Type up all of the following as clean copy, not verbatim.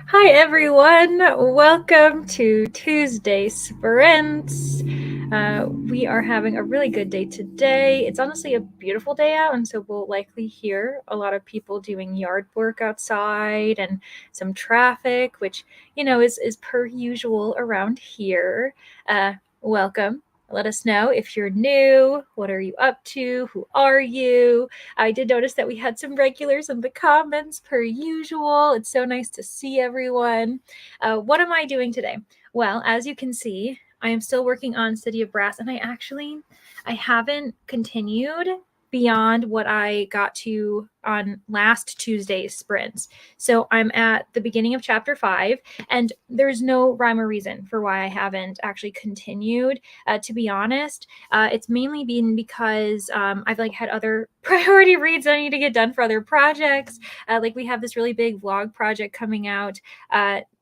Hi everyone, welcome to Tuesday Sprints. We are having a really good day today. It's honestly a beautiful day out, and so we'll likely hear a lot of people doing yard work outside and some traffic, which is per usual around here. Welcome. Let us know if you're new. What are you up to? Who are you? I did notice that we had some regulars in the comments per usual. It's so nice to see everyone. What am I doing today? Well, as you can see, I am still working on City of Brass, and I haven't continued beyond what I got to on last Tuesday's sprints. So I'm at the beginning of chapter 5, and there's no rhyme or reason for why I haven't actually continued. To be honest, it's mainly been because I've had other priority reads that I need to get done for other projects. We have this really big vlog project coming out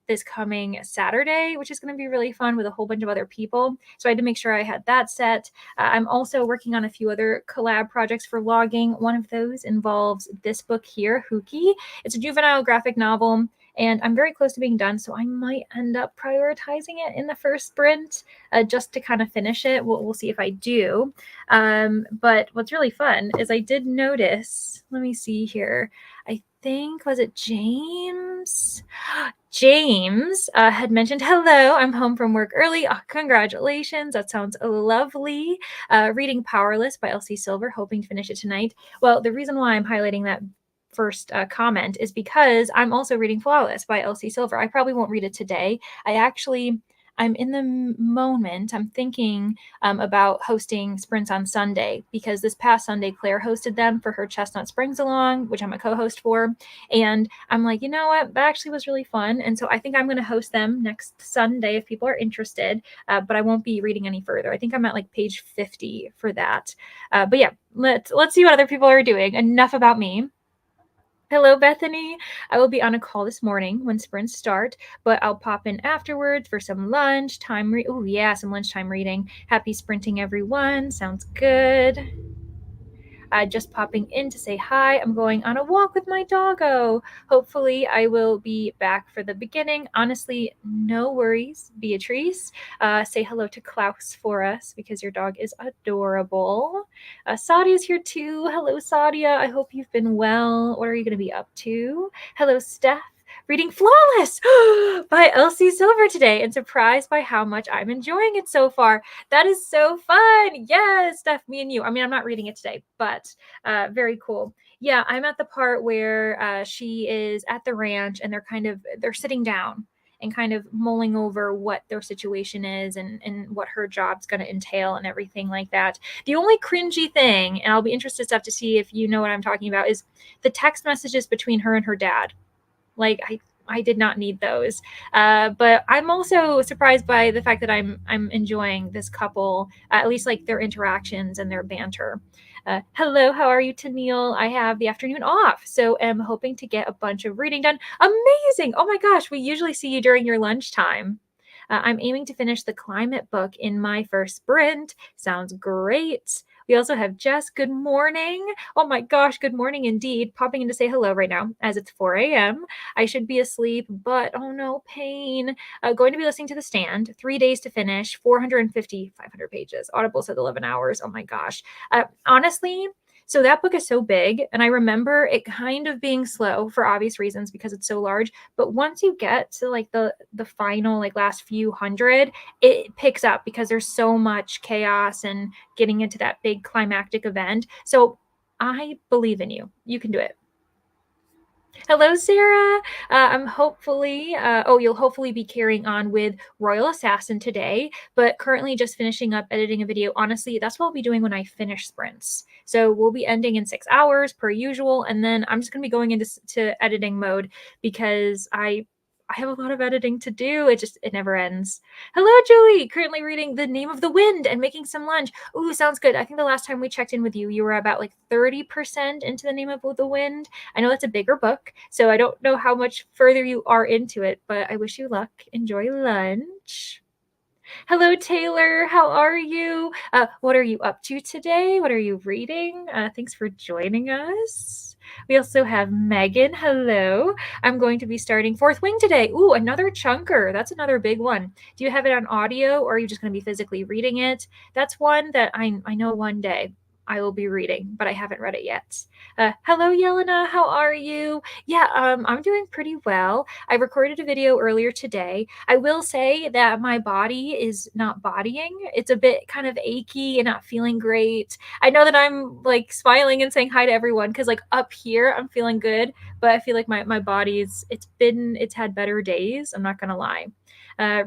this coming Saturday, which is going to be really fun with a whole bunch of other people. So I had to make sure I had that set. I'm also working on a few other collab projects for vlogging. One of those involves this book here, Hookie. It's a juvenile graphic novel, and I'm very close to being done, so I might end up prioritizing it in the first sprint just to kind of finish it. We'll see if I do. But what's really fun is I did notice, let me see here, I think, was it James? James had mentioned, hello, I'm home from work early. Oh, congratulations. That sounds lovely. Reading Powerless by Elsie Silver, hoping to finish it tonight. Well, the reason why I'm highlighting that first comment is because I'm also reading Flawless by Elsie Silver. I probably won't read it today. I'm in the moment, I'm thinking about hosting sprints on Sunday, because this past Sunday, Claire hosted them for her Chestnut Springs along, which I'm a co-host for. And I'm like, you know what? That actually was really fun. And so I think I'm going to host them next Sunday if people are interested. But I won't be reading any further. I think I'm at page 50 for that. But yeah, let's see what other people are doing. Enough about me. Hello, Bethany. I will be on a call this morning when sprints start, but I'll pop in afterwards for some lunchtime. Oh, yeah, some lunchtime reading. Happy sprinting, everyone. Sounds good. Just popping in to say hi. I'm going on a walk with my doggo. Hopefully, I will be back for the beginning. Honestly, no worries, Beatrice. Say hello to Klaus for us because your dog is adorable. Sadia's here too. Hello, Sadia. I hope you've been well. What are you going to be up to? Hello, Steph. Reading Flawless by Elsie Silver today, and surprised by how much I'm enjoying it so far. That is so fun. Yes, Steph, me and you. I mean, I'm not reading it today, but very cool. Yeah, I'm at the part where she is at the ranch and they're sitting down and kind of mulling over what their situation is and what her job's going to entail and everything like that. The only cringy thing, and I'll be interested, Steph, to see if you know what I'm talking about, is the text messages between her and her dad. I did not need those. But I'm also surprised by the fact that I'm enjoying this couple, at least their interactions and their banter. Hello, how are you, Tennille? I have the afternoon off, so am hoping to get a bunch of reading done. Amazing! Oh my gosh, we usually see you during your lunchtime. I'm aiming to finish the climate book in my first sprint. Sounds great. We also have Jess. Good morning. Oh my gosh, good morning indeed. Popping in to say hello right now as it's 4 a.m. I should be asleep, but oh no, pain. Going to be listening to The Stand. 3 days to finish, 450, 500 pages. Audible said 11 hours. Oh my gosh. Honestly, so that book is so big, and I remember it kind of being slow for obvious reasons because it's so large. But once you get to the final last few hundred, it picks up because there's so much chaos and getting into that big climactic event. So I believe in you. You can do it. Hello, Sarah. You'll hopefully be carrying on with Royal Assassin today, but currently just finishing up editing a video. Honestly, that's what I'll be doing when I finish sprints. So we'll be ending in 6 hours per usual, and then I'm just going to be going into editing mode because I have a lot of editing to do. It never ends. Hello, Julie. Currently reading The Name of the Wind and making some lunch. Ooh, sounds good. I think the last time we checked in with you, you were about 30% into The Name of the Wind. I know that's a bigger book, so I don't know how much further you are into it, but I wish you luck. Enjoy lunch. Hello, Taylor. How are you? What are you up to today? What are you reading? Thanks for joining us. We also have Megan. Hello. I'm going to be starting Fourth Wing today. Ooh, another chunker. That's another big one. Do you have it on audio or are you just going to be physically reading it? That's one that I know one day I will be reading, but I haven't read it yet. Hello, Yelena. How are you? Yeah, I'm doing pretty well. I recorded a video earlier today. I will say that my body is not bodying. It's a bit kind of achy and not feeling great. I know that I'm like smiling and saying hi to everyone because like up here I'm feeling good, but I feel like my body's it's had better days. I'm not gonna lie.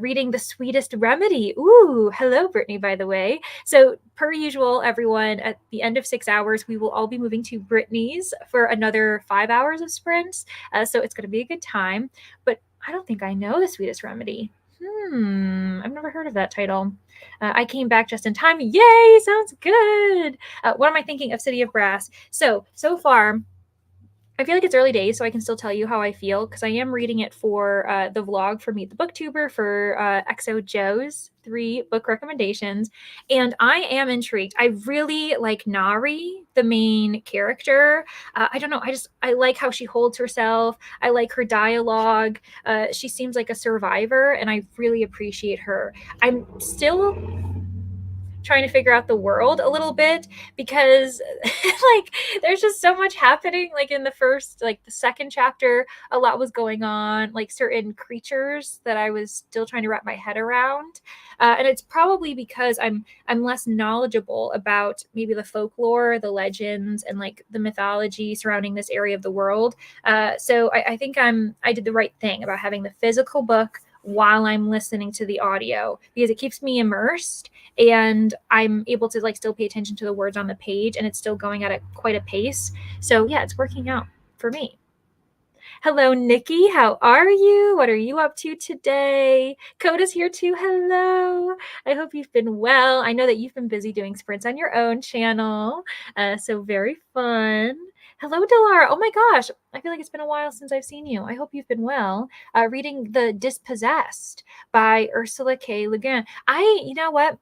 Reading The Sweetest Remedy. Ooh, hello, Brittany, by the way. So, per usual, everyone, at the end of 6 hours, we will all be moving to Brittany's for another 5 hours of sprints. So, it's going to be a good time. But I don't think I know The Sweetest Remedy. I've never heard of that title. I came back just in time. Yay, sounds good. What am I thinking of City of Brass? So far, I feel like it's early days, so I can still tell you how I feel because I am reading it for the vlog for Meet the Booktuber for XO Joe's 3 book recommendations, and I am intrigued. I really like Nari, the main character. I don't know, I like how she holds herself. I like her dialogue. She seems like a survivor, and I really appreciate her. I'm still trying to figure out the world a little bit because like there's just so much happening. Like in the second chapter, a lot was going on, like certain creatures that I was still trying to wrap my head around. And it's probably because I'm less knowledgeable about maybe the folklore, the legends, and like the mythology surrounding this area of the world. So I think I did the right thing about having the physical book while I'm listening to the audio because it keeps me immersed and I'm able to like still pay attention to the words on the page and it's still going at quite a pace. So yeah, it's working out for me. Hello, Nikki. How are you? What are you up to today? Coda's here too. Hello. I hope you've been well. I know that you've been busy doing sprints on your own channel. So very fun. Hello, Delara. Oh my gosh. I feel like it's been a while since I've seen you. I hope you've been well. Reading The Dispossessed by Ursula K. Le Guin. You know what?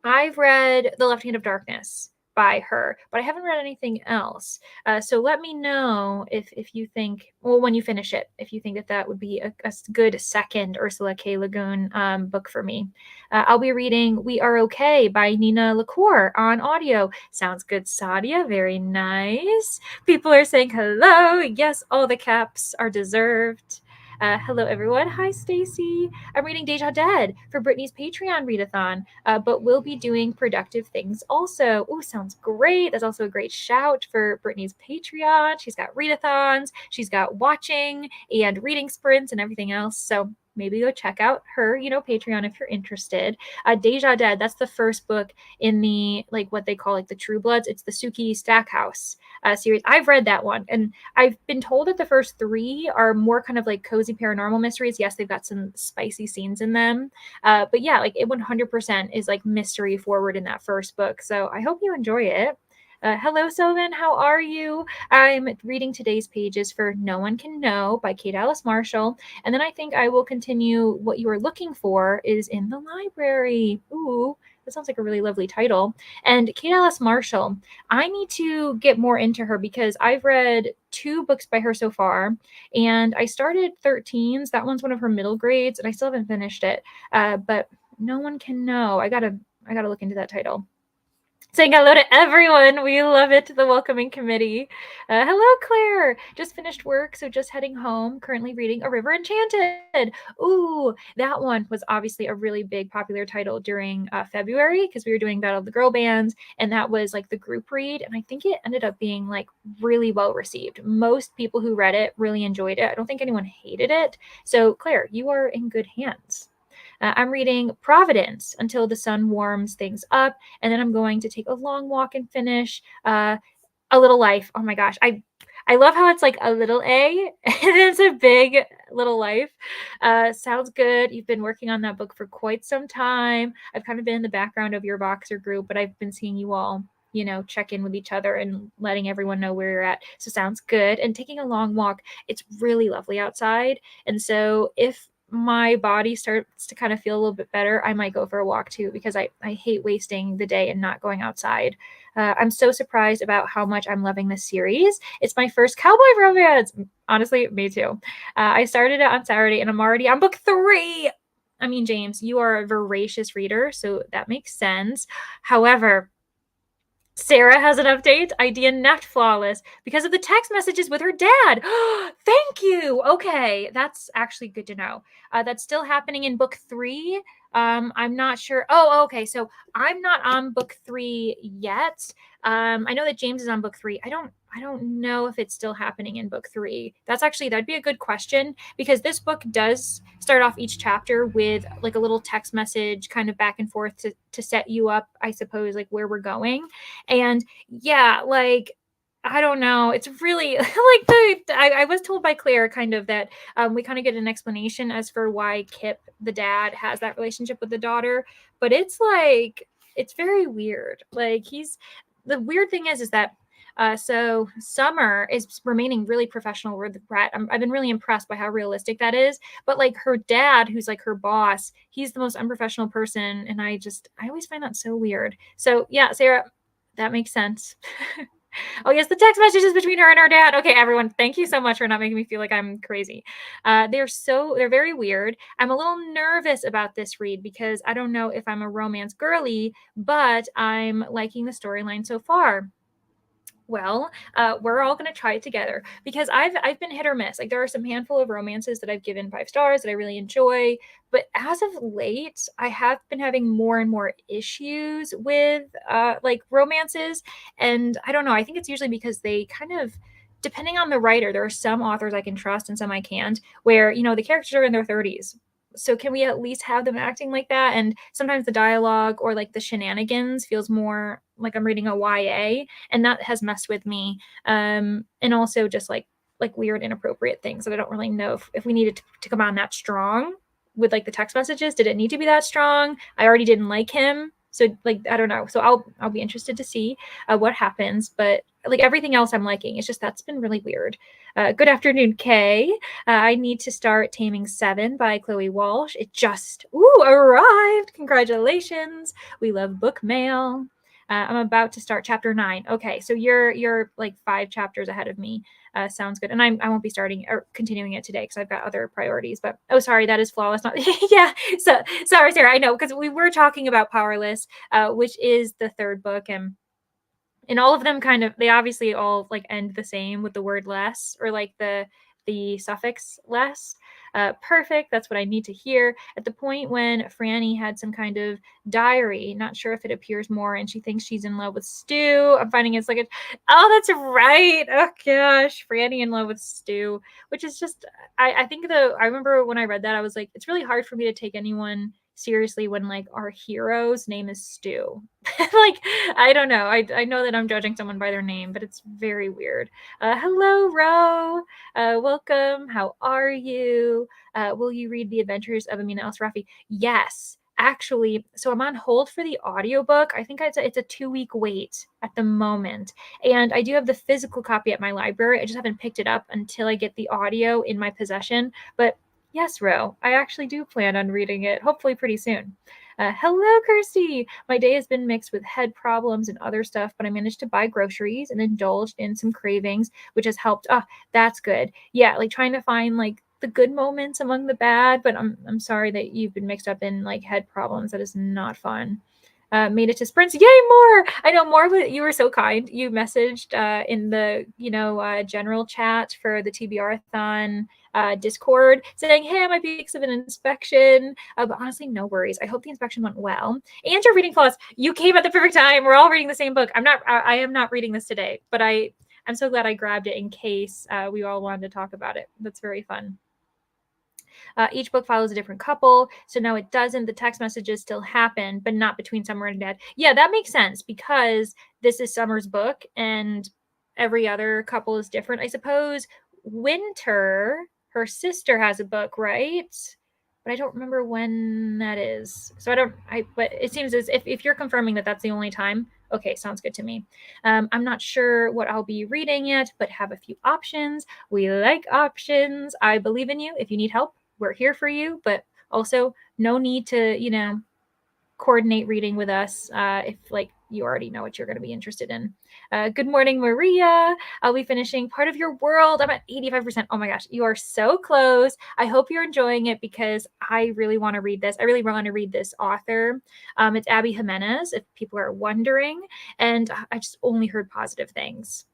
I've read The Left Hand of Darkness by her, but I haven't read anything else. So let me know if you think, well, when you finish it, if you think that would be a good second Ursula K. Le Guin book for me. I'll be reading We Are Okay by Nina LaCour on audio. Sounds good, Sadia. Very nice. People are saying hello. Yes, all the caps are deserved. Hello, everyone. Hi, Stacy. I'm reading Deja Dead for Brittany's Patreon readathon, but we'll be doing productive things also. Oh, sounds great. That's also a great shout for Brittany's Patreon. She's got readathons, she's got watching and reading sprints and everything else. So maybe go check out her, Patreon if you're interested. Deja Dead, that's the first book in the, like, what they call, like, the True Bloods. It's the Sookie Stackhouse series. I've read that one, and I've been told that the first 3 are more kind of like cozy paranormal mysteries. Yes, they've got some spicy scenes in them. But yeah, like it 100% is like mystery forward in that first book. So I hope you enjoy it. Hello, Sylvan. How are you? I'm reading today's pages for No One Can Know by Kate Alice Marshall. And then I think I will continue What You Are Looking For is in the Library. Ooh, that sounds like a really lovely title. And Kate Alice Marshall, I need to get more into her because I've read 2 books by her so far. And I started 13s. That one's one of her middle grades, and I still haven't finished it. But No One Can Know. I gotta look into that title. Saying hello to everyone. We love it. The welcoming committee. Hello, Claire. Just finished work, so just heading home. Currently reading A River Enchanted. Ooh, that one was obviously a really big popular title during February because we were doing Battle of the Girl Bands, and that was like the group read, and I think it ended up being like really well received. Most people who read it really enjoyed it. I don't think anyone hated it. So, Claire, you are in good hands. I'm reading Providence Until the Sun Warms Things Up, and then I'm going to take a long walk and finish A Little Life. Oh my gosh, I love how it's like a little A and it's a big little life. Sounds good. You've been working on that book for quite some time. I've kind of been in the background of your Voxer group, but I've been seeing you all check in with each other and letting everyone know where you're at. So sounds good. And taking a long walk, it's really lovely outside. And so if my body starts to kind of feel a little bit better, I might go for a walk too, because I hate wasting the day and not going outside. I'm so surprised about how much I'm loving this series. It's my first cowboy romance. Honestly, me too. I started it on Saturday and I'm already on book 3. I mean, James, you are a voracious reader, so that makes sense. However, Sarah has an update. Idea not flawless because of the text messages with her dad. Thank you. Okay, that's actually good to know. That's still happening in book 3. I'm not sure. Oh, okay. So I'm not on book 3 yet. I know that James is on book 3. I don't know if it's still happening in book 3. That'd be a good question, because this book does start off each chapter with like a little text message kind of back and forth to set you up, I suppose, like where we're going. And yeah, like, I don't know. It's really like I was told by Claire kind of that we kind of get an explanation as for why Kip, the dad, has that relationship with the daughter. But it's like, it's very weird. Like, the weird thing is that so Summer is remaining really professional with Brett. I've been really impressed by how realistic that is. But like her dad, who's like her boss, he's the most unprofessional person, and I always find that so weird. So yeah, Sarah, that makes sense. Oh yes, the text messages between her and her dad. Okay, everyone, thank you so much for not making me feel like I'm crazy. They're very weird. I'm a little nervous about this read because I don't know if I'm a romance girly, but I'm liking the storyline so far. Well, we're all going to try it together, because I've been hit or miss. Like, there are some handful of romances that I've given 5 stars that I really enjoy, but as of late, I have been having more and more issues with like romances, and I don't know. I think it's usually because they kind of, depending on the writer, there are some authors I can trust and some I can't. Where the characters are in their 30s, so can we at least have them acting like that? And sometimes the dialogue or like the shenanigans feels more like I'm reading a YA, and that has messed with me. And also just like weird inappropriate things that I don't really know if we needed to come on that strong with like the text messages. Did it need to be that strong? I already didn't like him, so like I don't know. So I'll be interested to see what happens. But like everything else I'm liking. It's just that's been really weird. Good afternoon, Kay. I need to start Taming 7 by Chloe Walsh. It just arrived. Congratulations. We love book mail. I'm about to start chapter 9. Okay, so you're like 5 chapters ahead of me. Sounds good. And I won't be starting or continuing it today because I've got other priorities. But oh, sorry, that is flawless. Not yeah. So sorry, Sarah. I know, because we were talking about Powerless, which is the 3rd book, and all of them kind of, they obviously all like end the same with the word less, or like the suffix less. Perfect. That's what I need to hear. At the point when Franny had some kind of diary, not sure if it appears more, and she thinks she's in love with Stu. I'm finding it's like oh, that's right. Oh gosh, Franny in love with Stu, which is just, I think I remember when I read that, I was like, it's really hard for me to take anyone seriously when like our hero's name is Stu. Like, I don't know. I know that I'm judging someone by their name, but it's very weird. Hello, Ro. Welcome. How are you? Will you read The Adventures of Amina Al-Sarafi? Yes. Actually, so I'm on hold for the audiobook. I think it's a 2-week wait at the moment. And I do have the physical copy at my library. I just haven't picked it up until I get the audio in my possession. But yes, Ro, I actually do plan on reading it, hopefully pretty soon. Hello, Kirsty. My day has been mixed with head problems and other stuff, but I managed to buy groceries and indulged in some cravings, which has helped. Oh, that's good. Yeah, like trying to find like the good moments among the bad, but I'm sorry that you've been mixed up in like head problems. That is not fun. Made it to sprints. Yay, more! I know more, but you were so kind. You messaged in the general chat for the TBR-thon Discord saying, hey, I might be of an inspection, but honestly, no worries. I hope the inspection went well. And you're reading Flawless. You came at the perfect time. We're all reading the same book. I am not reading this today, but I'm so glad I grabbed it in case we all wanted to talk about it. That's very fun. Each book follows a different couple. So no, it doesn't. The text messages still happen, but not between Summer and Dad. Yeah, that makes sense because this is Summer's book and every other couple is different. I suppose Winter, her sister, has a book, right? But I don't remember when that is. So but it seems as if you're confirming that that's the only time. Okay, sounds good to me. I'm not sure what I'll be reading yet, but have a few options. We like options. I believe in you. If you need help, we're here for you, but also no need to, coordinate reading with us if like you already know what you're going to be interested in. Good morning, Maria. I'll be finishing Part of Your World. I'm at 85%. Oh my gosh, you are so close. I hope you're enjoying it because I really want to read this. I really want to read this author. It's Abby Jimenez, if people are wondering. And I just only heard positive things.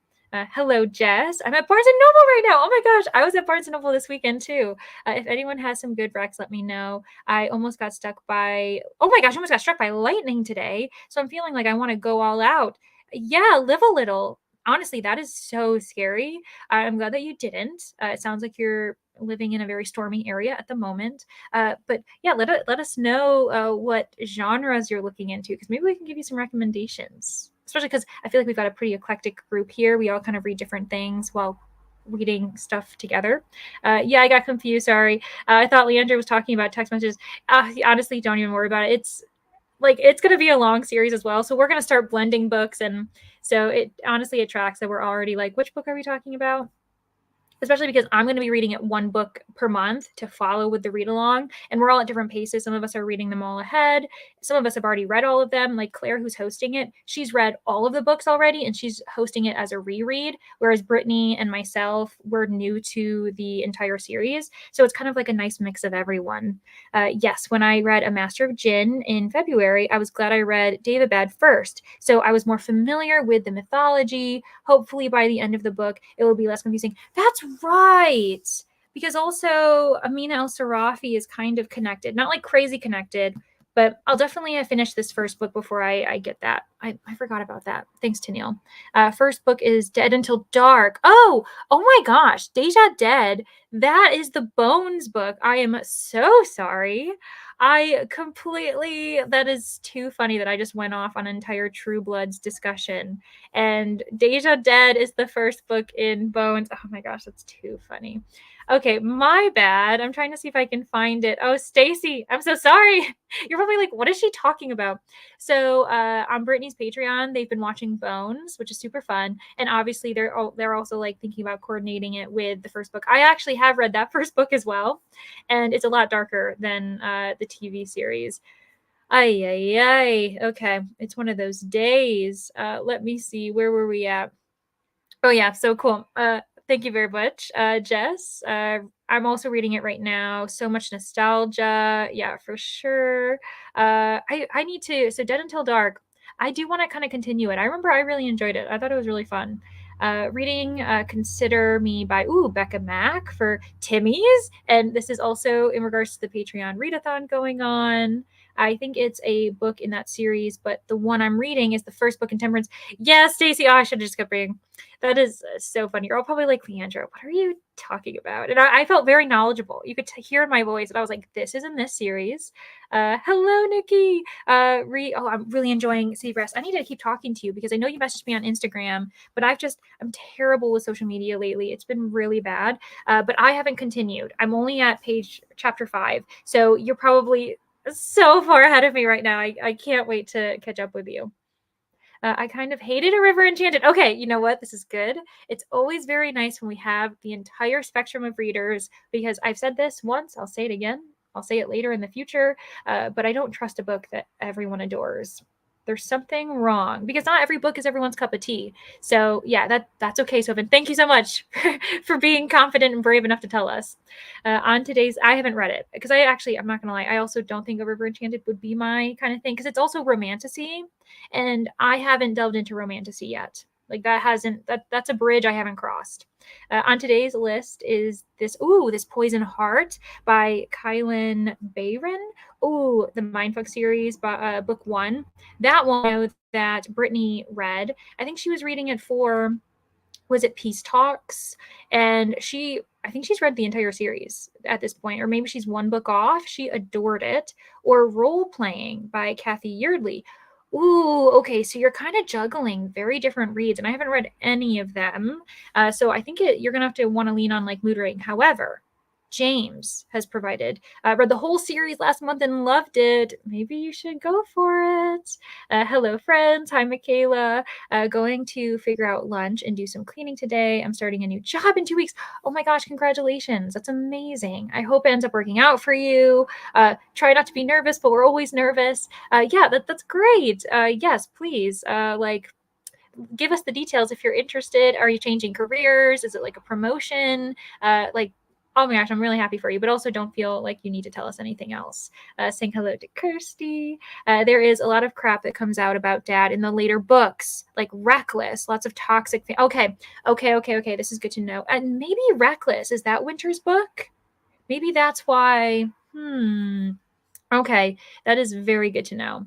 Hello, Jess. I'm at Barnes & Noble right now. Oh my gosh, I was at Barnes & Noble this weekend too. If anyone has some good recs, let me know. I almost got struck by lightning today. So I'm feeling like I want to go all out. Yeah, live a little. Honestly, that is so scary. I'm glad that you didn't. It sounds like you're living in a very stormy area at the moment. But yeah, let us know what genres you're looking into, because maybe we can give you some recommendations. Especially because I feel like we've got a pretty eclectic group here. We all kind of read different things while reading stuff together. Yeah, I got confused. Sorry. I thought Leandra was talking about text messages. Honestly, don't even worry about it. It's going to be a long series as well. So we're going to start blending books. And so it tracks that we're already like, which book are we talking about? Especially because I'm going to be reading it one book per month to follow with the read along. And we're all at different paces. Some of us are reading them all ahead. Some of us have already read all of them. Like Claire, who's hosting it, she's read all of the books already and she's hosting it as a reread. Whereas Brittany and myself, we're new to the entire series. So it's kind of like a nice mix of everyone. Yes, when I read A Master of Jinn in February, I was glad I read Daevabad first. So I was more familiar with the mythology. Hopefully by the end of the book, it will be less confusing. That's right. Because also Amina El-Sarafi is kind of connected. Not like crazy connected, but I'll definitely finish this first book before I get that. I forgot about that. Thanks, Tennille. First book is Dead Until Dark. Oh my gosh. Deja Dead. That is the Bones book. I am so sorry. That is too funny that I just went off on an entire True Bloods discussion. And Deja Dead is the first book in Bones. Oh my gosh, that's too funny. Okay, my bad. I'm trying to see if I can find it. Oh, Stacy, I'm so sorry. You're probably like, what is she talking about? So on Brittany's Patreon, they've been watching Bones, which is super fun. And obviously they're also like thinking about coordinating it with the first book. I actually have read that first book as well. And it's a lot darker than the TV series. Ay, ay, ay. Okay, it's one of those days. Let me see. Where were we at? Oh, yeah, so cool. Thank you very much, Jess. I'm also reading it right now. So much nostalgia. Yeah, for sure. I need to. So Dead Until Dark. I do want to kind of continue it. I remember I really enjoyed it. I thought it was really fun. Reading Consider Me by Becca Mack for Timmy's. And this is also in regards to the Patreon readathon going on. I think it's a book in that series, but the one I'm reading is the first book in Temperance. Yeah, Stacy. Oh, I should have just kept reading. That is so funny. You're all probably like, Leandra, what are you talking about? And I felt very knowledgeable. You could hear in my voice, and I was like, this is in this series. Hello, Nikki. I'm really enjoying Seagrass. I need to keep talking to you because I know you messaged me on Instagram, but I'm terrible with social media lately. It's been really bad. But I haven't continued. I'm only at chapter 5. So you're probably so far ahead of me right now. I can't wait to catch up with you. I kind of hated A River Enchanted. Okay, you know what? This is good. It's always very nice when we have the entire spectrum of readers, because I've said this once, I'll say it again, I'll say it later in the future, but I don't trust a book that everyone adores. There's something wrong, because not every book is everyone's cup of tea. So yeah, that's okay, Sylvan. Thank you so much for being confident and brave enough to tell us. On today's, I haven't read it because I'm not gonna lie, I also don't think A River Enchanted would be my kind of thing, because it's also romantasy, and I haven't delved into romantasy yet. Like that's a bridge I haven't crossed. On today's list is this Poison Heart by Kylan Bayron. Oh, the Mindfuck series, book 1. That one I know that Brittany read. I think she was reading it for, was it Peace Talks? And I think she's read the entire series at this point, or maybe she's one book off. She adored it. Or Role Playing by Kathy Yeardley. Ooh, okay. So you're kind of juggling very different reads, and I haven't read any of them. So I think you're gonna have to want to lean on like Mood Ring. However, James has provided. I read the whole series last month and loved it. Maybe you should go for it. Hello, friends. Hi, Michaela. Going to figure out lunch and do some cleaning today. I'm starting a new job in 2 weeks. Oh my gosh, congratulations. That's amazing. I hope it ends up working out for you. Try not to be nervous, but we're always nervous. Yeah, that's great. Yes, please. Give us the details if you're interested. Are you changing careers? Is it like a promotion? Like, oh my gosh, I'm really happy for you, but also don't feel like you need to tell us anything else. Saying hello to Kirsty. There is a lot of crap that comes out about dad in the later books, like Reckless, lots of toxic. Okay. This is good to know. And maybe Reckless, is that Winter's book? Maybe that's why. Okay, that is very good to know.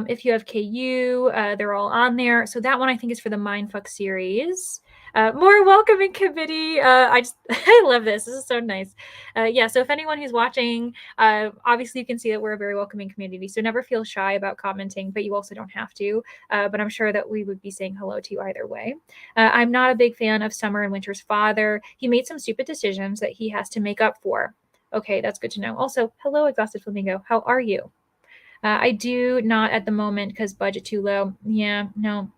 If you have KU, they're all on there. So that one I think is for the Mindfuck series. More welcoming committee. I love this. This is so nice. Yeah. So if anyone who's watching, obviously you can see that we're a very welcoming community. So never feel shy about commenting, but you also don't have to. But I'm sure that we would be saying hello to you either way. I'm not a big fan of Summer and Winter's father. He made some stupid decisions that he has to make up for. Okay, that's good to know. Also, hello, Exhausted Flamingo. How are you? I do not at the moment because budget too low. Yeah, no,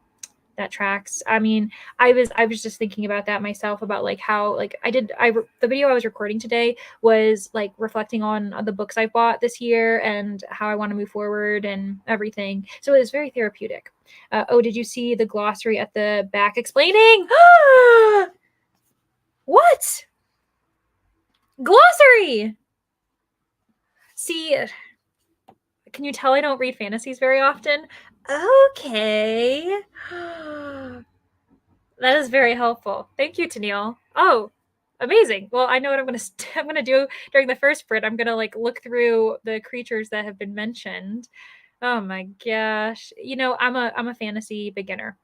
that tracks. I mean, I was just thinking about that myself, about like how like the video I was recording today was like reflecting on the books I bought this year and how I want to move forward and everything. So it was very therapeutic. Oh, did you see the glossary at the back explaining? What? Glossary! See, can you tell I don't read fantasies very often? Okay. That is very helpful. Thank you, Tennille. Oh, amazing. Well, I know what I'm gonna do during the first sprint. I'm gonna like look through the creatures that have been mentioned. Oh my gosh. I'm a fantasy beginner.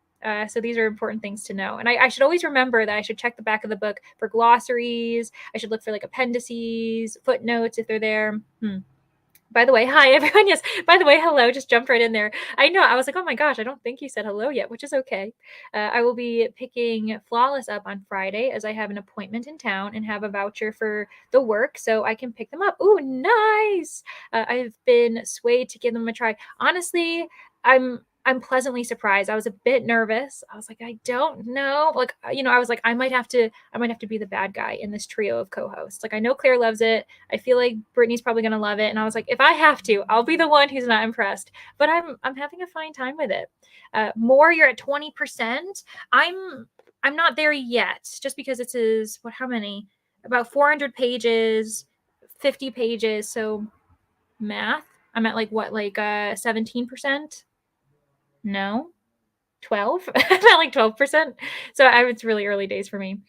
So these are important things to know. And I should always remember that I should check the back of the book for glossaries. I should look for like appendices, footnotes if they're there. By the way, hi everyone. Yes. By the way, hello. Just jumped right in there. I know. I was like, oh my gosh, I don't think you said hello yet, which is okay. I will be picking Flawless up on Friday as I have an appointment in town and have a voucher for the work, so I can pick them up. Ooh, nice. I've been swayed to give them a try. Honestly, I'm pleasantly surprised. I was a bit nervous. I was like, I don't know. Like, I was like, I might have to be the bad guy in this trio of co-hosts. Like, I know Claire loves it. I feel like Brittany's probably gonna love it. And I was like, if I have to, I'll be the one who's not impressed. But I'm having a fine time with it. More, you're at 20%. I'm not there yet, just because it is how many? About 400 pages, 50 pages. So math. I'm at 17%? No. 12. About like 12%. So it's really early days for me.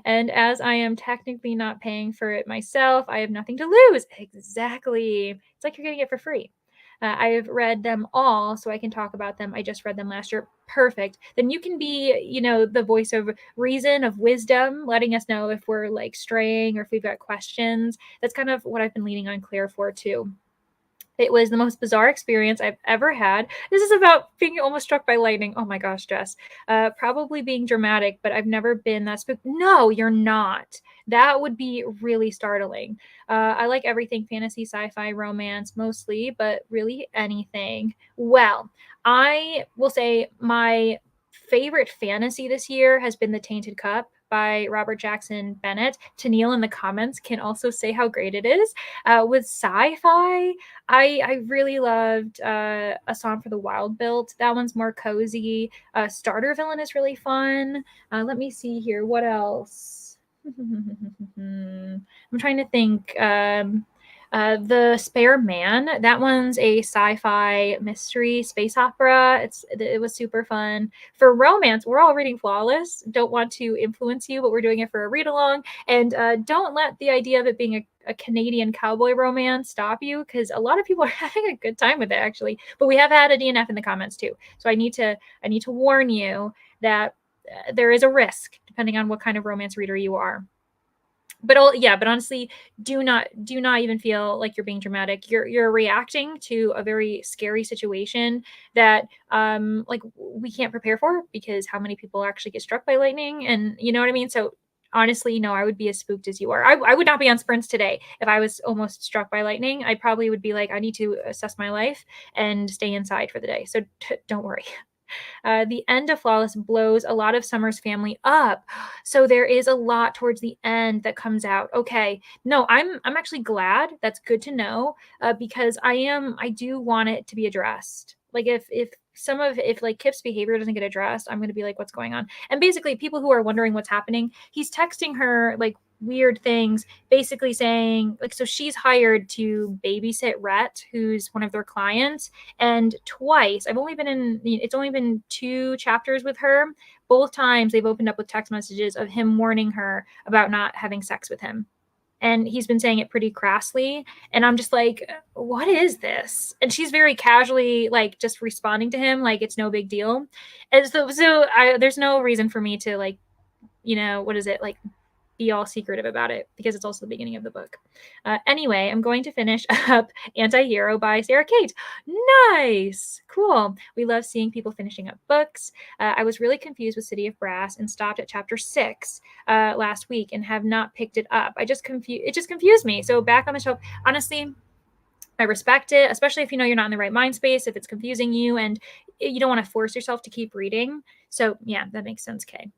And as I am technically not paying for it myself, I have nothing to lose. Exactly. It's like you're getting it for free. I've read them all, so I can talk about them. I just read them last year. Perfect. Then you can be, the voice of reason, of wisdom, letting us know if we're like straying or if we've got questions. That's kind of what I've been leaning on Claire for too. It was the most bizarre experience I've ever had. This is about being almost struck by lightning. Oh my gosh, Jess. Probably being dramatic, but I've never been that spooked. No, you're not. That would be really startling. I like everything fantasy, sci-fi, romance mostly, but really anything. Well, I will say my favorite fantasy this year has been The Tainted Cup by Robert Jackson Bennett. Tennille in the comments can also say how great it is. With sci-fi, I really loved A Song for the Wild Built. That one's more cozy. Starter Villain is really fun. Let me see here. What else? I'm trying to think. The Spare Man. That one's a sci-fi mystery space opera. It was super fun. For romance, we're all reading Flawless. Don't want to influence you, but we're doing it for a read along. And don't let the idea of it being a Canadian cowboy romance stop you, because a lot of people are having a good time with it actually. But we have had a DNF in the comments too, so I need to warn you that there is a risk depending on what kind of romance reader you are. But honestly, do not even feel like you're being dramatic. You're reacting to a very scary situation that like we can't prepare for, because how many people actually get struck by lightning, and you know what I mean? So honestly, no, I would be as spooked as you are. I would not be on sprints today if I was almost struck by lightning. I probably would be like, I need to assess my life and stay inside for the day. So don't worry. The end of Flawless blows a lot of Summer's family up. So there is a lot towards the end that comes out. Okay. No, I'm actually glad. That's good to know, because I do want it to be addressed. Like if like Kip's behavior doesn't get addressed, I'm going to be like, what's going on? And basically people who are wondering what's happening, he's texting her like weird things, basically saying like, so she's hired to babysit Rhett, who's one of their clients. And twice, it's only been 2 chapters with her. Both times they've opened up with text messages of him warning her about not having sex with him. And he's been saying it pretty crassly. And I'm just like, what is this? And she's very casually like just responding to him like it's no big deal. And there's no reason for me to like, what is it? Like be all secretive about it because it's also the beginning of the book. Anyway, I'm going to finish up Anti-Hero by Sarah Kate. Nice. Cool. We love seeing people finishing up books. I was really confused with City of Brass and stopped at chapter 6 last week and have not picked it up. It just confused me. So back on the shelf, honestly, I respect it, especially if you know you're not in the right mind space, if it's confusing you and you don't want to force yourself to keep reading. So yeah, that makes sense, Kay.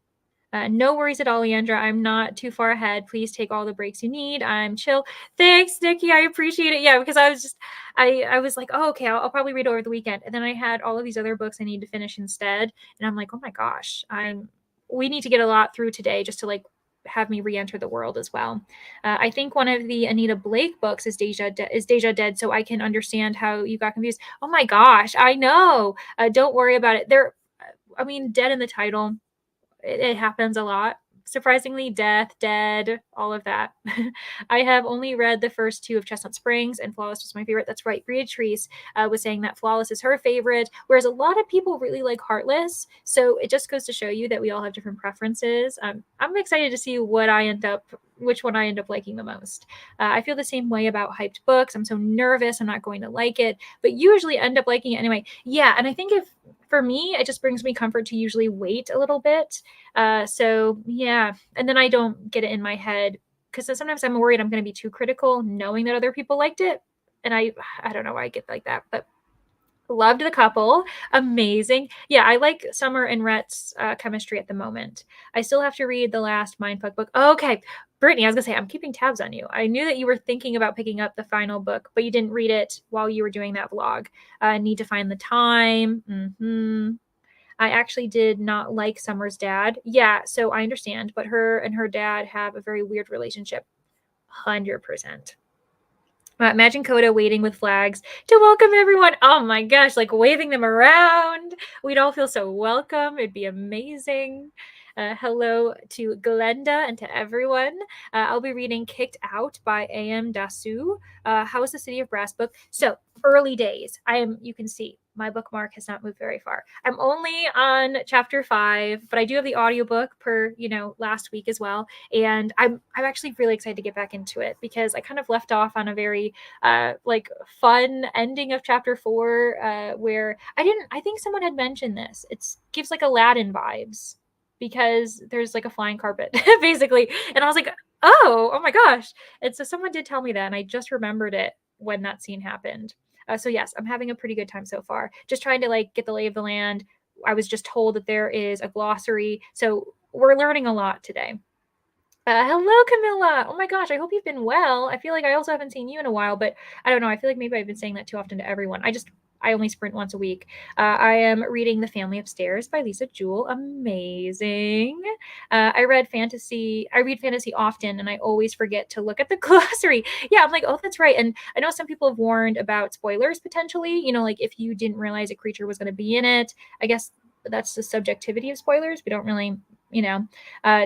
No worries at all, Leandra. I'm not too far ahead. Please take all the breaks you need. I'm chill. Thanks, Nikki. I appreciate it. Yeah, because I was like, oh, okay, I'll probably read over the weekend. And then I had all of these other books I need to finish instead. And I'm like, oh my gosh, we need to get a lot through today just to like have me re-enter the world as well. I think one of the Anita Blake books is Deja Dead, so I can understand how you got confused. Oh my gosh, I know. Don't worry about it. Dead in the title. It happens a lot. Surprisingly, death, dead, all of that. I have only read the first 2 of Chestnut Springs, and Flawless was my favorite. That's right. Beatrice was saying that Flawless is her favorite, whereas a lot of people really like Heartless. So it just goes to show you that we all have different preferences. I'm excited to see which one I end up liking the most. I feel the same way about hyped books. I'm so nervous I'm not going to like it, but usually end up liking it anyway. Yeah, and I think for me, it just brings me comfort to usually wait a little bit. So yeah, and then I don't get it in my head because sometimes I'm worried I'm going to be too critical, knowing that other people liked it, and I don't know why I get like that, but loved the couple. Amazing. Yeah, I like Summer and Rhett's chemistry at the moment. I still have to read the last Mindfuck book. Okay, Brittany, I was gonna say I'm keeping tabs on you. I knew that you were thinking about picking up the final book, but you didn't read it while you were doing that vlog. Need to find the time. I actually did not like Summer's dad. Yeah, so I understand, but her and her dad have a very weird relationship. 100%. Imagine Coda waiting with flags to welcome everyone. Oh my gosh, like waving them around. We'd all feel so welcome. It'd be amazing. Hello to Glenda and to everyone. I'll be reading Kicked Out by A.M. Dasu. How is the City of Brass book? So early days. You can see my bookmark has not moved very far. I'm only on chapter 5, but I do have the audiobook per, last week as well. And I'm actually really excited to get back into it because I kind of left off on a very fun ending of chapter 4 where I think someone had mentioned this. It gives like Aladdin vibes because there's like a flying carpet basically. And I was like, oh my gosh. And so someone did tell me that and I just remembered it when that scene happened. So yes, I'm having a pretty good time so far. Just trying to like get the lay of the land. I was just told that there is a glossary. So we're learning a lot today. Hello, Camilla. Oh my gosh, I hope you've been well. I feel like I also haven't seen you in a while, but I don't know. I feel like maybe I've been saying that too often to everyone. I only sprint once a week. I am reading The Family Upstairs by Lisa Jewell. Amazing. I read fantasy often, and I always forget to look at the glossary. Yeah, I'm like, oh, that's right. And I know some people have warned about spoilers potentially. Like if you didn't realize a creature was going to be in it. I guess that's the subjectivity of spoilers. We don't really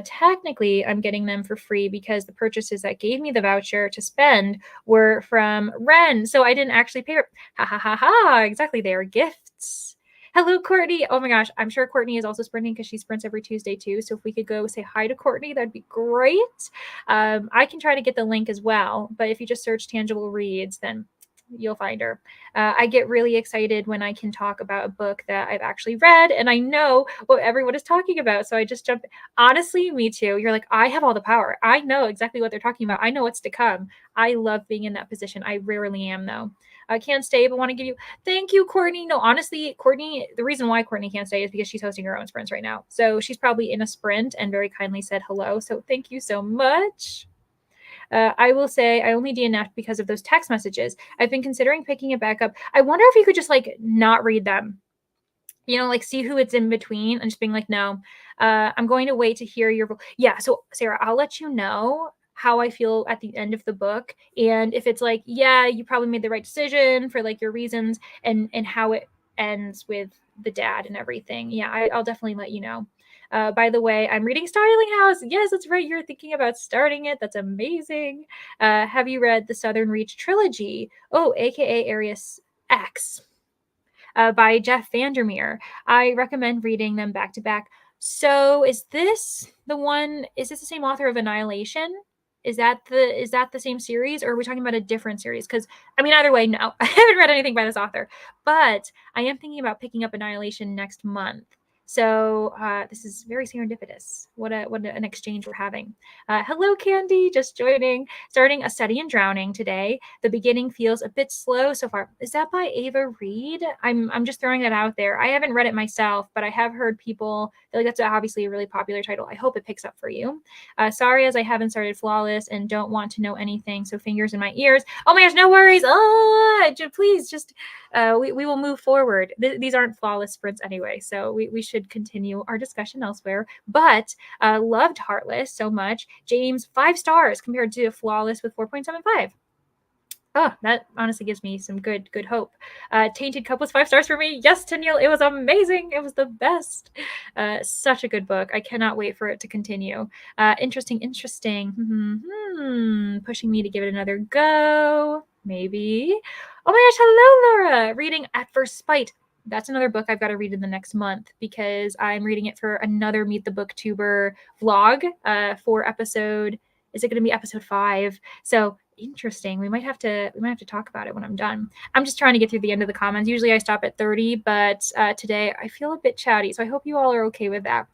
technically I'm getting them for free because the purchases that gave me the voucher to spend were from Ren. So I didn't actually pay her. Ha ha ha ha. Exactly. They are gifts. Hello, Courtney. Oh my gosh. I'm sure Courtney is also sprinting because she sprints every Tuesday too. So if we could go say hi to Courtney, that'd be great. I can try to get the link as well. But if you just search Tangible Reads, then you'll find her. I get really excited when I can talk about a book that I've actually read and I know what everyone is talking about. So I just jump. Honestly, me too. You're like, I have all the power. I know exactly what they're talking about. I know what's to come. I love being in that position. I rarely am, though. I can't stay, but want to give you thank you, Courtney. No, honestly, Courtney, the reason why Courtney can't stay is because she's hosting her own sprints right now. So she's probably in a sprint and very kindly said hello. So thank you so much. I will say I only DNF'd because of those text messages. I've been considering picking it back up. I wonder if you could just like not read them, like see who it's in between and just being like, no, I'm going to wait to hear your. Yeah. So Sarah, I'll let you know how I feel at the end of the book. And if it's like, yeah, you probably made the right decision for like your reasons and how it ends with the dad and everything. Yeah, I'll definitely let you know. By the way, I'm reading Starling House. Yes, that's right. You're thinking about starting it. That's amazing. Have you read the Southern Reach trilogy? Oh, aka Arius X, by Jeff Vandermeer. I recommend reading them back to back. So, is this the one? Is this the same author of Annihilation? Is that the same series, or are we talking about a different series? Because I mean, either way, no, I haven't read anything by this author, but I am thinking about picking up Annihilation next month. So this is very serendipitous. What an exchange we're having. Hello, Candy, just joining. Starting A Study in Drowning today. The beginning feels a bit slow so far. Is that by Ava Reed? I'm just throwing that out there. I haven't read it myself, but I have heard people like that's obviously a really popular title. I hope it picks up for you. Sorry, as I haven't started Flawless and don't want to know anything, so fingers in my ears. Oh my gosh, no worries. Please just we will move forward. These aren't flawless sprints anyway, so we should continue our discussion elsewhere. But loved Heartless so much. James, 5 stars compared to Flawless with 4.75. Oh, that honestly gives me some good hope. Tainted Cup was 5 stars for me. Yes, Tennille, it was amazing. It was the best. Such a good book. I cannot wait for it to continue. Interesting. Pushing me to give it another go. Maybe. Oh my gosh, hello, Laura. Reading At First Spite. That's another book I've got to read in the next month because I'm reading it for another Meet the Booktuber vlog for episode. Is it going to be episode 5? So interesting. We might have to talk about it when I'm done. I'm just trying to get through the end of the comments. Usually I stop at 30, but today I feel a bit chatty, so I hope you all are okay with that.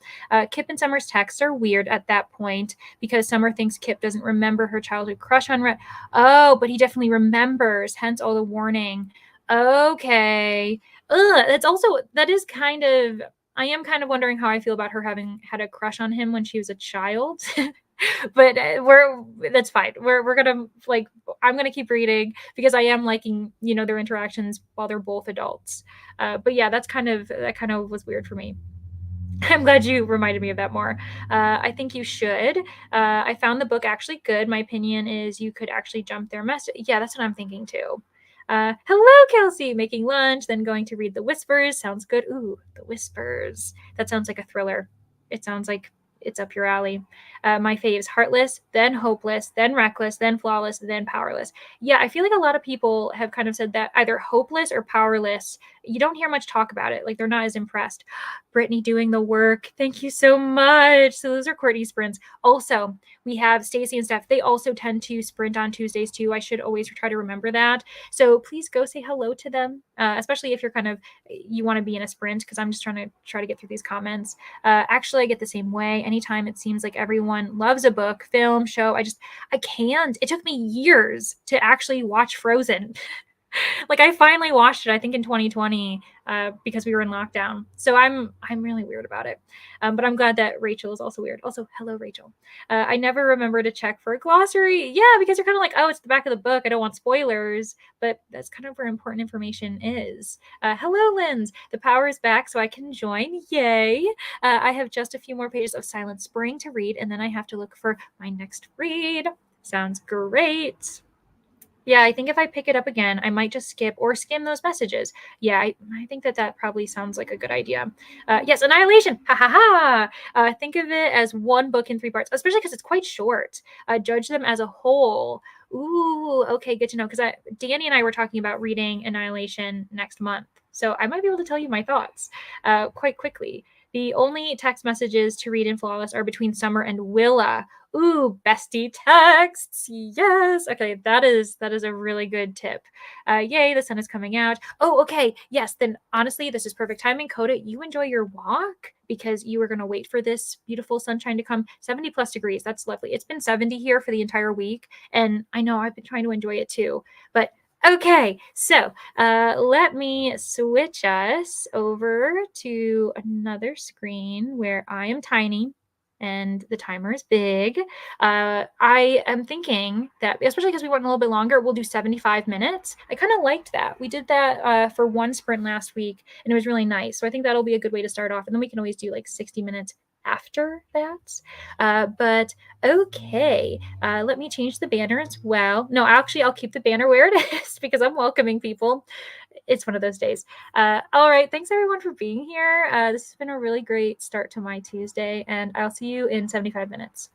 Kip and Summer's texts are weird at that point because Summer thinks Kip doesn't remember her childhood crush on Red. Oh, but he definitely remembers, hence all the warning. Okay. That is kind of, I am kind of wondering how I feel about her having had a crush on him when she was a child. But that's fine. We're gonna like, I'm gonna keep reading because I am liking their interactions while they're both adults. But yeah, that kind of was weird for me. I'm glad you reminded me of that more. I think you should. I found the book actually good. My opinion is you could actually jump their message. Yeah, that's what I'm thinking too. Hello, Kelsey. Making lunch, then going to read The Whispers. Sounds good. Ooh, The Whispers. That sounds like a thriller. It sounds like it's up your alley. My faves: Heartless, then Hopeless, then Reckless, then Flawless, then Powerless. Yeah, I feel like a lot of people have kind of said that either Hopeless or Powerless, you don't hear much talk about it. Like they're not as impressed. Brittany doing the work. Thank you so much. So those are Courtney's sprints. Also, we have Stacy and Steph. They also tend to sprint on Tuesdays too. I should always try to remember that. So please go say hello to them, especially if you want to be in a sprint, because I'm just trying to get through these comments. Actually, I get the same way. Anytime it seems like everyone loves a book, film, show, I can't. It took me years to actually watch Frozen. Like I finally watched it, I think in 2020, because we were in lockdown. So I'm really weird about it. But I'm glad that Rachel is also weird. Also, hello, Rachel. I never remember to check for a glossary. Yeah, because you're kind of like, oh, it's the back of the book. I don't want spoilers. But that's kind of where important information is. Hello, Linz. The power is back, so I can join. Yay. I have just a few more pages of Silent Spring to read, and then I have to look for my next read. Sounds great. Yeah, I think if I pick it up again, I might just skip or skim those messages. Yeah, I think that probably sounds like a good idea. Yes, Annihilation. Ha ha ha. Think of it as one book in 3 parts, especially because it's quite short. Judge them as a whole. Ooh, okay, good to know. Because Danny and I were talking about reading Annihilation next month. So I might be able to tell you my thoughts quite quickly. The only text messages to read in Flawless are between Summer and Willa. Ooh, bestie texts. Yes. Okay, that is a really good tip. Yay, the sun is coming out. Oh, okay. Yes, then honestly, this is perfect timing. Coda, you enjoy your walk because you are going to wait for this beautiful sunshine to come. 70 plus degrees. That's lovely. It's been 70 here for the entire week. And I know I've been trying to enjoy it too. But okay, so let me switch us over to another screen where I am tiny and the timer is big. I am thinking that, especially because we went a little bit longer, we'll do 75 minutes. I kind of liked that. We did that for one sprint last week, and it was really nice. So I think that'll be a good way to start off. And then we can always do like 60 minutes after that. But okay, let me change the banner as well. No, actually, I'll keep the banner where it is because I'm welcoming people. It's one of those days. All right. Thanks everyone for being here. This has been a really great start to my Tuesday, and I'll see you in 75 minutes.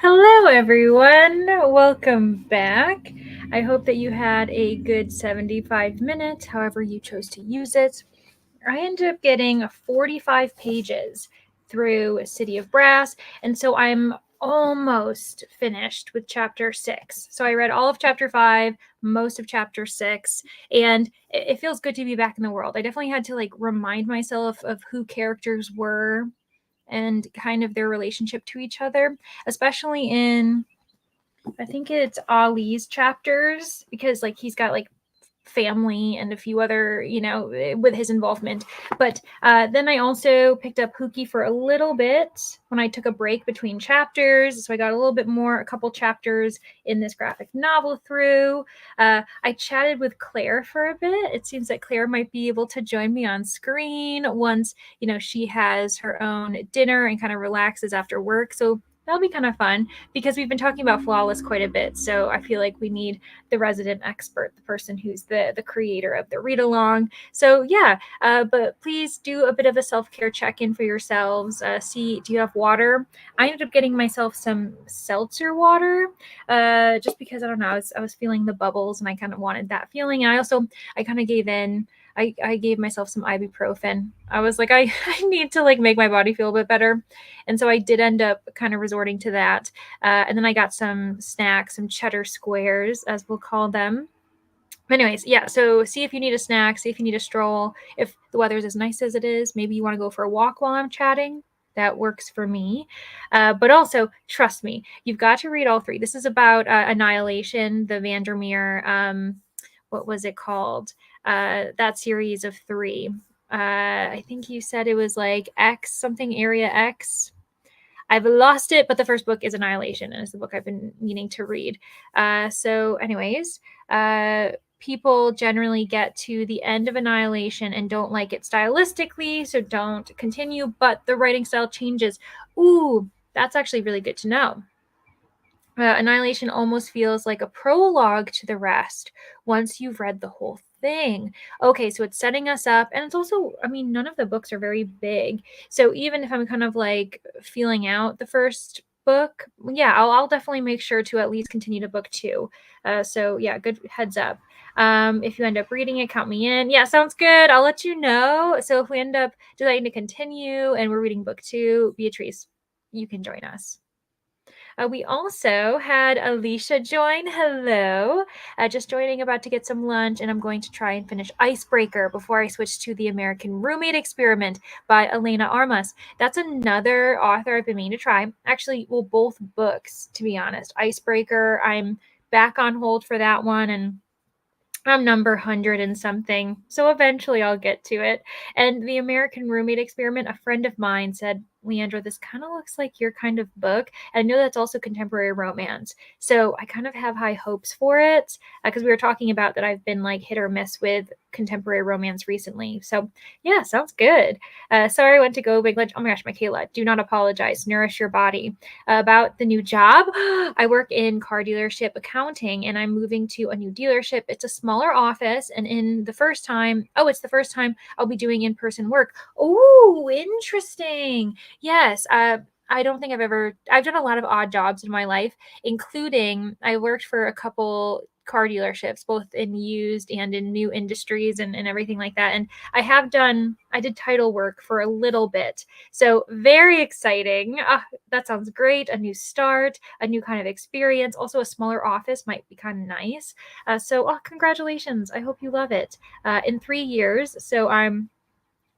Hello, everyone. Welcome back. I hope that you had a good 75 minutes, however, you chose to use it. I ended up getting 45 pages through City of Brass, and so I'm almost finished with chapter 6. So I read all of chapter 5, most of chapter 6, and it feels good to be back in the world. I definitely had to remind myself of who characters were and kind of their relationship to each other, especially in, I think it's Ali's chapters, because he's got family and a few other, with his involvement. But then I also picked up Huki for a little bit when I took a break between chapters. So I got a couple chapters in this graphic novel through. I chatted with Claire for a bit. It seems that Claire might be able to join me on screen once, she has her own dinner and kind of relaxes after work. So that'll be kind of fun because we've been talking about Flawless quite a bit. So I feel like we need the resident expert, the person who's the creator of the read along. So yeah, but please do a bit of a self-care check-in for yourselves. See, do you have water? I ended up getting myself some seltzer water, just because I don't know, I was feeling the bubbles and I kind of wanted that feeling. And I kind of gave in. I gave myself some ibuprofen. I was like, I need to make my body feel a bit better. And so I did end up kind of resorting to that. And then I got some snacks, some cheddar squares, as we'll call them. Anyways, yeah, so see if you need a snack, see if you need a stroll. If the weather's as nice as it is, maybe you want to go for a walk while I'm chatting. That works for me. But also, trust me, you've got to read all three. This is about Annihilation, the Vandermeer, what was it called? That series of 3. I think you said it was X, something Area X. I've lost it, but the first book is Annihilation, and it's the book I've been meaning to read. So, anyways, people generally get to the end of Annihilation and don't like it stylistically, so don't continue, but the writing style changes. Ooh, that's actually really good to know. Annihilation almost feels like a prologue to the rest once you've read the whole thing. Okay, so it's setting us up, and it's also, I mean, none of the books are very big. So even if I'm kind of feeling out the first book, yeah, I'll definitely make sure to at least continue to book 2. So yeah, good heads up. If you end up reading it, count me in. Yeah, sounds good. I'll let you know. So if we end up deciding to continue and we're reading book 2, Beatrice, you can join us. We also had Alicia join. Hello. Just joining, about to get some lunch, and I'm going to try and finish Icebreaker before I switch to The American Roommate Experiment by Elena Armas. That's another author I've been meaning to try. Actually, well, both books, to be honest. Icebreaker, I'm back on hold for that one, and I'm number 100 and something, so eventually I'll get to it. And The American Roommate Experiment, a friend of mine said, Leandra, this kind of looks like your kind of book. And I know that's also contemporary romance. So I kind of have high hopes for it because we were talking about that I've been hit or miss with contemporary romance recently. So yeah, sounds good. Sorry, I went to go big lunch. Oh my gosh, Michaela, do not apologize. Nourish your body. About the new job, I work in car dealership accounting, and I'm moving to a new dealership. It's a smaller office, and it's the first time I'll be doing in-person work. Oh, interesting. Yes. I don't think I've done a lot of odd jobs in my life, including I worked for a couple car dealerships, both in used and in new industries and everything like that. And I did title work for a little bit. So very exciting. That sounds great. A new start, a new kind of experience. Also, a smaller office might be kind of nice. So congratulations. I hope you love it. In 3 years. So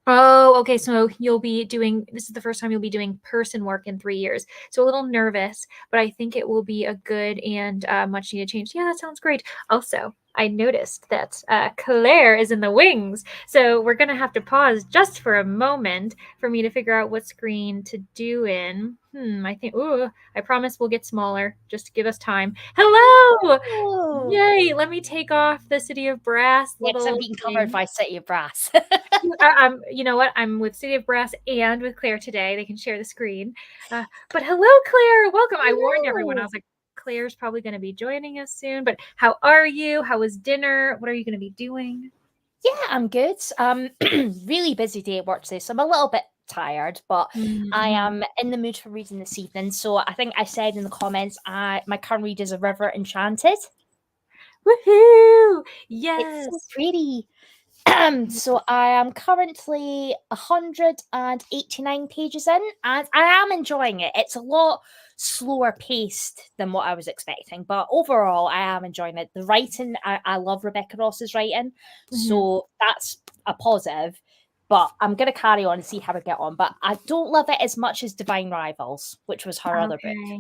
Oh, okay. So this is the first time you'll be doing person work in 3 years. So a little nervous, but I think it will be a good and much needed change. Yeah, that sounds great. Also, I noticed that Claire is in the wings. So we're going to have to pause just for a moment for me to figure out what screen to do in. I promise we'll get smaller. Just give us time. Hello! Oh. Yay! Let me take off the City of Brass Yeah, 'cause I'm little being covered thing. by City of Brass. You know what? I'm with City of Brass and with Claire today. They can share the screen. But hello, Claire. Welcome. I warned everyone. I Hello. was like, Claire's probably going to be joining us soon. But how are you? How was dinner? What are you going to be doing? Yeah, I'm good. Really busy day at work today, so I'm a little bit tired, but I Mm-hmm. am in the mood for reading this evening. So I think I said in the comments, my current read is A River Enchanted. Woohoo! It's so Yes. pretty. So I am currently 189 pages in, and I am enjoying it. It's a lot slower paced than what I was expecting, but overall, I am enjoying it. The writing, I love Rebecca Ross's writing, Mhm. so that's a positive. But I'm going to carry on and see how I get on. But I don't love it as much as Divine Rivals, which was her other book. Okay.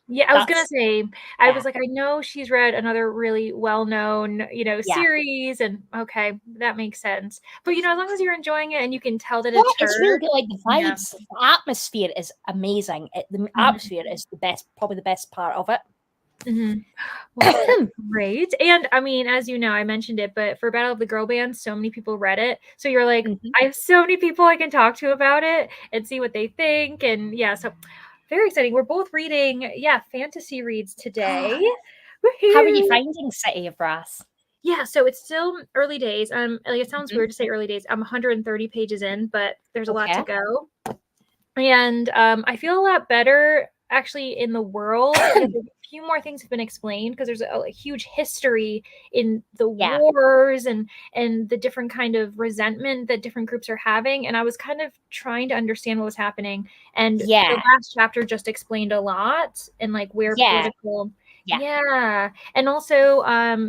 Yeah, I was gonna That's, say, I yeah, was like, I know she's read another really well-known, yeah. series, and okay, that makes sense. But as long as you're enjoying it and you can tell that Yeah, it's it's really her, good. Like the yeah. vibes, the atmosphere is amazing. The Mhm. atmosphere is the best, probably the best part of it. Mhm. Well, that's great. And I mean, as you know, I mentioned it, but for Battle of the Girl Band, so many people read it. So you're like, Mhm. I have so many people I can talk to about it and see what they think. And yeah, so very exciting. We're both reading, fantasy reads today. How are you Woohoo! finding City of Brass? Yeah, so it's still early days. Like it sounds Mhm. weird to say early days. I'm 130 pages in, but there's a lot to Okay. go. And I feel a lot better actually in the world because a few more things have been explained because there's a huge history in the Yeah. wars and the different kind of resentment that different groups are having. And I was kind of trying to understand what was happening. And the Yeah. last chapter just explained a lot and like where Yeah. political. Yeah. Yeah. And also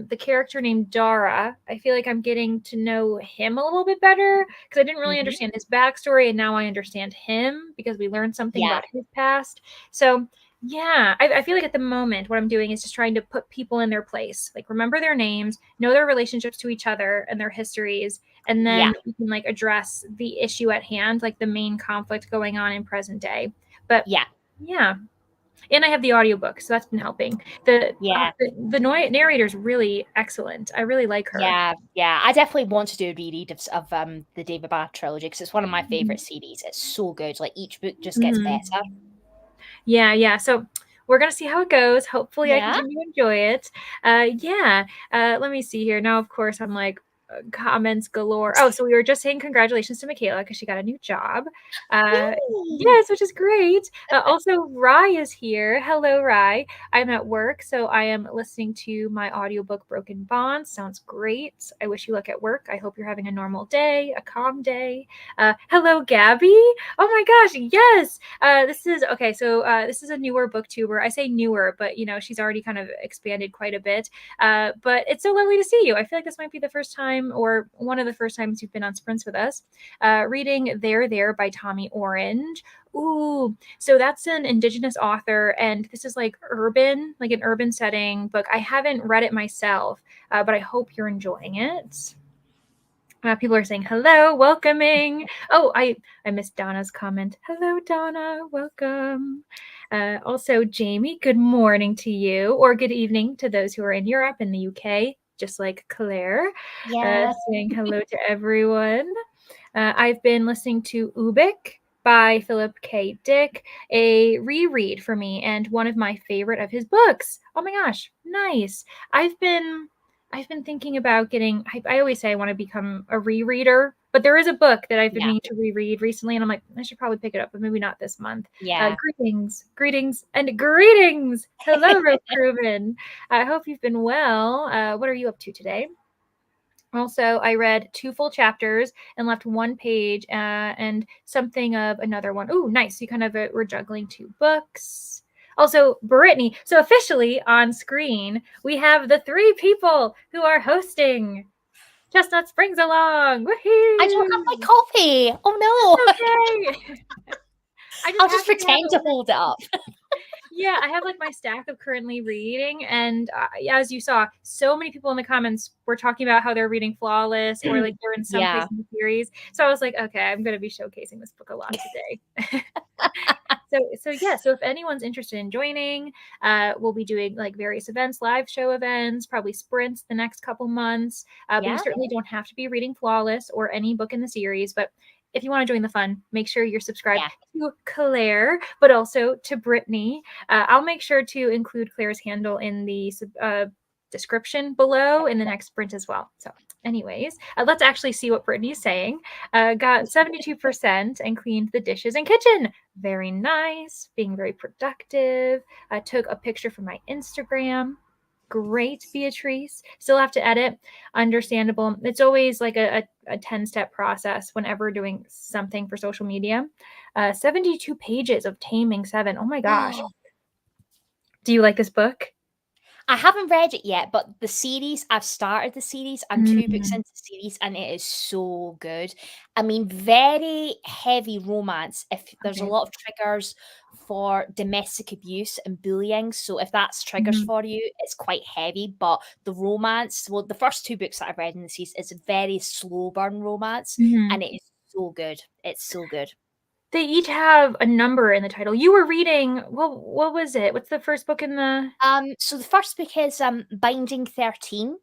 the character named Dara, I feel like I'm getting to know him a little bit better because I didn't really Mhm. understand his backstory, and now I understand him because we learned something Yeah. about his past. So yeah, I feel like at the moment what I'm doing is just trying to put people in their place, like remember their names, know their relationships to each other and their histories, and Yeah. then we can like address the issue at hand, like the main conflict going on in present day. But Yeah. yeah, and I have the audiobook, so that's been helping. The narrator is really excellent. I really like her. Yeah. Yeah. I definitely want to do a reread of the David Barr trilogy because it's one of my Mhm. favorite series. It's so good. Like each book just gets Mhm. better. Yeah. So we're gonna see how it goes. Hopefully, I Yeah. continue to enjoy it. Yeah. Let me see here. Now, of course, I'm like comments galore. Oh, so we were just saying congratulations to Michaela because she got a new job. Uh, Yay. yes, which is great. Also, Rye is here. Hello, Rye. I'm at work, so I am listening to my audiobook Broken Bonds. Sounds great. I wish you luck at work. I hope you're having a normal day, a calm day. Hello, Gabby. Oh my gosh, yes. This is okay. So this is a newer booktuber. I say newer, but she's already kind of expanded quite a bit. But it's so lovely to see you. I feel like this might be the first time or one of the first times you've been on Sprints with us. Reading There by Tommy Orange. Ooh, so that's an Indigenous author, and this is like urban, like an urban setting book. I haven't read it myself, but I hope you're enjoying it. People are saying hello, welcoming. Oh, I missed Donna's comment. Hello, Donna, welcome. Also, Jamie, good morning to you, or good evening to those who are in Europe and the UK, just like Claire. Yeah. Saying hello to everyone. I've been listening to Ubik by Philip K. Dick, a reread for me and one of my favorite of his books. Oh my gosh, nice. I've been thinking about getting. I always say I want to become a rereader, but there is a book that I've been Yeah. meaning to reread recently, and I'm like, I should probably pick it up, but maybe not this month. Yeah. Greetings, and greetings. Hello, Rope Crewman. I hope you've been well. What are you up to today? Also, I read 2 full chapters and left 1 page and something of another one. Ooh, nice. You kind of were juggling 2 books. Also, Brittany. So officially on screen, we have the 3 people who are hosting Chestnut Springs along. I don't have my Woohoo! coffee. Oh no. Okay. I just I'll just happen to have pretend to hold it up. Yeah, I have like my stack of currently reading, and as you saw, so many people in the comments were talking about how they're reading Flawless or like they're in some place Yeah. in the series. So I was like, okay, I'm going to be showcasing this book a lot today. So if anyone's interested in joining, we'll be doing like various events, live show events, probably sprints the next couple months. But you Yeah. certainly don't have to be reading Flawless or any book in the series. But if you want to join the fun, make sure you're subscribed Yeah. to Claire, but also to Brittany. I'll make sure to include Claire's handle in the description below in the next sprint as well. So Anyways, let's actually see what Brittany's saying. Got 72% and cleaned the dishes and kitchen. Very nice, being very productive. I took a picture for my Instagram. Great, Beatrice. Still have to edit. Understandable. It's always like a 10-step process whenever doing something for social media. 72 pages of Taming Seven. Oh my gosh. Do you like this book? I haven't read it yet, but the series, I've started the series. I'm 2 books into the series, and it is so good. I mean, very heavy romance. If there's a Okay. lot of triggers for domestic abuse and bullying, so if that's triggers Mhm. for you, it's quite heavy. But the romance, well, the first 2 books that I've read in the series is a very slow burn romance, Mhm. and it is so good. It's so good. They each have a number in the title. You were reading, what was it? What's the first book in the So the first book is Binding 13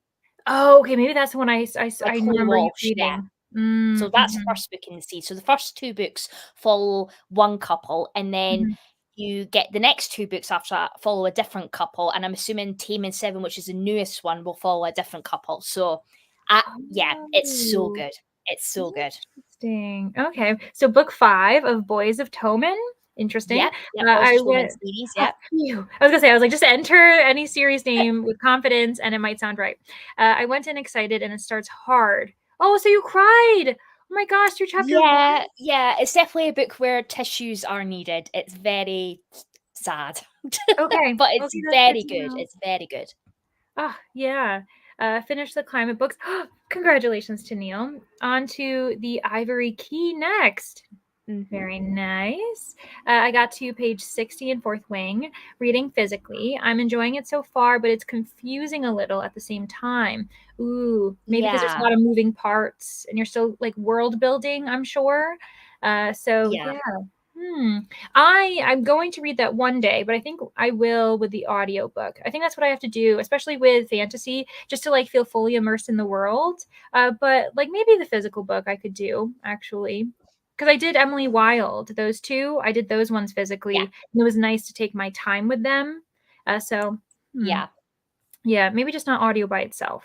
Oh, okay, maybe that's the one by I Chloe remember you Walsh. Yeah. reading. So that's the Mhm, first book in the series. So the first 2 books follow one couple, and then mhm. you get the next 2 books after that follow a different couple. And I'm assuming Taming Seven, which is the newest one, will follow a different couple. So, yeah, it's so Oh, good. It's so good. interesting. Okay, so book 5 of Boys of Toman. Interesting. Yep, yep. Boys I to Men went series. oh, Yep. phew. I was gonna say, I was like, just enter any series name with confidence, and it might sound right. I went in excited, and it starts hard. Oh, so you cried. Oh my gosh, you're chapter 1? Yeah, yeah. It's definitely a book where tissues are needed. It's very sad, Okay. but it's Okay, that's good very to good. know. It's very good. Oh, yeah. Finish the climate books. Congratulations to Neil. On to the Ivory Key next. Mhm. Very nice. I got to page 60 in Fourth Wing, reading physically. I'm enjoying it so far, but it's confusing a little at the same time. Ooh, maybe because there's a Yeah, lot of moving parts and you're still like world building, I'm sure. So yeah, yeah. Hmm. I'm going to read that one day, but I think I will with the audiobook. I think that's what I have to do, especially with fantasy, just to like feel fully immersed in the world. But like maybe the physical book I could do actually because I did Emily Wilde, those 2, I did those ones yeah, physically, and it was nice to take my time with them. So, yeah, yeah, maybe just not audio by itself.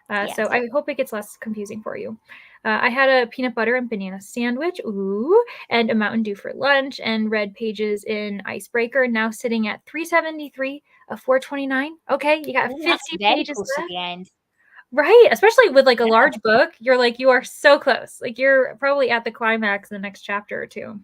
So yes. I hope it gets less confusing for you. I had a peanut butter and banana sandwich, ooh, and a Mountain Dew for lunch, and read pages in Icebreaker. Now sitting at 373 of 429. Okay, you got Oh, that's 50 very pages close to left. the end. Right, especially with like a Yeah. large book, you're like you are so close. Like you're probably at the climax in the next chapter or two.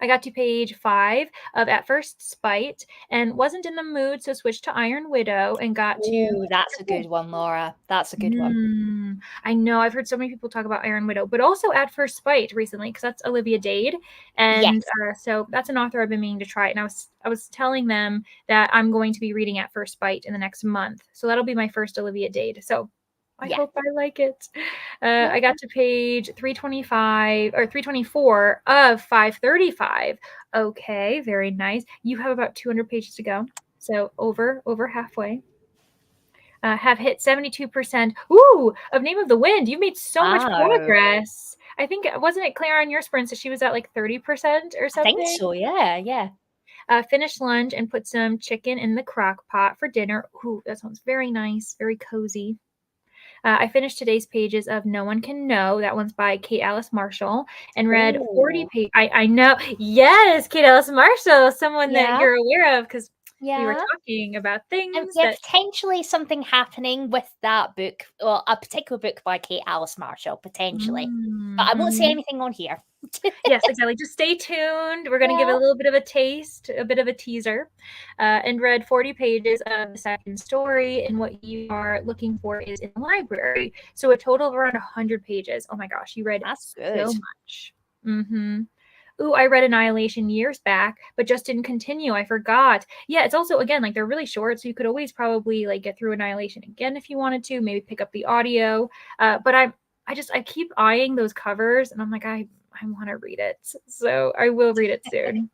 I got to page 5 of At First Spite and wasn't in the mood, so switched to Iron Widow and got to Oh, that's a good one, Laura. That's a good one. I know I've heard so many people talk about Iron Widow, but also At First Spite recently because that's Olivia Dade, and Yes. so that's an author I've been meaning to try. And I was telling them that I'm going to be reading At First Spite in the next month, so that'll be my first Olivia Dade. So I Yeah. hope I like it. Yeah. I got to page 325 or 324 of 535. Okay, very nice. You have about 200 pages to go, so over halfway. Have hit 72%. Ooh, of Name of the Wind. You made so much Wow. progress. I think wasn't it Claire on your sprints that she was at like 30% or I think something? so. Yeah. Yeah. Finished lunch and put some chicken in the crock pot for dinner. Ooh, that sounds very nice, very cozy. I finished today's pages of No One Can Know. That one's by Kate Alice Marshall, and read 40 Oh, pages. I know. Yes, Kate Alice Marshall, someone that yeah. you're aware of because we were Yeah. talking about And things yeah, that. potentially something happening with that book. Well, a particular book by Kate Alice Marshall, potentially. But I won't say Mhm. anything on here. Yes, exactly. Just stay tuned. We're going to give it Yeah. a little bit of a taste, a bit of a teaser, and read 40 pages of the second story. And what you are looking for is in the library. So a total of around 100 pages. Oh my gosh, you read That's so good. much. Mm-hmm. Ooh, I read Annihilation years back, but just didn't continue. I forgot. Yeah, it's also again like they're really short, so you could always probably like get through Annihilation again if you wanted to. Maybe pick up the audio. But I keep eyeing those covers, and I'm like I want to read it, so I will read it soon.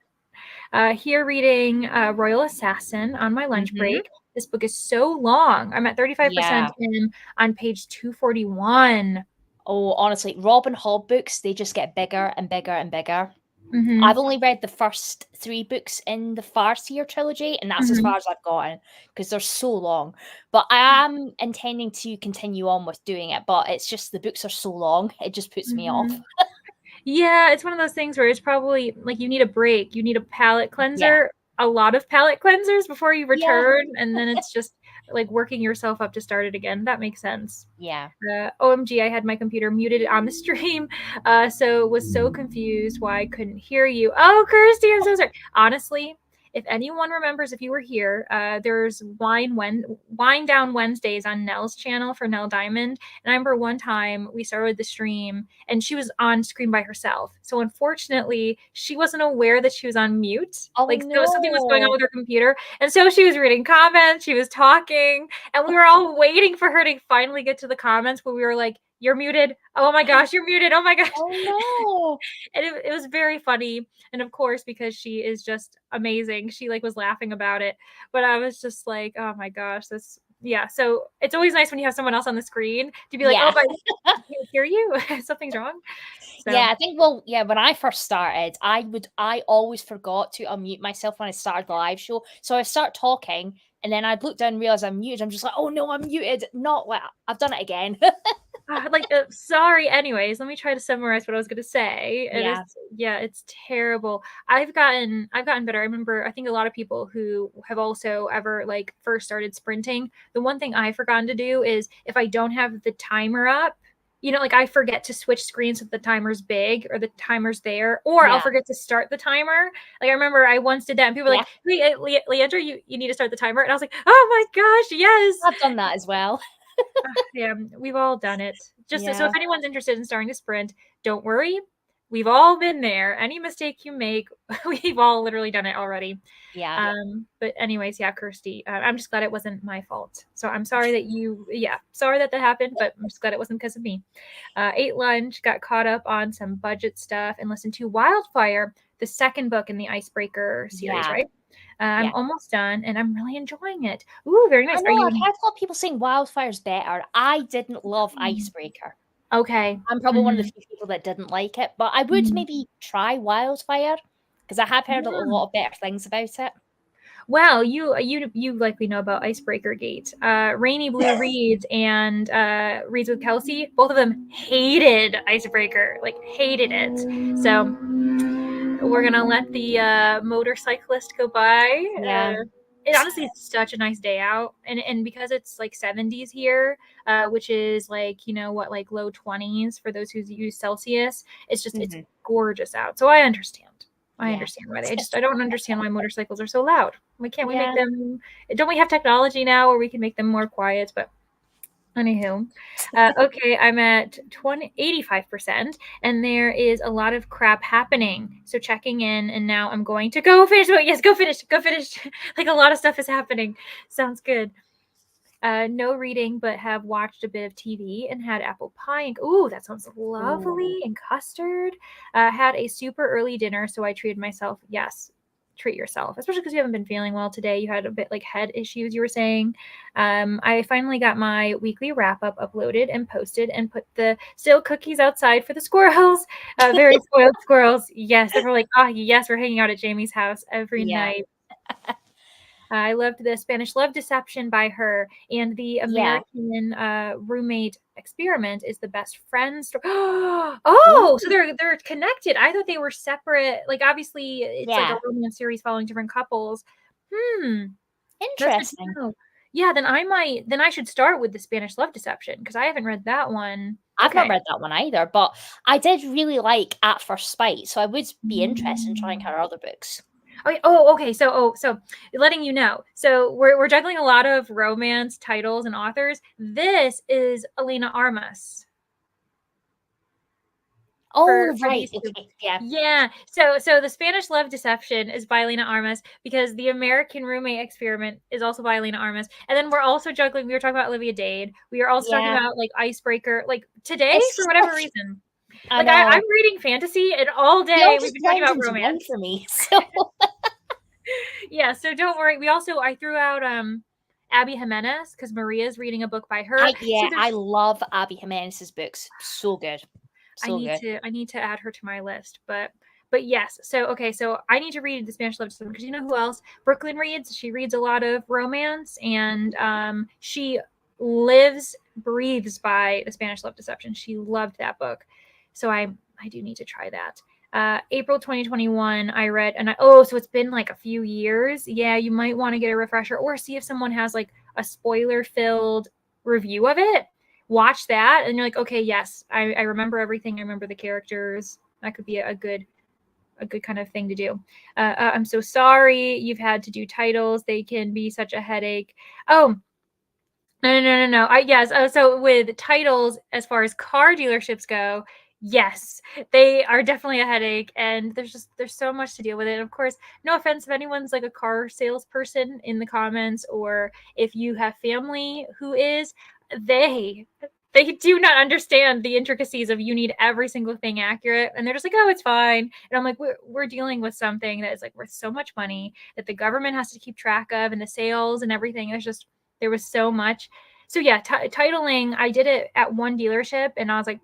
Here reading Royal Assassin on my lunch Mhm. break. This book is so long. I'm at 35% Yeah. in on page 241. Oh, honestly, Robin Hobb books, they just get bigger and bigger and bigger. Mhm. I've only read the first 3 books in the Farseer trilogy, and that's as Mhm. far as I've gotten because they're so long. But I am intending to continue on with doing it, but it's just the books are so long, it just puts me off. Mhm. Yeah, it's one of those things where it's probably like you need a break. You need a palate Yeah. cleanser, a lot of palate cleansers before you Yeah. return, and then it's just like working yourself up to start it again. That makes sense. Yeah. OMG, I had my computer muted on the stream, so was so confused why I couldn't hear you. Oh, Kirsty, I'm so sorry. Honestly, if anyone remembers, if you were here, there's Wine Down Wednesdays on Nell's channel for Nell Diamond. And I remember one time we started the stream and she was on screen by herself. So unfortunately, she wasn't aware that she was on mute. Oh, Like so something was going on no. with her computer. And so she was reading comments, she was talking, and we were all waiting for her to finally get to the comments, but we were like, "You're muted. Oh my gosh, you're muted. Oh my gosh." Oh, no. And it was very funny. And of course, because she is just amazing, she like was laughing about it. But I was just like, oh my gosh, this yeah. So it's always nice when you have someone else on the screen to be like, Yeah. oh my, I can't hear you. Something's wrong. So Yeah, I think, well, yeah, when I first started, I always forgot to unmute myself when I started the live show. So I start talking and then I'd look down and realize I'm muted. I'm just like, oh no, I'm muted. Not well, I've done it again. like sorry, anyways, let me try to summarize what I was going to say. It is, Yeah. yeah, it's terrible. I've gotten better. I remember, I think a lot of people who have also ever like first started sprinting, the one thing I've forgotten to do is if I don't have the timer up, like I forget to switch screens if the timer's big or the timer's there, or I'll Yeah. forget to start the timer. Like I remember I once did that and people were Yeah. like, Leandra, you need to start the timer. And I was like, oh my gosh, yes. I've done that as well. Yeah, we've all done it. Just so Yeah. if anyone's interested in starting a sprint, don't worry. We've all been there. Any mistake you make, we've all literally done it already. Yeah. But anyways, yeah, Kirsty, I'm just glad it wasn't my fault. So I'm sorry that sorry that happened, but I'm just glad it wasn't because of me. Ate lunch, got caught up on some budget stuff, and listened to Wildfire, the second book in the Icebreaker series, Yeah. right? I'm Yeah. almost done, and I'm really enjoying it. Ooh, very I nice. Are know, you I've heard a lot of people saying Wildfire's better. I didn't love Icebreaker. okay? I'm probably one of the Mhm. few people that didn't like it, but I would Mhm. maybe try Wildfire because I have heard a Yeah. lot of better things about it. Well, you likely know about Icebreaker Gate. Rainy Blue Reads and Reads with Kelsey, both of them hated Icebreaker, like hated it. So we're gonna let the motorcyclist go by. Yeah. It honestly is such a nice day out, and because it's like 70s here, which is like like low 20s for those who use Celsius. It's Mhm. gorgeous out, so I understand. I Yeah. understand why I don't understand why motorcycles are so loud. Why can't we make Yeah. them? Don't we have technology now where we can make them more quiet? But anywho, okay, I'm at 85%, and there is a lot of crap happening. So checking in, and now I'm going to go finish. Yes, go finish, go finish. Like a lot of stuff is happening. Sounds good. No reading, but have watched a bit of TV and had apple pie. And ooh, that sounds Ooh. lovely. And custard. Had a super early dinner, so I treated myself. Yes, treat yourself, especially because you haven't been feeling well today. You had a bit like head issues, you were saying. I finally got my weekly wrap up uploaded and posted and put the still cookies outside for the squirrels. Very spoiled squirrels. Yes, they were like, oh, yes, we're hanging out at Jamie's house every Yeah. night. I loved the Spanish Love Deception by her, and the Yeah. American Roommate Experiment is the best friend story. Ooh. Oh, so they're connected. I thought they were separate. Like obviously, it's like a Yeah. romance series following different couples. Hmm, that's good to Interesting. know. Yeah, then I should start with the Spanish Love Deception because I haven't read that one. I've not Okay. read that one either, but I did really like At First Spite, so I would be interested in trying Mm. her other books. Okay. Oh, okay. So letting you know. So we're juggling a lot of romance titles and authors. This is Elena Armas Oh, for right. these two. Okay. Yeah. Yeah. So the Spanish Love Deception is by Elena Armas because the American Roommate Experiment is also by Elena Armas. And then we're also juggling. We were talking about Olivia Dade. We are also talking Yeah. about like Icebreaker. Like today, It's for just whatever like, reason. I Like know. I'm reading fantasy, and all They all day we've just been talking blend about into one romance. for me. So Yeah, so don't worry. I threw out Abby Jimenez because Maria's reading a book by her. So I there's love Abby Jimenez's books. So good. So good. I need to add her to my list, but But yes, so okay, so I need to read the Spanish Love Deception because you know who else? Brooklyn reads. She reads a lot of romance, and she lives, breathes by the Spanish Love Deception. She loved that book, so I do need to try that. April 2021, I read, and so it's been like a few years. Yeah, you might want to get a refresher or see if someone has like a spoiler filled review of it. Watch that, and you're like, okay, yes, I remember everything. I remember the characters. That could be a good kind of thing to do. I'm so sorry you've had to do titles. They can be such a headache. Oh, no. Yes. So with titles, as far as car dealerships go, yes, they are definitely a headache, and there's so much to deal with it. And of course, no offense if anyone's like a car salesperson in the comments, or if you have family who is, they do not understand the intricacies of you need every single thing accurate, and they're just like, oh, it's fine. And I'm like, we're dealing with something that is like worth so much money that the government has to keep track of, and the sales and everything. There was so much. So yeah, titling, I did it at one dealership, and I was like,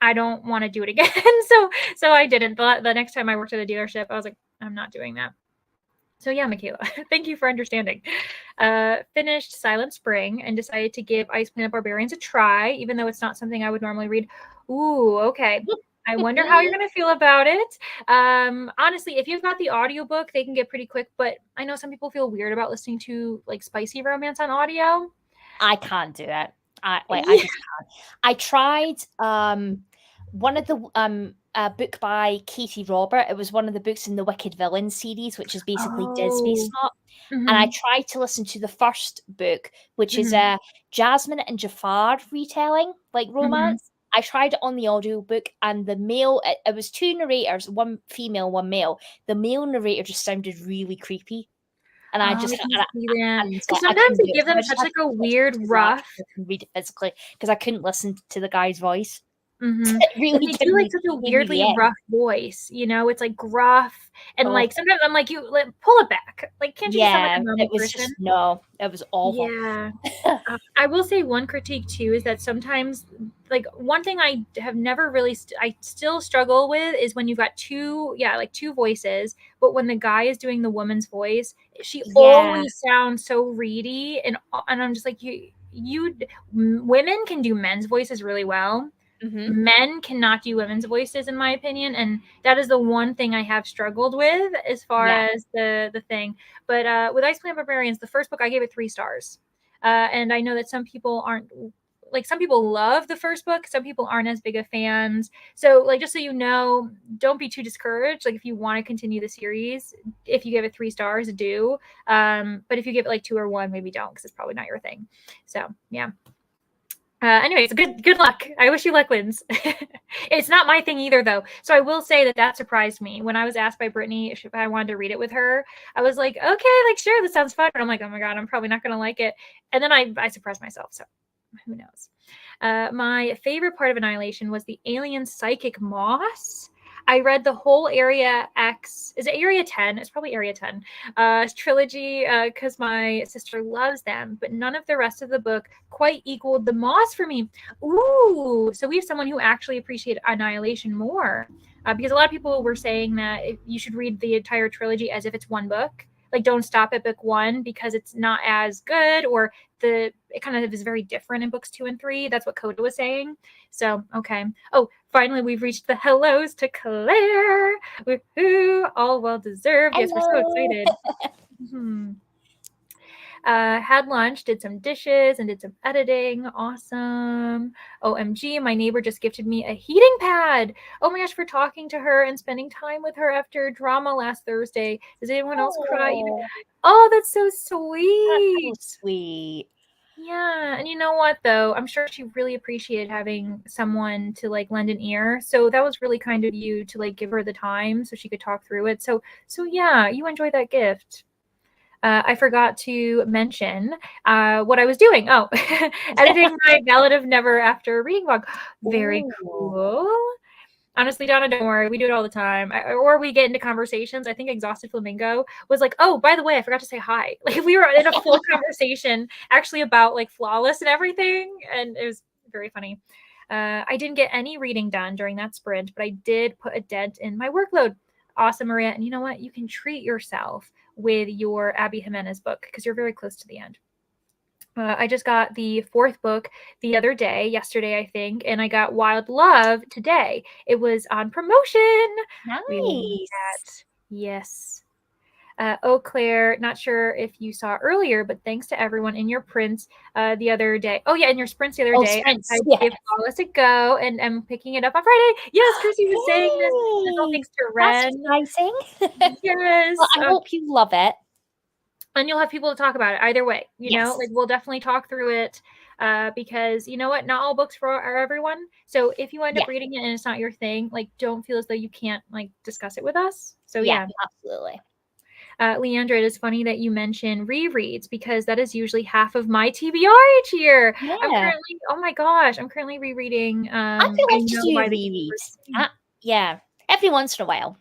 I don't want to do it again. so I didn't. The next time I worked at a dealership, I was like, I'm not doing that. So yeah, Michaela, thank you for understanding. Finished Silent Spring and decided to give Ice Planet Barbarians a try, even though it's not something I would normally read. Ooh, okay. I wonder how you're going to feel about it. Honestly, if you've got the audiobook, they can get pretty quick, but I know some people feel weird about listening to like spicy romance on audio. I can't do it. I just can't. I tried one of the book by Katie Robert. It was one of the books in the Wicked Villains series, which is basically Disney stuff. Mm-hmm. And I tried to listen to the first book, which is Jasmine and Jafar retelling, like romance. I tried it on the audiobook, and the male, it was two narrators, one female, one male. The male narrator just sounded really creepy. And I just because sometimes they give them such like a weird rough. I can read it physically because I couldn't listen to the guy's voice. It really they do like such a weirdly rough voice, you know. It's like gruff, and like sometimes I'm like, pull it back. Like, can't you sound like a normal person? It was awful. Yeah. I will say one critique too is that sometimes, like, one thing I have never really I still struggle with is when you've got two voices, but when the guy is doing the woman's voice, she always sounds so reedy, and I'm just like, women can do men's voices really well. Men cannot do women's voices, in my opinion, and that is the one thing I have struggled with as far as the thing. But with Ice Planet Barbarians, the first book, I gave it 3 stars, and I know that some people aren't like, some people love the first book, some people aren't as big of fans. So like, just so you know, don't be too discouraged. Like, if you want to continue the series, if you give it 3 stars, do. But if you give it like 2 or 1, maybe don't, because it's probably not your thing. So yeah. Anyways, good luck. I wish you luck, wins. It's not my thing either, though. So I will say that surprised me. When I was asked by Brittany if I wanted to read it with her, I was like, okay, like, sure, this sounds fun. And I'm like, oh my God, I'm probably not going to like it. And then I surprised myself. So who knows? My favorite part of Annihilation was the alien psychic moss. I read the whole Area X. Is it Area 10? It's probably Area 10 trilogy because my sister loves them, but none of the rest of the book quite equaled the moss for me. Ooh, so we have someone who actually appreciated Annihilation more, because a lot of people were saying that you should read the entire trilogy as if it's one book. Like, don't stop at book 1 because it's not as good, or it kind of is very different in books 2 and 3. That's what Coda was saying. So, okay. Oh, finally, we've reached the hellos to Claire. Woohoo! All well deserved. Hello. Yes, we're so excited. Had lunch, did some dishes, and did some editing. Awesome. OMG, my neighbor just gifted me a heating pad. Oh my gosh, for talking to her and spending time with her after drama last Thursday. Does anyone else cry? Oh, that's so sweet. That's so sweet. Yeah, and you know what, though? I'm sure she really appreciated having someone to, like, lend an ear. So that was really kind of you to, like, give her the time so she could talk through it. So yeah, you enjoyed that gift. I forgot to mention what I was doing. Oh, editing my Ballad of Never after reading vlog. Very cool. Honestly, Donna, don't worry. We do it all the time. Or we get into conversations. I think Exhausted Flamingo was like, oh, by the way, I forgot to say hi. Like, we were in a full conversation actually about like Flawless and everything. And it was very funny. I didn't get any reading done during that sprint, but I did put a dent in my workload. awesome, Maria. And you know what? You can treat yourself with your Abby Jimenez book because you're very close to the end. I just got the 4th book the other day, yesterday, I think, and I got Wild Love today. It was on promotion. We love Nice. that. Yes. Eau Claire, not sure if you saw earlier, but thanks to everyone in your prints the other day. Oh, yeah, in your sprints the other day. Sprints, I yeah. gave Flawless a go, and I'm picking it up on Friday. Yes, Chrissy was saying this. It's all thanks to That's Ren. exciting. Yes. Well, I hope you love it. And you'll have people to talk about it either way. You know, Yes. like we'll definitely talk through it because you know what? Not all books are everyone. So if you end up reading it and it's not your thing, like don't feel as though you can't like discuss it with us. So yeah. Absolutely. Leandra, it is funny that you mention rereads because that is usually half of my TBR each year. Yeah. I'm currently, oh my gosh, I'm currently rereading. I feel like to do rereads. Yeah, every once in a while.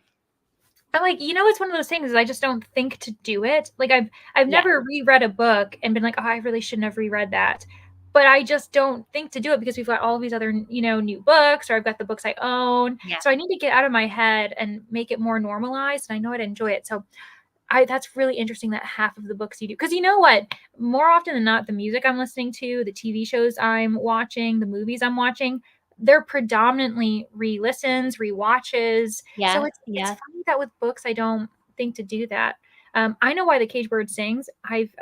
I'm like, you know, it's one of those things is I just don't think to do it. Like I've never reread a book and been like, oh, I really shouldn't have reread that. But I just don't think to do it because we've got all these other, you know, new books, or I've got the books I own. Yeah. So I need to get out of my head and make it more normalized. And I know I'd enjoy it. So that's really interesting that half of the books you do. Because you know what? More often than not, the music I'm listening to, the TV shows I'm watching, the movies I'm watching, they're predominantly re-listens, re-watches. Yeah. So it's funny that with books, I don't think to do that. I know why the Caged Bird Sings.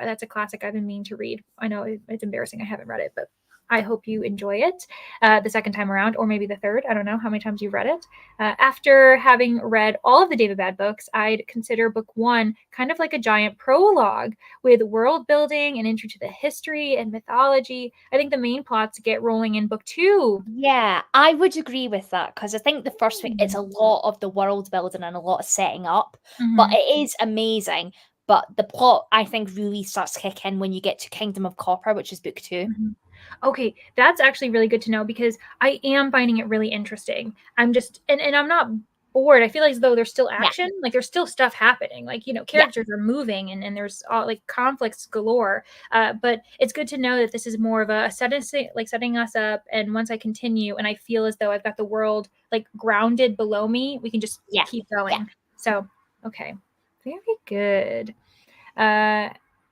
That's a classic I've been meaning to read. I know it's embarrassing I haven't read it, but I hope you enjoy it the second time around, or maybe the third. I don't know how many times you've read it. After having read all of the David Bad books, I'd consider book 1 kind of like a giant prologue with world building and intro to the history and mythology. I think the main plots get rolling in book 2. Yeah, I would agree with that because I think the first week it's a lot of the world building and a lot of setting up, but it is amazing. But the plot, I think, really starts to kick in when you get to Kingdom of Copper, which is book 2. Okay, that's actually really good to know because I am finding it really interesting. I'm just, and I'm not bored. I feel as though there's still action, like there's still stuff happening. Like, you know, characters are moving and there's all like conflicts galore. But it's good to know that this is more of a setting us up. And once I continue and I feel as though I've got the world like grounded below me, we can just keep going. So, okay, very good.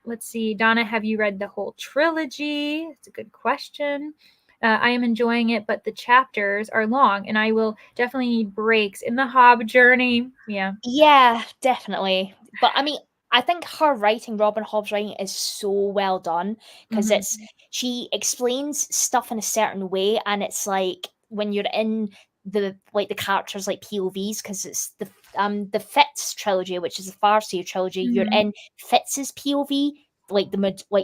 Let's see, Donna, have you read the whole trilogy? It's a good question. I am enjoying it, but the chapters are long, and I will definitely need breaks in the Hob journey. Yeah, definitely. But I mean, I think her writing, Robin Hobb's writing, is so well done because she explains stuff in a certain way, and it's like when you're in the characters like POVs, because it's the Fitz trilogy, which is the Farseer trilogy. You're in Fitz's POV, like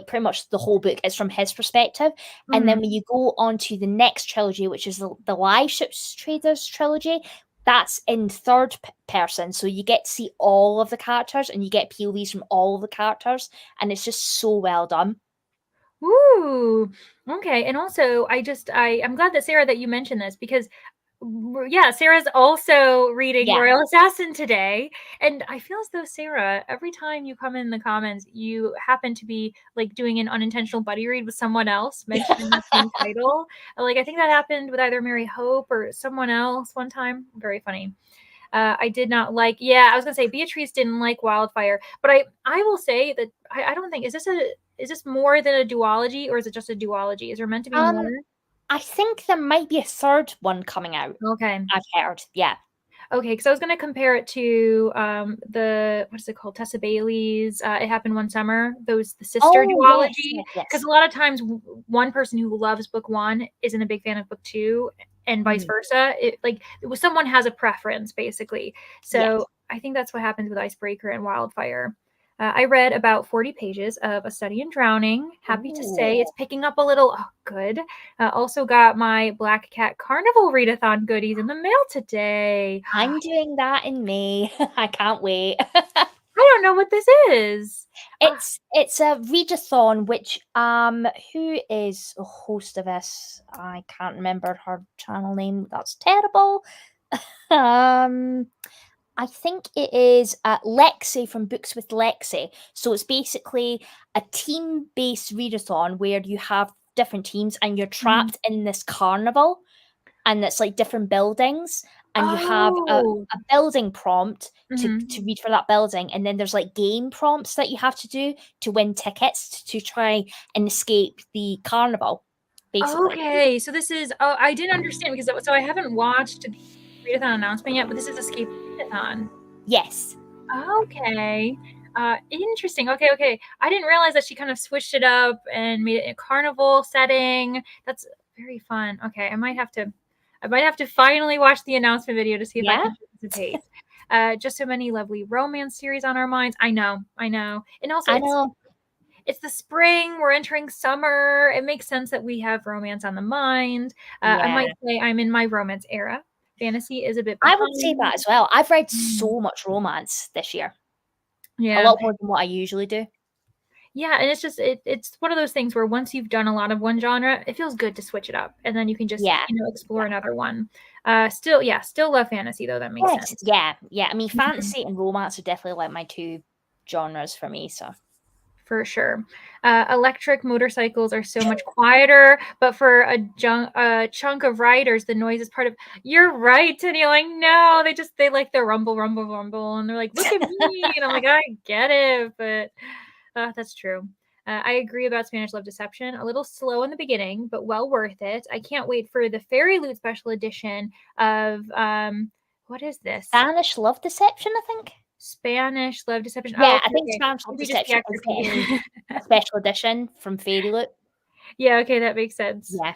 pretty much the whole book is from his perspective. And then when you go on to the next trilogy, which is the Live Ships Traders trilogy, that's in third person, so you get to see all of the characters and you get POVs from all of the characters, and it's just so well done. Ooh, okay. And also, I'm glad that Sarah that you mentioned this because Sarah's also reading Royal Assassin today. And I feel as though, Sarah, every time you come in the comments, you happen to be like doing an unintentional buddy read with someone else mentioning the same title. Like, I think that happened with either Mary Hope or someone else one time. Very funny. I did not like, I was going to say Beatrice didn't like Wildfire, but I will say that I don't think, is this more than a duology or is it just a duology? Is there meant to be more? I think there might be a third one coming out. Okay. I've heard. Yeah. Okay, because I was going to compare it to what is it called? Tessa Bailey's It Happened One Summer, the sister duology. Because a lot of times one person who loves book 1 isn't a big fan of book 2 and vice versa. Someone has a preference basically. So I think that's what happens with Icebreaker and Wildfire. I read about 40 pages of A Study in Drowning. Happy to say it's picking up a little. Oh, good. Also got my Black Cat Carnival readathon goodies in the mail today. I'm doing that in May. I can't wait. I don't know what this is. It's a readathon, which who is a host of this? I can't remember her channel name. That's terrible. I think it is Lexi from Books with Lexi. So it's basically a team-based readathon where you have different teams and you're trapped in this carnival, and it's like different buildings, and you have Oh. a building prompt to Mhm. read for that building, and then there's like game prompts that you have to do to win tickets to try and escape the carnival, basically. Okay, so this is I didn't understand because so I haven't watched the readathon announcement yet, but this is Escape Readathon. Yes. Okay. Interesting. Okay. I didn't realize that she kind of switched it up and made it a carnival setting. That's very fun. Okay, I might have to finally watch the announcement video to see if I Yeah. can participate. Just so many lovely romance series on our minds. I know. And also I know. it's the spring, we're entering summer. It makes sense that we have romance on the mind. I Yeah. might say I'm in my romance era. Fantasy is a bit I would say behind. that as well. I've read Mm. so much romance this year. A Yeah. lot more than what I usually do. Yeah, and it's just it's one of those things where once you've done a lot of one genre, it feels good to switch it up, and then you can just Yeah. explore another one. Still love fantasy though. That makes Yes. sense. Yeah. I mean, Mhm. fantasy and romance are definitely like my two genres for me. So For sure. Electric motorcycles are so much quieter, but for a chunk of riders, the noise is part of. You're right, Tennille. Like, no, they like the rumble, rumble, rumble, and they're like, look at me, and I'm like, I get it, but that's true. I agree about Spanish Love Deception. A little slow in the beginning, but well worth it. I can't wait for the Fairy Loot special edition of what is this? Spanish Love Deception, I think. Spanish Love Deception. Oh, Yeah, I okay, think okay. Spanish Love Maybe just the Deception actor is getting P. a special edition from Fairy Loot. Yeah, okay, that makes sense. Yeah.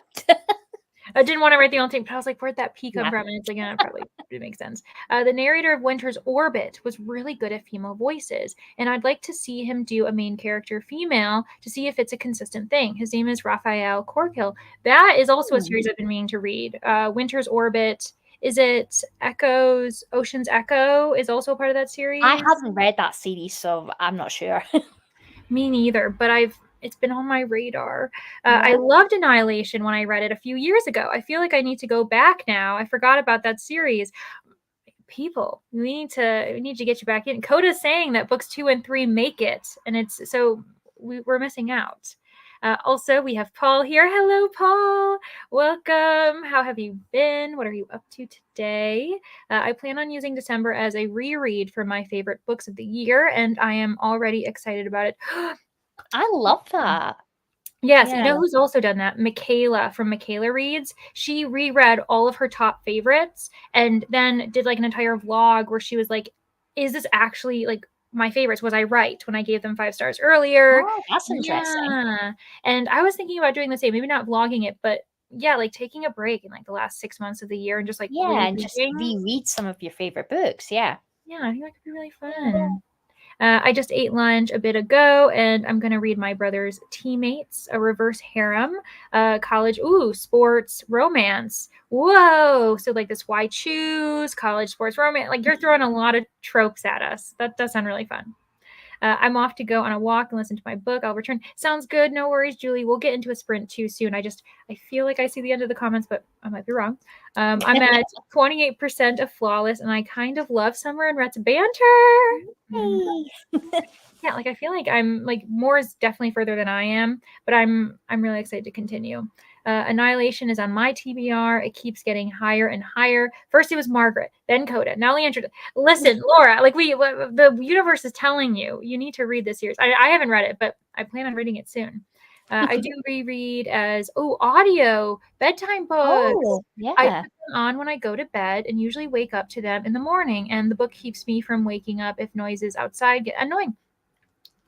I didn't want to write the only thing, but I was like, where'd that P come Yeah. from? And it's like, yeah, probably it makes sense. The narrator of Winter's Orbit was really good at female voices, and I'd like to see him do a main character female to see if it's a consistent thing. His name is Raphael Corkill. That is also a Hmm. series I've been meaning to read. Winter's Orbit. Is it Echoes? Ocean's Echo is also a part of that I series. haven't read that series, so I'm not sure. Me neither, but it's been on my radar. I Yeah. loved Annihilation when I read it a few years ago. I feel like I need to go back now. I forgot about that series. People, we need to get you back in. Coda's saying that books 2 and 3 make it, and it's so we're missing out. Also, we have Paul here. Hello, Paul. Welcome. How have you been? What are you up to today? I plan on using December as a reread for my favorite books of the year, and I am already excited about it. I love that. Yes, you Yeah. know who's also done that? Michaela from Michaela Reads. She reread all of her top favorites and then did like an entire vlog where she was like, is this actually like my favorites? Was I right when I gave them 5 stars earlier? Oh, that's interesting. Yeah. And I was thinking about doing the same, maybe not vlogging it, but yeah, like taking a break in like the last 6 months of the year and just like Yeah, and just rereading. reread some of your favorite books. Yeah. Yeah, I think that could be really fun. I just ate lunch a bit ago, and I'm going to read my brother's Teammates, a reverse harem, college, sports romance. Whoa. So, like this Why Choose, college sports romance. Like, you're throwing a lot of tropes at us. That does sound really fun. I'm off to go on a walk and listen to my book. I'll return. Sounds good. No worries, Julie. We'll get into a sprint too soon. I feel like I see the end of the comments, but I might be wrong. I'm at 28% of flawless, and I kind of love Summer and Rhett's banter. Mhm. Hey. Yeah, like I feel like I'm like more is definitely further than I am, but I'm really excited to continue. Annihilation is on my TBR. It keeps getting higher and higher. First it was Margaret, then Coda, now Leandra. Listen, Laura, like the universe is telling you need to read this series. I haven't read it, but I plan on reading it soon. I do reread as audio bedtime books. Oh, I yeah. put them on when I go to bed and usually wake up to them in the morning, and the book keeps me from waking up if noises outside get annoying.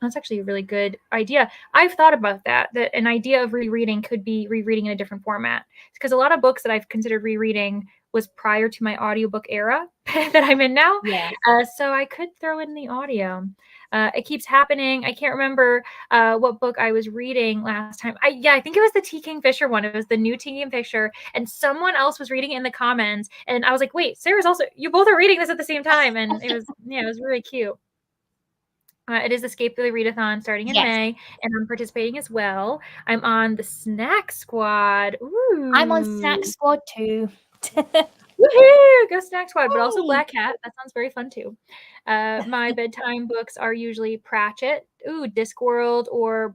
That's actually a really good idea. I've thought about that an idea of rereading could be rereading in a different format. Because a lot of books that I've considered rereading was prior to my audiobook era that I'm in now. Yeah. So I could throw in the audio. It keeps happening. I can't remember what book I was reading last time. I think it was the T. Kingfisher one. It was the new T. Kingfisher, and someone else was reading it in the comments, and I was like, "Wait, Sarah's also. You both are reading this at the same time," and it was really cute. It is Escape the Readathon starting in Yes. May, and I'm participating as well. I'm on the Snack Squad. I'm on Snack Ooh. Squad too. Woohoo! Go Snack Squad, but also Hey. Black Hat. That sounds very fun too. My bedtime books are usually Pratchett, Discworld, or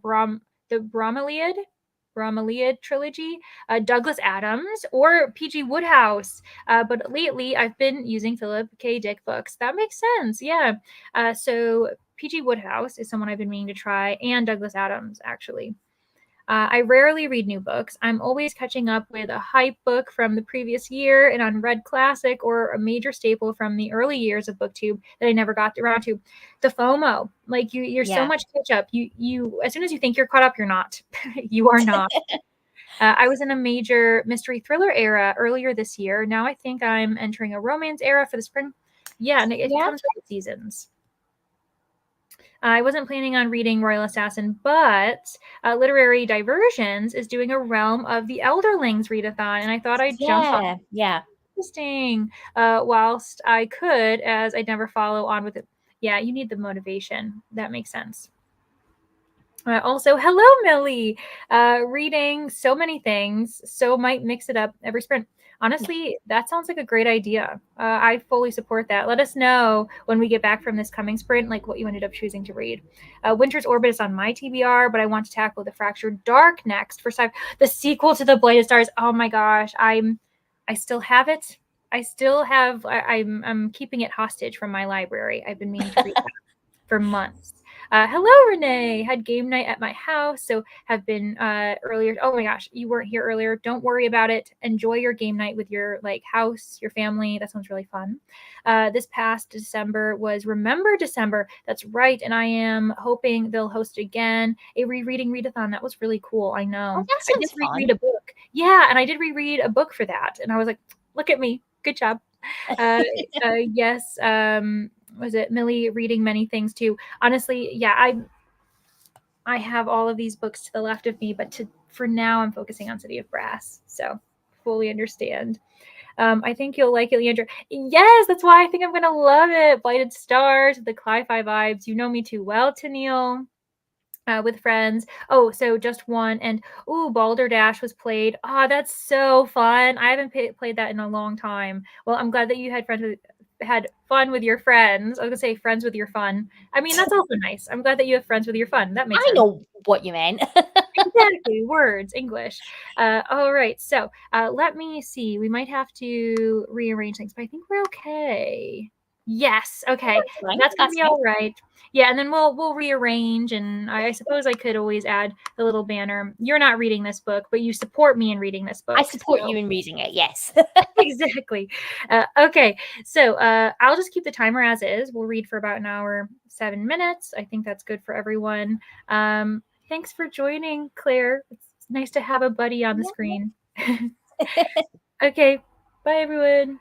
the Bromeliad. Bromeliad trilogy, Douglas Adams, or P.G. Wodehouse. But lately, I've been using Philip K. Dick books. That makes sense. Yeah. So P.G. Wodehouse is someone I've been meaning to try, and Douglas Adams, actually. I rarely read new books. I'm always catching up with a hype book from the previous year, an unread classic, or a major staple from the early years of BookTube that I never got around to. The FOMO, like you're so Yeah. much catch up. You as soon as you think you're caught up, you're not. You are not. I was in a major mystery thriller era earlier this year. Now I think I'm entering a romance era for the spring. Yeah, and it Yeah. comes with seasons. I wasn't planning on reading Royal Assassin, but Literary Diversions is doing a Realm of the Elderlings readathon, and I thought I'd jump on. Yeah. Yeah. Interesting. Whilst I could, as I'd never follow on with it. Yeah, you need the motivation. That makes sense. Also, hello, Millie. Reading so many things, so might mix it up every sprint. Honestly, that sounds like a great idea. I fully support that. Let us know when we get back from this coming sprint, like what you ended up choosing to read. Winter's Orbit is on my TBR, but I want to tackle The Fractured Dark next. First time, the sequel to The Blighted Stars. Oh my gosh, I still have it. I still have. I'm keeping it hostage from my library. I've been meaning to read that for months. Hello, Renee. Had game night at my house, so have been earlier. Oh my gosh, you weren't here earlier. Don't worry about it. Enjoy your game night with your house, your family. That sounds really fun. This past December was Remember December. That's right, and I am hoping they'll host again a rereading readathon. That was really cool. I know. Oh, that I did sounds reread fun. a book. Yeah, and I did reread a book for that, and I was like, look at me. Good job. Yes. Was it Millie reading many things too? Honestly, yeah, I have all of these books to the left of me, but for now I'm focusing on City of Brass. So fully understand. I think you'll like it, Leandra. Yes, that's why I think I'm gonna love it. Blighted Stars, the Cli-Fi vibes. You know me too well, Tennille. With friends. Oh, so just one. And Balderdash was played. Oh, that's so fun. I haven't played that in a long time. Well, I'm glad that you had fun with your friends. I was gonna say friends with your fun. I mean, that's also nice. I'm glad that you have friends with your fun. That makes I sense. know what you meant. Exactly. Words, English. All right. So let me see. We might have to rearrange things, but I think we're okay. Yes. Okay. That's fine. That's gonna That's be fine. all right. Yeah, and then we'll rearrange, and I suppose I could always add the little banner. You're not reading this book, but you support me in reading this book. I support so- you in reading it. Yes. exactly. Okay, so I'll just keep the timer as is. We'll read for about an hour, 7 minutes. I think that's good for everyone. Thanks for joining, Claire. It's nice to have a buddy on the screen. Okay, bye, everyone.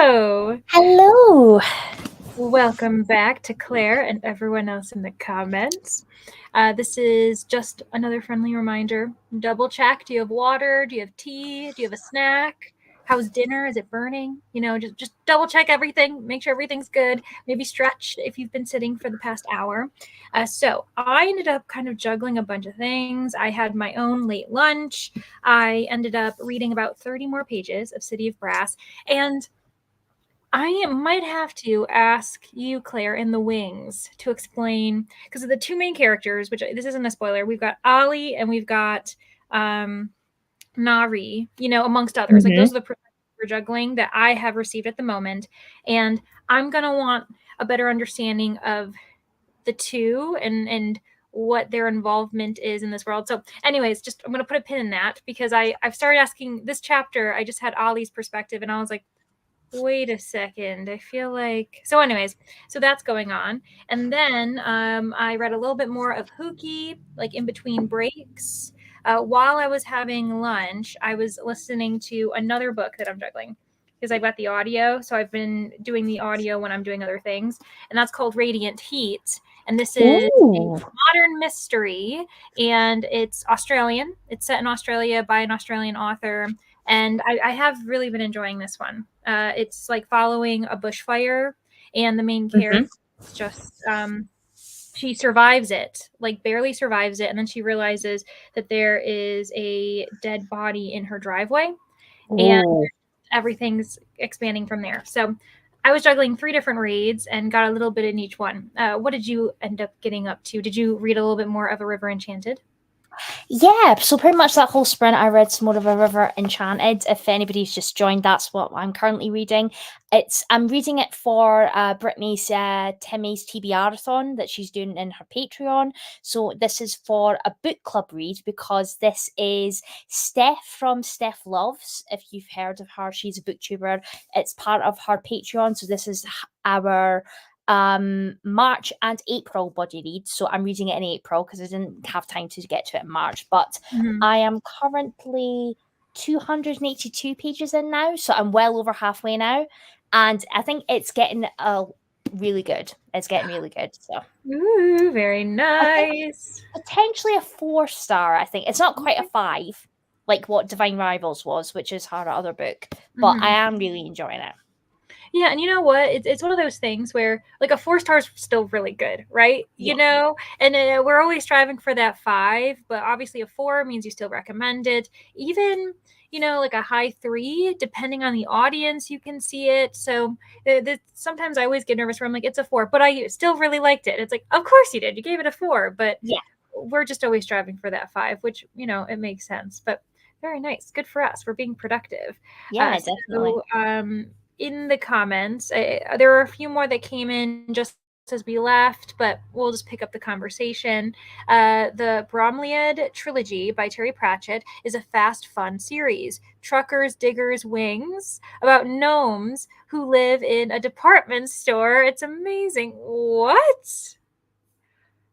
Hello. Hello. Welcome back to Claire and everyone else in the comments. This is just another friendly reminder. Double check. Do you have water? Do you have tea? Do you have a snack? How's dinner? Is it burning? Just double check everything. Make sure everything's good. Maybe stretch if you've been sitting for the past hour. So I ended up kind of juggling a bunch of things. I had my own late lunch. I ended up reading about 30 more pages of City of Brass. And I might have to ask you, Claire, in the wings to explain, because of the two main characters, which this isn't a spoiler. We've got Ali and we've got Nari, amongst others. Like those are the we're juggling that I have received at the moment. And I'm going to want a better understanding of the two and what their involvement is in this world. So anyways, just I'm going to put a pin in that because I've started asking this chapter. I just had Ali's perspective and I was like, wait a second, I feel like so anyways, so that's going on. And then I read a little bit more of Huki, like in between breaks. While I was having lunch, I was listening to another book that I'm juggling because I've got the audio, so I've been doing the audio when I'm doing other things, and that's called Radiant Heat. And this is a modern mystery, and it's Australian. It's set in Australia by an Australian author. And I have really been enjoying this one. It's like following a bushfire, and the main character just she survives it, like barely survives it, and then she realizes that there is a dead body in her driveway, and everything's expanding from there. So I was juggling 3 different reads and got a little bit in each one. What did you end up getting up to? Did you read a little bit more of A River Enchanted? Yeah, so pretty much that whole sprint, I read some more of A River Enchanted. If anybody's just joined, that's what I'm currently reading. I'm reading it for Brittany's Timmy's TBR-a-thon that she's doing in her Patreon. So this is for a book club read because this is Steph from Steph Loves. If you've heard of her, she's a booktuber. It's part of her Patreon. So this is our March and April body read. So I'm reading it in April because I didn't have time to get to it in March. But I am currently 282 pages in now. So I'm well over halfway now. And I think it's getting really good. It's getting really good. So Ooh, very nice. Potentially a 4-star, I think. It's not quite a 5, like what Divine Rivals was, which is her other book. But I am really enjoying it. Yeah, and you know what? It's one of those things where like a 4-star is still really good, right? Yeah. You know, and we're always striving for that 5, but obviously a 4 means you still recommend it. Even like a high 3, depending on the audience, you can see it. So sometimes I always get nervous where I'm like, it's a 4, but I still really liked it. It's like, of course you did. You gave it a 4, but yeah, we're just always striving for that 5, which it makes sense. But very nice, good for us. We're being productive. Yeah, definitely. So, in the comments, there are a few more that came in just as we left, but we'll just pick up the conversation. The Bromeliad trilogy by Terry Pratchett is a fast, fun series. Truckers, diggers, wings, about gnomes who live in a department store. It's amazing. What?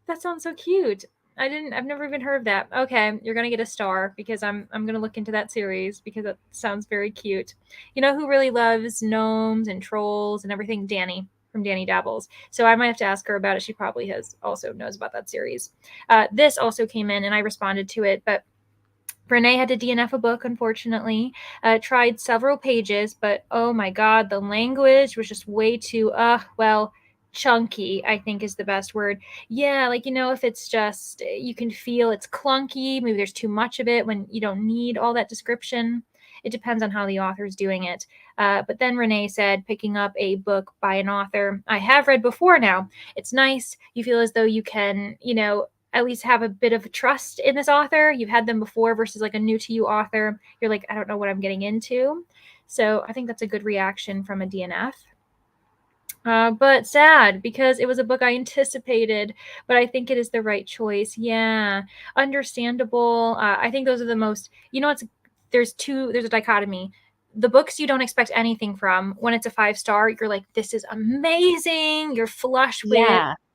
That sounds so cute. I've never even heard of that. Okay, you're gonna get a star because I'm gonna look into that series because that sounds very cute. You know who really loves gnomes and trolls and everything? Danny from Danny Dabbles. So I might have to ask her about it. She probably also knows about that series. This also came in and I responded to it, but Renee had to DNF a book, unfortunately. Tried several pages, but oh my god, the language was just way too chunky, I think is the best word. Yeah, like, if it's just, you can feel it's clunky, maybe there's too much of it when you don't need all that description. It depends on how the author's doing it. But then Renee said, picking up a book by an author I have read before now. It's nice. You feel as though you can, at least have a bit of trust in this author. You've had them before versus like a new to you author. You're like, I don't know what I'm getting into. So I think that's a good reaction from a DNF. But sad because it was a book I anticipated, but I think it is the right choice. Yeah, understandable. I think those are the most, there's a dichotomy. The books you don't expect anything from, when it's a 5-star, you're like, this is amazing. You're flush with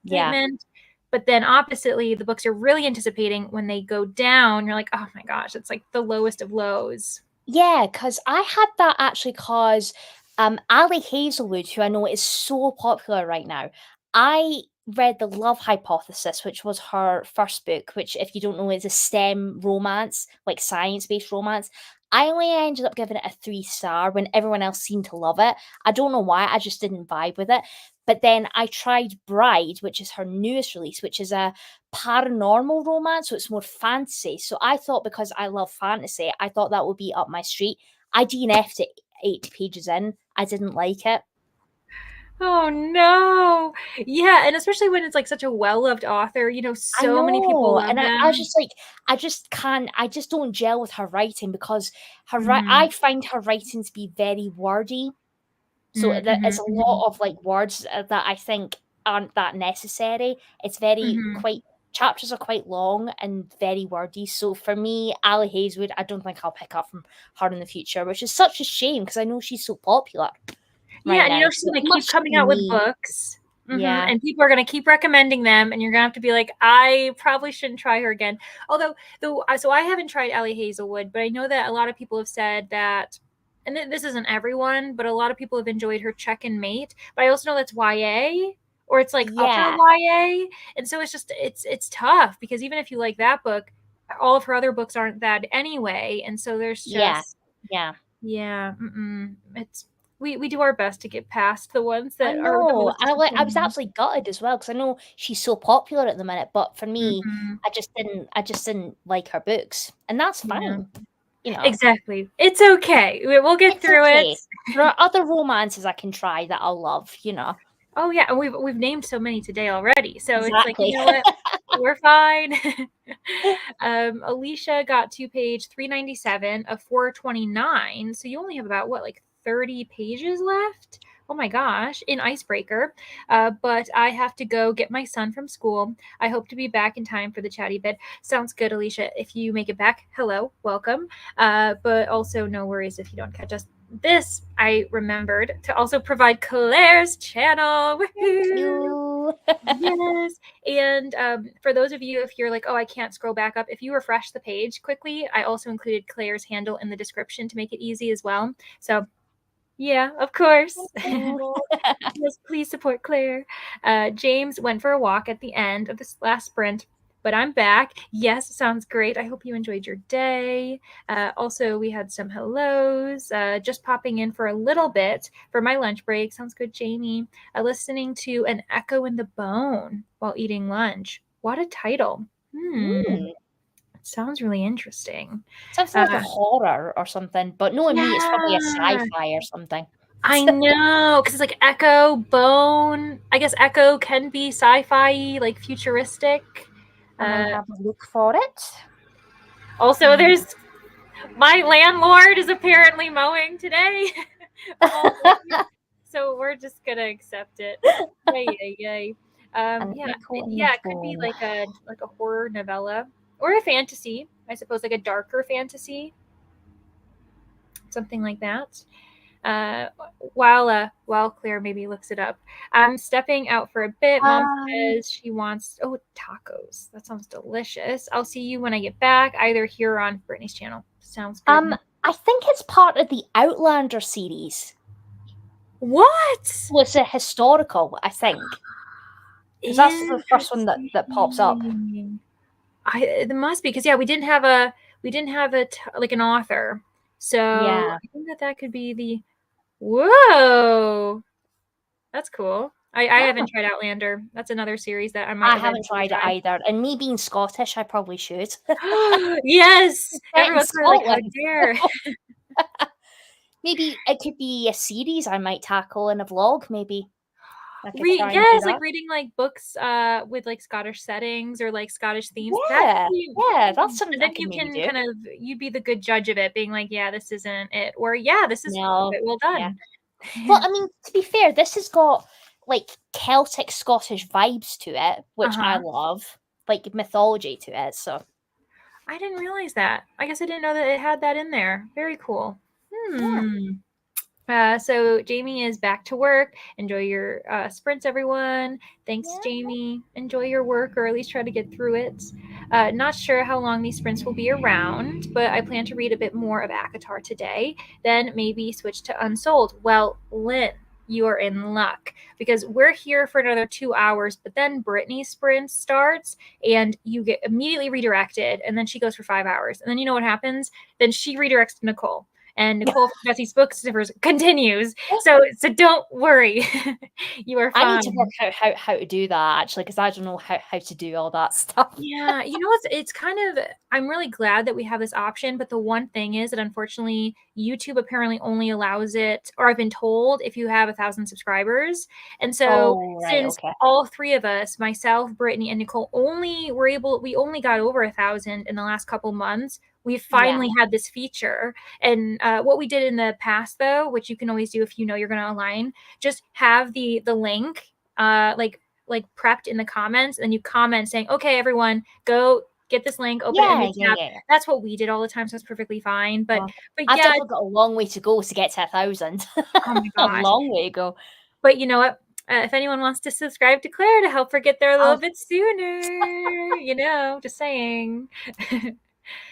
excitement. But then oppositely, the books you're really anticipating, when they go down, you're like, oh my gosh, it's like the lowest of lows. Yeah, because I had that actually because Ali Hazelwood, who I know is so popular right now. I read The Love Hypothesis, which was her first book, which, if you don't know, is a STEM romance, like science-based romance. I only ended up giving it a 3 star when everyone else seemed to love it. I don't know why, I just didn't vibe with it. But then I tried Bride, which is her newest release, which is a paranormal romance, so it's more fantasy. So I thought, because I love fantasy, I thought that would be up my street. I DNF'd it 8 pages in. I didn't like it. Oh no. Yeah, and especially when it's like such a well-loved author, I so many people know, love and I was them. just like, I just can't, I just don't gel with her writing because I Mhm. find her writing to be very wordy. So Mm, that it's mhm, a mhm, lot of like words that I think aren't that necessary. It's very mhm. quite chapters are quite long and very wordy. So for me, Ali Hazelwood, I don't think I'll pick up from her in the future, which is such a shame because I know she's so popular Yeah, right and now. she's So it gonna keep must coming be out with me. books. Yeah. And people are gonna keep recommending them, and you're gonna have to be like, I probably shouldn't try her again. Although, so I haven't tried Ellie Hazelwood, but I know that a lot of people have said that, and this isn't everyone, but a lot of people have enjoyed her Check and Mate. But I also know that's YA, or it's like upper Yeah. YA, and so it's tough because even if you like that book, all of her other books aren't that anyway, and so there's Yeah. just Yeah. yeah, it's we do our best to get past the ones I that are the know. most I was disappointing. absolutely gutted as well because I know she's so popular at the minute, but for me, Mhm. I just didn't like her books, and that's Yeah. fine. You know, Exactly. It's okay. We'll get it's through it. okay. There are other romances I can try that I'll love. You know, Oh yeah, and we've named so many today already. So it's like, you exactly. know what? We're fine. Alicia got to page 397 of 429. So you only have about what, like 30 pages left? Oh my gosh, in Icebreaker. But I have to go get my son from school. I hope to be back in time for the chatty bit. Sounds good, Alicia. If you make it back, hello, welcome. But also, no worries if you don't catch us. This I remembered to also provide Claire's channel. Thank Woohoo! you. Yes. And for those of you, if you're like, oh, I can't scroll back up, if you refresh the page quickly, I also included Claire's handle in the description to make it easy as well. So, yeah, of course. Thank you. Yes, please support Claire. James went for a walk at the end of this last sprint, but I'm back. Yes, sounds great. I hope you enjoyed your day. Also, we had some hellos. Just popping in for a little bit for my lunch break. Sounds good, Jamie. Listening to An Echo in the Bone while eating lunch. What a title. Mm, Sounds really interesting. something like a Uh, horror or something, but knowing me, it's probably a yeah. sci-fi or something. I know, because it's like Echo, Bone. I guess Echo can be sci-fi, like futuristic. I might Uh, have a look for it. also, Mm. there's my landlord is apparently mowing today of all days, so we're just gonna accept it. Yay, yay, yay. An Yeah, echo in the yeah, it could be bone. like a horror novella or a fantasy, I suppose, like a darker fantasy, something like that. uh, while Claire maybe looks it up. I'm stepping out for a bit. Mom Um, says she wants tacos. That sounds delicious. I'll see you when I get back, either here or on Brittany's channel. Sounds good. I think it's part of the Outlander series. What? Well, it's a historical, I think, because that's the first one that pops up. Interesting. It must be because yeah, we didn't have like an author, so Yeah, I think that could be the whoa. That's cool. I yeah. haven't tried Outlander. That's another series that I might I haven't eventually tried it try. either, and me being Scottish, I probably should. Yes, Set in everyone's probably like, "How Scotland. dare!" Maybe it could be a series I might tackle in a vlog. Maybe I could Read try and do yes, like that. reading like books with like Scottish settings or like Scottish themes. That could Yeah, be, yeah, that's something and I then could you maybe can do. kind of you'd be the good judge of it, being like, "Yeah, this isn't it," or "Yeah, this is No, it. Well yeah. done." Well, I mean, to be fair, this has got like Celtic Scottish vibes to it, which I Uh-huh. love, like mythology to it. So I didn't realize that. I guess I didn't know that it had that in there. Very cool. yeah, Hmm. So Jamie is back to work. Enjoy your sprints, everyone. Thanks, yeah. Jamie. Enjoy your work, or at least try to get through it. Not sure how long these sprints will be around, but I plan to read a bit more of ACOTAR today, then maybe switch to Unsouled. Well, Lynn, you are in luck because we're here for another 2 hours, but then Brittany's sprint starts and you get immediately redirected, and then she goes for 5 hours. And then you know what happens? Then she redirects to Nicole. And Nicole from Jesse's Booksniffers continues. So don't worry. You are fine. I need to work out how to do that, actually, because I don't know how to do all that stuff. Yeah, you know, it's kind of, I'm really glad that we have this option, but the one thing is that unfortunately YouTube apparently only allows it, or I've been told, if you have 1,000 subscribers. And so since all three of us, myself, Brittany, and Nicole, we only got over 1,000 in the last couple months. We've finally had this feature. And what we did in the past, though, which you can always do if you know you're going to align, just have the link like prepped in the comments, and you comment saying, okay, everyone, go get this link, open it. Yeah. That's what we did all the time, so it's perfectly fine. But I've definitely got a long way to go to get to 1,000. Oh my gosh. A long way to go. But you know what? If anyone wants to subscribe to Claire to help her get there a little bit sooner, you know, just saying.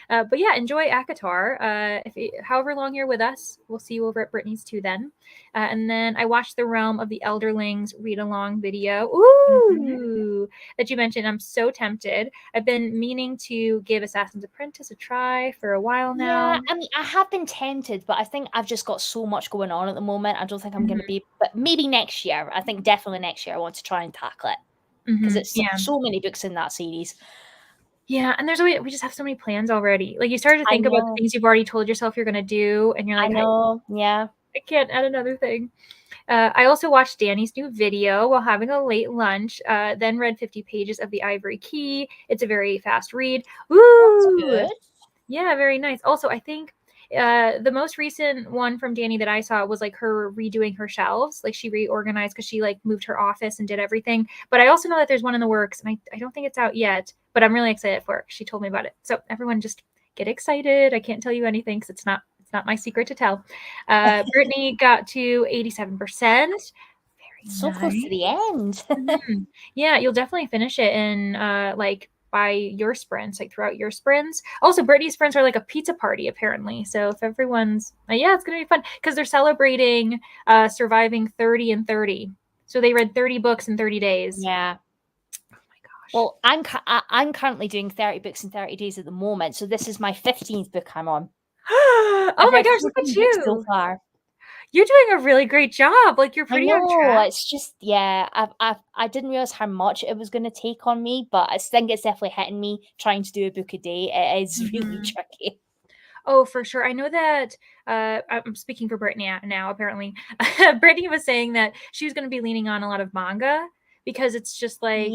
But yeah, enjoy ACOTAR. However long you're with us, we'll see you over at Brittany's too then. And then I watched the Realm of the Elderlings read-along video. Ooh, that you mentioned. I'm so tempted. I've been meaning to give Assassin's Apprentice a try for a while now. Yeah, I mean, I have been tempted, but I think I've just got so much going on at the moment. I don't think I'm going to be, but maybe next year. I think definitely next year I want to try and tackle it because it's so many books in that series. Yeah, and we just have so many plans already. Like, you started to think about the things you've already told yourself you're going to do, and you're like, I can't add another thing. I also watched Danny's new video while having a late lunch, then read 50 pages of The Ivory Key. It's a very fast read. Ooh! That's good. Yeah, very nice. Also, I think the most recent one from Danny that I saw was like her redoing her shelves. Like, she reorganized because she like moved her office and did everything. But I also know that there's one in the works, and I don't think it's out yet, but I'm really excited for it. She told me about it. So everyone just get excited. I can't tell you anything because it's not my secret to tell. Brittany got to 87%. So close to the end. Yeah, you'll definitely finish it in by your sprints, like throughout your sprints. Also, Brittany's sprints are like a pizza party, apparently. So if everyone's, it's going to be fun because they're celebrating surviving 30 and 30. So they read 30 books in 30 days. Yeah. Oh my gosh. Well, I'm currently doing 30 books in 30 days at the moment. So this is my 15th book I'm on. Oh my gosh, look at you. So far. You're doing a really great job. Like, you're pretty on track. It's just, I didn't realize how much it was going to take on me, but I think it's definitely hitting me trying to do a book a day. It is really tricky. Oh, for sure. I know that I'm speaking for Brittany now, apparently. Brittany was saying that she was going to be leaning on a lot of manga because it's just like,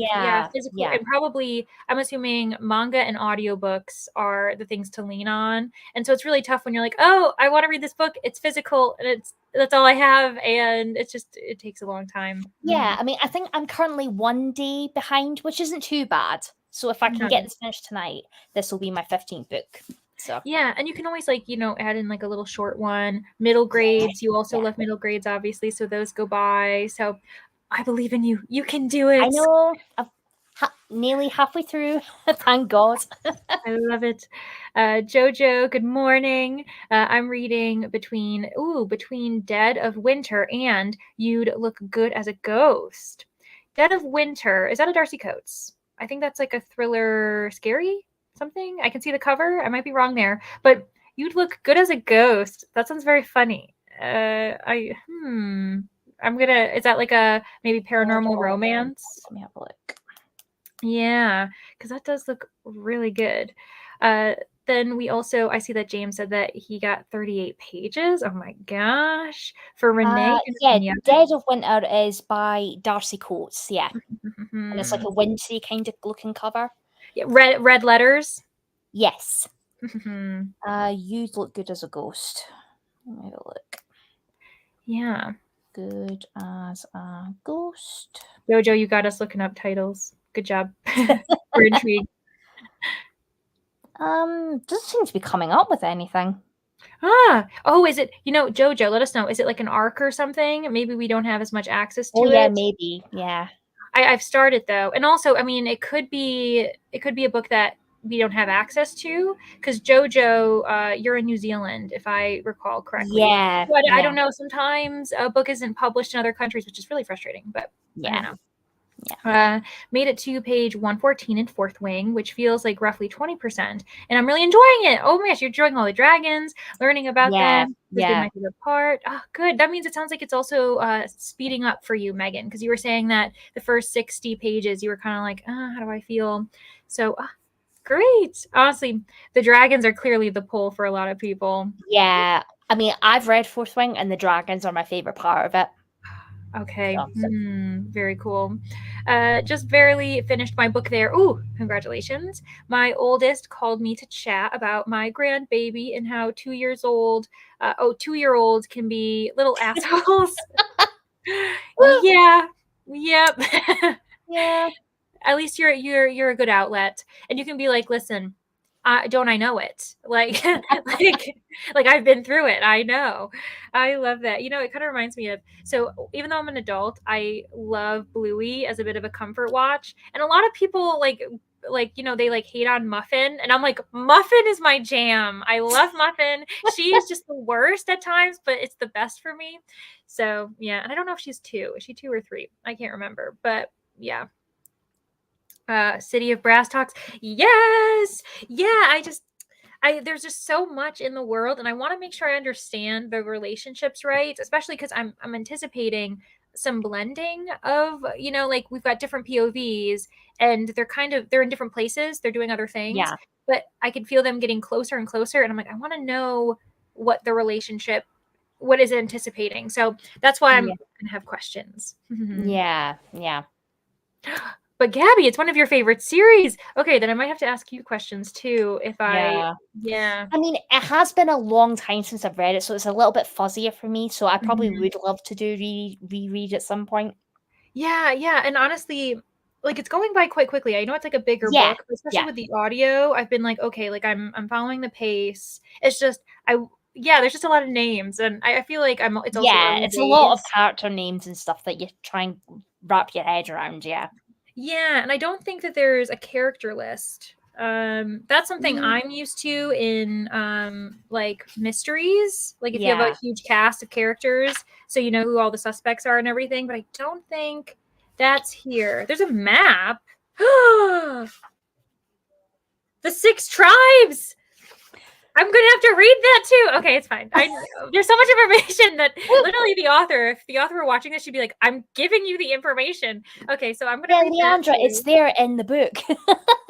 physical. And probably, I'm assuming manga and audiobooks are the things to lean on. And so it's really tough when you're like, oh, I want to read this book. It's physical and that's all I have. And it takes a long time. Yeah. I mean, I think I'm currently 1 day behind, which isn't too bad. So if I can get this finished tonight, this will be my 15th book. So yeah, and you can always add in like a little short one. Middle grades, you also love middle grades, obviously, so those go by. So I believe in you. You can do it. I know. I'm nearly halfway through. Thank God. I love it. Jojo, good morning. I'm reading between Dead of Winter and You'd Look Good as a Ghost. Dead of Winter, is that a Darcy Coates? I think that's like a thriller, scary something. I can see the cover. I might be wrong there, but You'd Look Good as a Ghost. That sounds very funny. Is that like a maybe paranormal romance? Let me have a look. Yeah, because that does look really good. Then I see that James said that he got 38 pages. Oh my gosh. For Renee. Dead of Winter is by Darcy Coates. Yeah. And it's like a wintry kind of looking cover. Yeah, red letters. Yes. You'd Look Good as a Ghost. Let me have a look. Yeah. Good as a Ghost. Jojo, you got us looking up titles. Good job. We're intrigued. Doesn't seem to be coming up with anything. Is it, Jojo, let us know. Is it like an arc or something? Maybe we don't have as much access to it. Oh yeah, maybe. Yeah. I've started though. And also, I mean, it could be a book that we don't have access to, because JoJo, you're in New Zealand, if I recall correctly. Yeah, But I don't yeah, know. Sometimes a book isn't published in other countries, which is really frustrating. But I don't yeah, know. yeah, Made it to page 114 in Fourth Wing, which feels like roughly 20%. And I'm really enjoying it. Oh my gosh, you're enjoying all the dragons, learning about yeah, them has been yeah. my favorite part. Oh, good. That means it sounds like it's also speeding up for you, Megan, because you were saying that the first 60 pages, you were kind of like, how do I feel? So, great. Honestly, the dragons are clearly the pull for a lot of people. Yeah. I mean, I've read Fourth Wing, and the dragons are my favorite part of it. Okay. So, Very cool. Just barely finished my book there. Ooh, congratulations. My oldest called me to chat about my grandbaby and how 2 years old, 2-year-olds can be little assholes. Yeah. Yep. yeah, At least you're a good outlet, and you can be like, listen, don't I know it? Like, like I've been through it. I know. I love that. It kind of reminds me of, so even though I'm an adult, I love Bluey as a bit of a comfort watch, and a lot of people they like hate on Muffin, and I'm like, Muffin is my jam. I love Muffin. She is just the worst at times, but it's the best for me. So yeah, and I don't know if she's two. Is she 2 or 3? I can't remember, but yeah. City of Brass Talks. Yes. Yeah, there's just so much in the world, and I want to make sure I understand the relationships right, especially because I'm anticipating some blending of, like we've got different POVs, and they're in different places, they're doing other things, yeah, but I can feel them getting closer and closer, and I'm like, I want to know what the relationship, what is it anticipating. So that's why I'm yeah, gonna have questions. yeah, yeah. But Gabby, it's one of your favorite series. Okay, then I might have to ask you questions too if I Yeah. yeah. I mean, it has been a long time since I've read it, so it's a little bit fuzzier for me. So I probably Mhm. would love to do reread at some point. Yeah, yeah, and honestly, like it's going by quite quickly. I know it's like a bigger Yeah, book, but especially yeah, with the audio, I've been like, okay, like I'm following the pace. It's just I yeah, there's just a lot of names, and I feel like it's also yeah. early It's a lot of days. character names and stuff that you try and wrap your head around. Yeah. Yeah, and I don't think that there's a character list. That's something Mm, I'm used to in like mysteries. Like if you have a yeah. huge cast of characters, so you know who all the suspects are and everything, but I don't think that's here. There's a map. The 6 tribes. I'm gonna have to read that too. Okay, it's fine. There's so much information that literally if the author were watching this, she'd be like, "I'm giving you the information." Okay, so I'm gonna Yeah, read that Leandra, it's too. there in the book.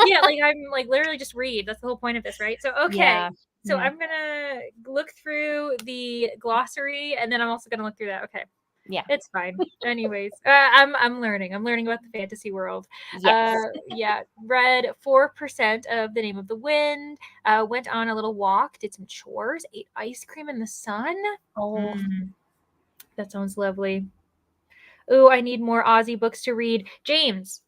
Yeah, like I'm like literally just read. That's the whole point of this, right? So okay. Yeah, So yeah, I'm gonna look through the glossary, and then I'm also gonna look through that. Okay. yeah. It's fine. Anyways, I'm learning. I'm learning about the fantasy world. Yes. Yeah, read 4% of The Name of the Wind. Went on a little walk, did some chores, ate ice cream in the sun. Oh, Mm, that sounds lovely. Ooh, I need more Aussie books to read. James,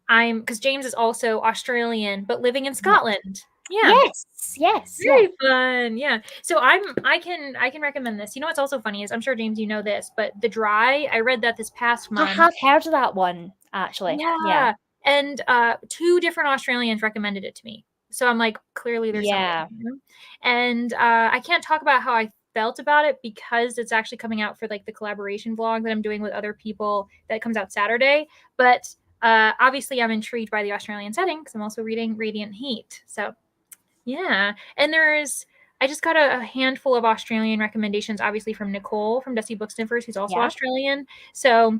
because James is also Australian but living in yeah. Scotland. Yeah, Yes, yes, yeah. very fun. Yeah. So I can recommend this. You know what's also funny is, I'm sure James you know this, but The Dry, I read that this past I month. have heard of that one, actually. Yeah, Yeah. And two different Australians recommended it to me. So I'm like, clearly there's something. yeah, And I can't talk about how I felt about it because it's actually coming out for like the collaboration vlog that I'm doing with other people that comes out Saturday. But obviously I'm intrigued by the Australian setting because I'm also reading Radiant Heat. So yeah. And I just got a handful of Australian recommendations, obviously from Nicole from Dusty Book Sniffers, who's also yeah. Australian. So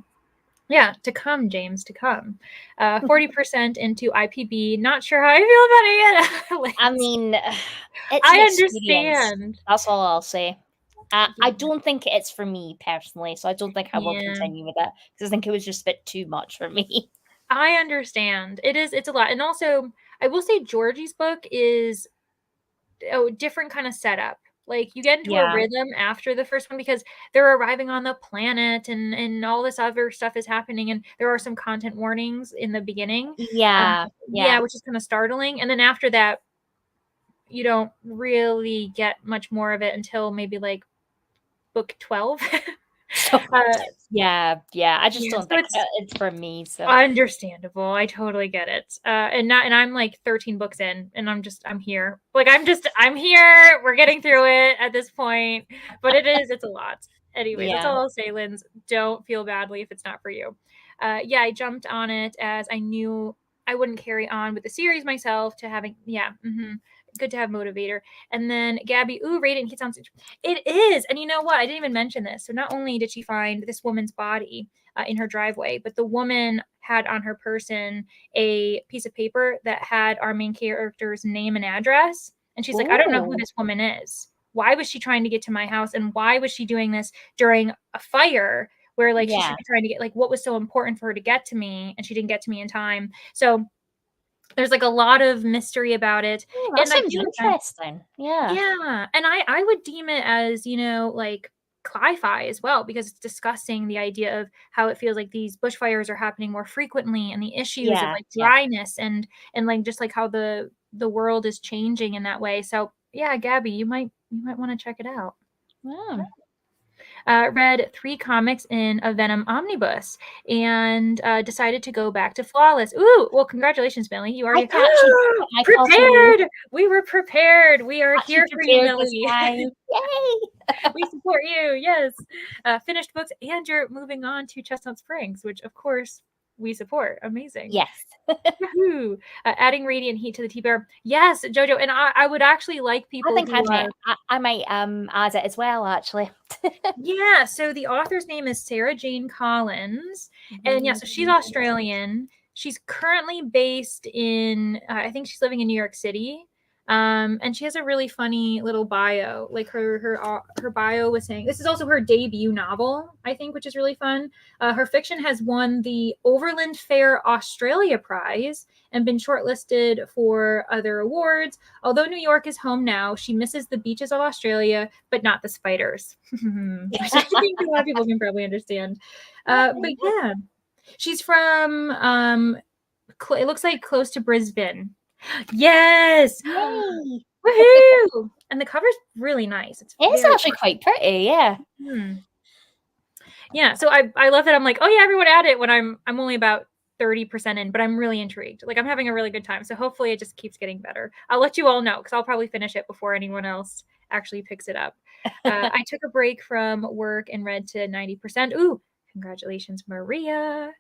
yeah, to come, James, to come. 40% into IPB. Not sure how I feel about it I yet. mean, it's I an experience. understand. That's all I'll say. I Yeah. don't think it's for me personally, so I don't think I will Yeah. continue with it because I think it was just a bit too much for me. I understand. It's a lot. And also, I will say Georgie's book is a different kind of setup. Like you get into a Yeah, rhythm after the first one because they're arriving on the planet and all this other stuff is happening, and there are some content warnings in the beginning. yeah, Yeah, yeah, which is kind of startling. And then after that, you don't really get much more of it until maybe like book 12. So yeah, I just Yeah, don't so think it's it's for me. So understandable. I totally get it. And I'm like 13 books in, and I'm here. Like I'm here. We're getting through it at this point, but it's a lot. Anyways, that's yeah, all I'll say, Linz. Don't feel badly if it's not for you. Yeah, I jumped on it as I knew I wouldn't carry on with the series myself. To having good to have motivator. And then Gabby, ooh, Radiant Heat sounds. It is, and you know what? I didn't even mention this. So not only did she find this woman's body in her driveway, but the woman had on her person a piece of paper that had our main character's name and address. And she's like, I don't know who Ooh. this woman is. Why was she trying to get to my house? And why was she doing this during a fire where like she should Yeah. be trying to get, like, what was so important for her to get to me, and she didn't get to me in time. So there's like a lot of mystery about it. Oh, that And I sounds feel like interesting. Yeah. yeah, and I would deem it as, like cli-fi as well, because it's discussing the idea of how it feels like these bushfires are happening more frequently, and the issues of Yeah. like Yeah. dryness and like just like how the world is changing in that way. So yeah, Gabby, you might want to check it out. Oh. Read 3 comics in a Venom omnibus, and decided to go back to Flawless. Ooh, well, congratulations, Millie. You I already can actually put my thoughts on you. prepared. We were prepared. We are Actually here for you, prepared this Millie. time. Yay! We support you. Yes. Finished books, and you're moving on to Chestnut Springs, which of course we support. Amazing. Yes. Woohoo. Adding Radiant Heat to the Tea Bear. Yes, Jojo. And I would actually like I people think who are. I might add it as well, actually. Yeah, so the author's name is Sarah Jane Collins. And yeah, so she's Australian. She's currently based in, I think she's living in New York City. And she has a really funny little bio. Like her bio was saying this is also her debut novel, I think, which is really fun. Her fiction has won the Overland Fair Australia Prize and been shortlisted for other awards. Although New York is home now, she misses the beaches of Australia, but not the spiders. Which I think a lot of people can probably understand. But yeah, she's from, it looks like close to Brisbane. Yes! Yay! Woohoo! And the cover's really nice. It's It's very actually quite pretty, yeah. Yeah, so I love that. I'm like, oh yeah, everyone add it when I'm only about 30% in, but I'm really intrigued. Like I'm having a really good time. So hopefully it just keeps getting better. I'll let you all know because I'll probably finish it before anyone else actually picks it up. I took a break from work and read to 90%. Ooh, congratulations, Maria.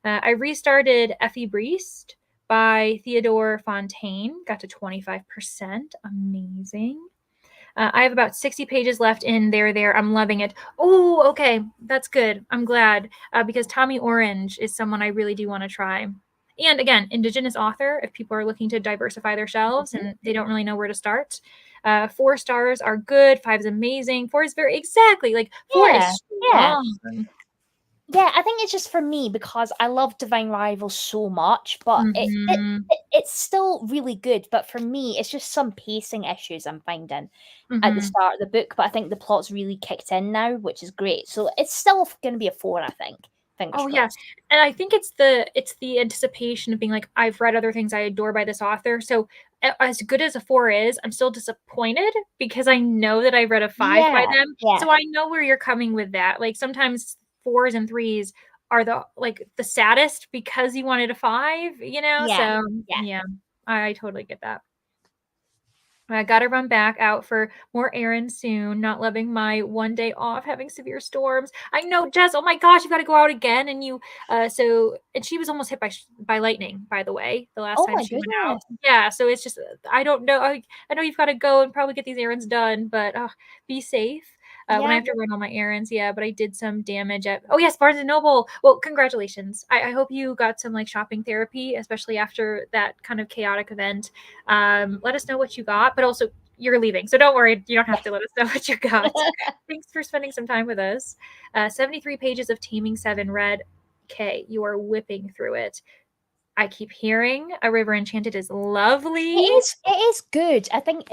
I restarted Effie Briest by Theodore Fontaine. Got to 25%. Amazing. I have about 60 pages left in there. I'm loving it. Oh, okay. That's good. I'm glad because Tommy Orange is someone I really do want to try. And again, Indigenous author, if people are looking to diversify their shelves and they don't really know where to start. 4 stars are good. 5 is amazing. 4 is very exactly like 4 is strong. Yeah, I think it's just for me because I love Divine Rivals so much, but it's still really good. But for me, it's just some pacing issues I'm finding at the start of the book. But I think the plot's really kicked in now, which is great. So it's still going to be a 4, I think. Fingers Oh crossed. yeah, and I think it's the anticipation of being like, I've read other things I adore by this author, so as good as a 4 is, I'm still disappointed because I know that I read a 5 by them. Yeah. So I know where you're coming with that. Like sometimes 4s and 3s are the saddest because you wanted a 5, Yeah. So yeah, I totally get that. I got to run back out for more errands soon. Not loving my one day off, having severe storms. I know, Jess. Oh my gosh, you got to go out again. And and she was almost hit by lightning, by the way, the last time she went out. Yeah. So it's just, I don't know. I know you've got to go and probably get these errands done, but be safe. When I have to run all my errands, but I did some damage at. Oh yes, Barnes and Noble. Well, congratulations. I hope you got some like shopping therapy, especially after that kind of chaotic event. Let us know what you got, but also you're leaving, so don't worry. You don't have to let us know what you got. Thanks for spending some time with us. 73 pages of Taming 7 read. Okay, you are whipping through it. I keep hearing A River Enchanted is lovely. It is good. I think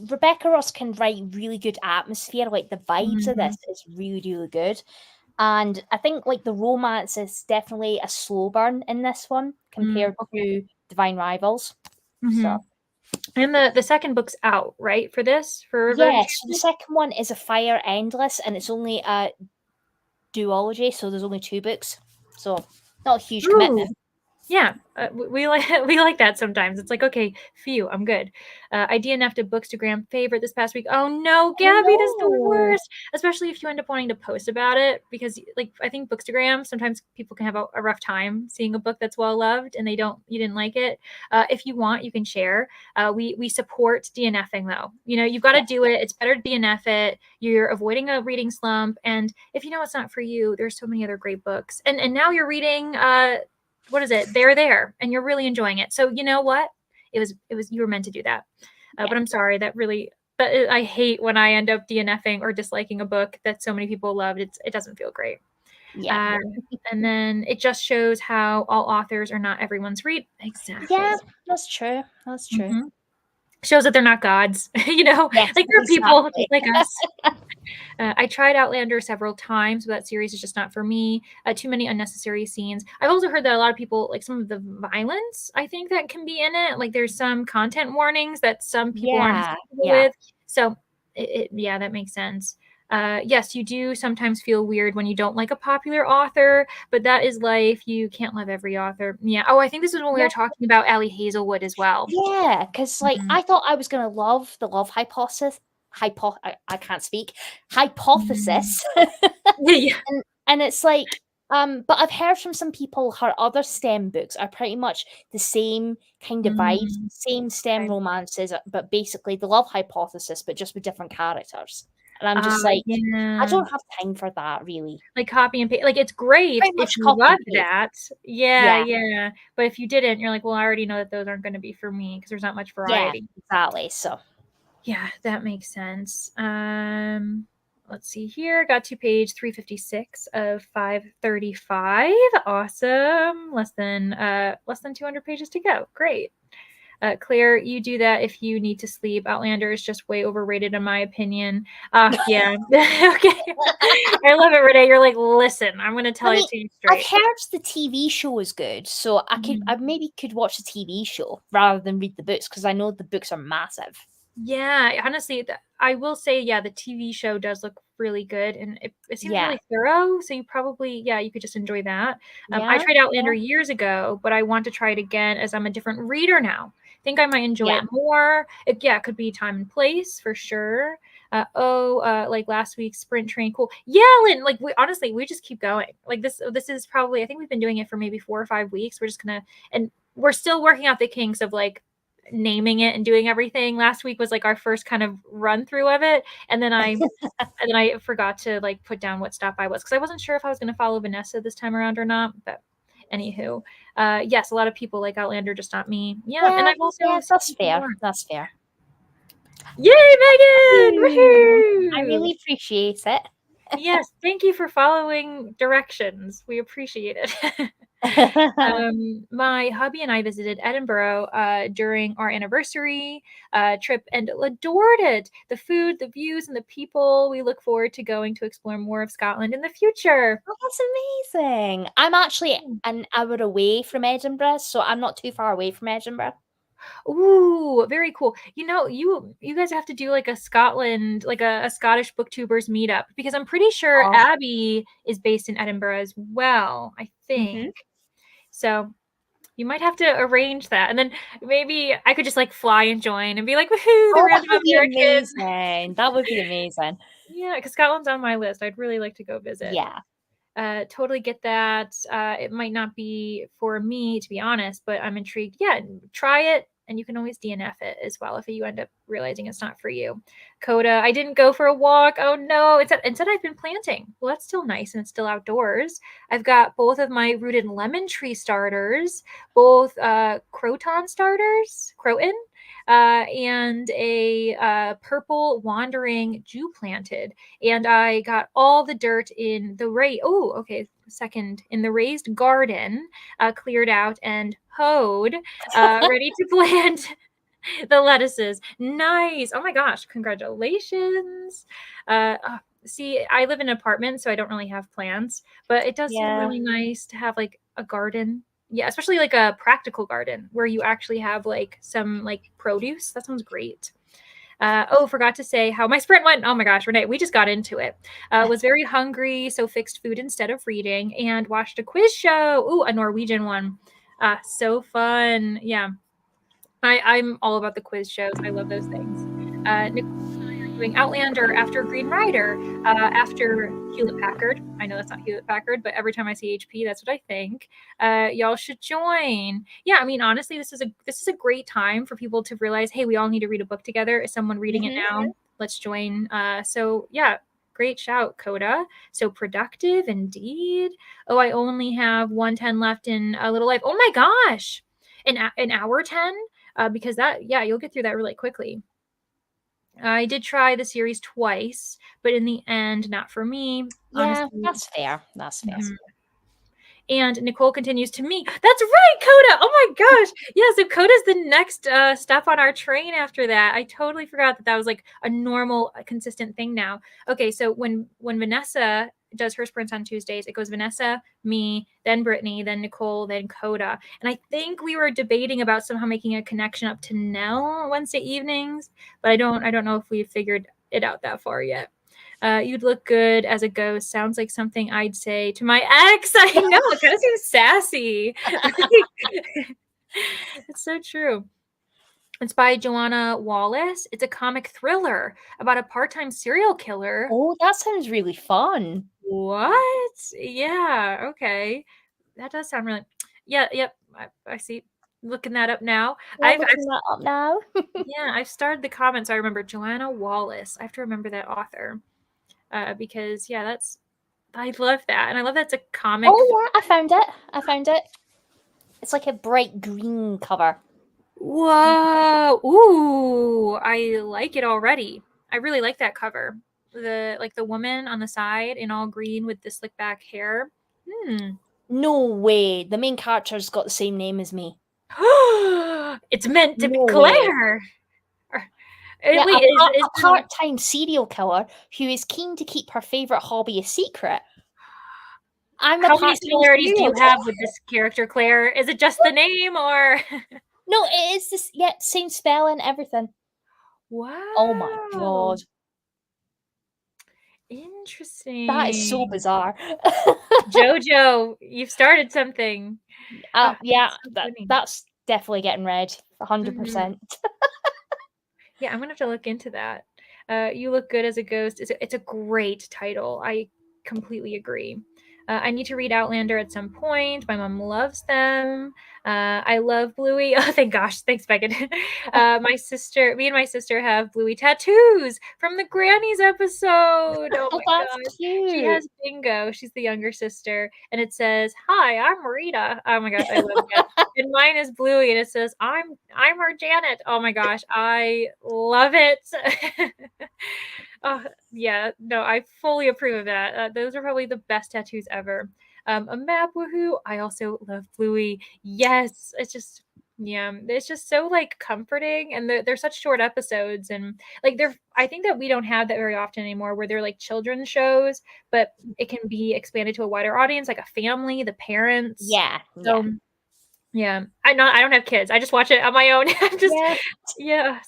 Rebecca Ross can write really good atmosphere. Like the vibes of this is really, really good. And I think like the romance is definitely a slow burn in this one compared to Divine Rivals. So. And the second book's out, right? For this? For River Yes, Enchanted? the second one is A Fire Endless, and it's only duology, so there's only 2 books. So not a huge Ooh. commitment. Yeah, we like that sometimes. It's like, okay, phew, I'm good. I DNF'd a Bookstagram favorite this past week. Oh no, Gabby, that's the No. worst. Especially if you end up wanting to post about it, because like I think Bookstagram sometimes people can have a rough time seeing a book that's well loved and you didn't like it. If you want, you can share. We support DNFing though. You know, you've got to do it. It's better to DNF it. You're avoiding a reading slump, and if you know it's not for you, there's so many other great books. And now you're reading what is it? They're there, and you're really enjoying it. So you know what? It was you were meant to do that. But I'm sorry, that really. But I hate when I end up DNFing or disliking a book that so many people loved. It doesn't feel great. Yeah. And then it just shows how all authors are not everyone's read. Exactly. Yeah, that's true. That's true. Mhm. Shows that they're not gods. You know, Yes, like they're people exactly. like us. I tried Outlander several times, but that series is just not for me. Too many unnecessary scenes. I've also heard that a lot of people like some of the violence, I think, that can be in it. Like there's some content warnings that some people aren't Yeah. comfortable Yeah. with. So yeah, that makes sense. Yes, you do sometimes feel weird when you don't like a popular author, but that is life. You can't love every author. Yeah. Oh, I think this is when we were talking about Ali Hazelwood as well. Yeah, because like Mhm. I thought I was gonna love the love hypothesis. I can't speak. Hypothesis. Yeah. And it's like, but I've heard from some people her other STEM books are pretty much the same kind of vibes, Mm, same STEM okay. romances, but basically the love hypothesis, but just with different characters. And I'm just like, I Yeah. don't have time for that really. Like copy and paste. Like it's great Pretty if much you copy and love paste. that. Yeah, Yeah. yeah. But if you didn't, you're like, well, I already know that those aren't going to be for me because there's not much Yeah, variety. exactly. So Yeah, that makes sense. Let's see here. Got to page 356 of 535. Awesome. Less than 200 pages to go. Great. Claire, you do that if you need to sleep. Outlander is just way overrated, in my opinion. Yeah. Okay. I love it, Renee. You're like, listen, I'm going to tell I mean, it to you I've straight. heard the TV show is good, so I maybe could watch the TV show rather than read the books because I know the books are massive. Yeah, honestly, I will say, yeah, the TV show does look really good, and it seems Yeah. really thorough. So you could just enjoy that. I Yeah. tried Outlander years ago, but I want to try it again as I'm a different reader now. Think I might enjoy Yeah. it more. It could be time and place for sure. Like last week's sprint train, cool. Yeah, Lynn, like we just keep going. Like this is probably, I think we've been doing it for maybe 4 or 5 weeks. We're just gonna, and we're still working out the kinks of like naming it and doing everything. Last week was like our first kind of run through of it, and then I forgot to like put down what stop I was because I wasn't sure if I was going to follow Vanessa this time around or not. But anywho, yes, a lot of people like Outlander, just not me. Yeah, and I've also That's fair. That's fair. Yay, Megan! I Woohoo! really appreciate it. Yes, thank you for following directions. We appreciate it. My hubby and I visited Edinburgh during our anniversary trip and adored it. The food, the views, and the people. We look forward to going to explore more of Scotland in the future. Oh, that's amazing. I'm actually an hour away from Edinburgh, so I'm not too far away from Edinburgh. Ooh, very cool. You know, you guys have to do like a Scotland, like a Scottish booktubers meetup because I'm pretty sure Oh. Abby is based in Edinburgh as well, I think. So you might have to arrange that. And then maybe I could just like fly and join and be like, woohoo, the Oh, that random would be American. amazing. That would be amazing. Yeah, because Scotland's on my list. I'd really like to go visit. Yeah. Totally get that. It might not be for me, to be honest, but I'm intrigued. Yeah, try it. And you can always DNF it as well if you end up realizing it's not for you. Coda, I didn't go for a walk. Oh no. Instead I've been planting. Well, that's still nice and it's still outdoors. I've got both of my rooted lemon tree starters, both croton starters, croton, and a purple wandering Jew planted. And I got all the dirt in the in the raised garden, cleared out and hoed, ready to plant the lettuces. Nice. Oh my gosh. Congratulations. See, I live in an apartment, so I don't really have plants, but it does seem really nice to have like a garden. Yeah, especially like a practical garden where you actually have like some like produce. That sounds great. Forgot to say how my sprint went. Oh my gosh, Renee, we just got into it. Was very hungry, so fixed food instead of reading, and watched a quiz show. Ooh, a Norwegian one. So fun. Yeah. I'm all about the quiz shows. I love those things. Nicole and I are doing Outlander after Green Rider, after Hewlett Packard. I know that's not Hewlett Packard, but every time I see HP, that's what I think. Y'all should join. Yeah, I mean, honestly, this is a great time for people to realize, hey, we all need to read a book together. Is someone reading it now? Let's join. So yeah, great shout, Coda. So productive indeed. Oh, I only have 110 left in a little life. Oh my gosh, an hour 10. Because you'll get through that really quickly. I did try the series twice, but in the end, not for me. Yeah, honestly. that's fair. That's fair. Mhm. And Nicole continues to me. That's right, Coda. Oh my gosh. Yeah, so Coda's the next step on our train after that. I totally forgot that was like a normal, consistent thing now. Okay, so when Vanessa does her sprints on Tuesdays, it goes Vanessa, me, then Brittany, then Nicole, then Coda. And I think we were debating about somehow making a connection up to Nell Wednesday evenings, but I don't know if we've figured it out that far yet. You'd look good as a ghost. Sounds like something I'd say to my ex. I know, it kind of seems sassy. It's so true. It's by Joanna Wallace. It's a comic thriller about a part-time serial killer. Oh, that sounds really fun. What? Yeah, okay. That does sound really... Yeah, yep. I see. Looking that up now. I'm looking that up now. Yeah, I've started the comments. I remember Joanna Wallace. I have to remember that author. Because I love that, and I love that's a comic. Oh yeah, I found it. It's like a bright green cover. Whoa! Ooh, I like it already. I really like that cover. The woman on the side in all green with the slick back hair. No way. The main character's got the same name as me. It's meant to be No Claire. Yeah, Wait, a part-time serial killer who is keen to keep her favorite hobby a secret. How many similarities do you have with this character, Claire? Is it just the name, or? No, it is this. Yeah, same spelling, everything. Wow! Oh my god! Interesting. That is so bizarre. Jojo, you've started something. Yeah, that's definitely getting read. 100%. Yeah, I'm gonna have to look into that. You look good as a ghost. It's a great title. I completely agree. I need to read Outlander at some point. My mom loves them. I love Bluey. Oh, thank gosh. Thanks, Megan. Me and my sister have Bluey tattoos from the Grannies episode. Oh my That's cute. She has Bingo. She's the younger sister. And it says, "Hi, I'm Rita." Oh my gosh, I love that. And mine is Bluey, and it says, I'm her Janet. Oh my gosh, I love it. Oh, yeah, no, I fully approve of that. Those are probably the best tattoos ever. A map, woohoo. I also love Bluey. Yes, it's just so like comforting, and they're such short episodes, and like I think that we don't have that very often anymore, where they're like children's shows, but it can be expanded to a wider audience, like a family, the parents. Yeah. So, yeah, I don't have kids. I just watch it on my own. I'm just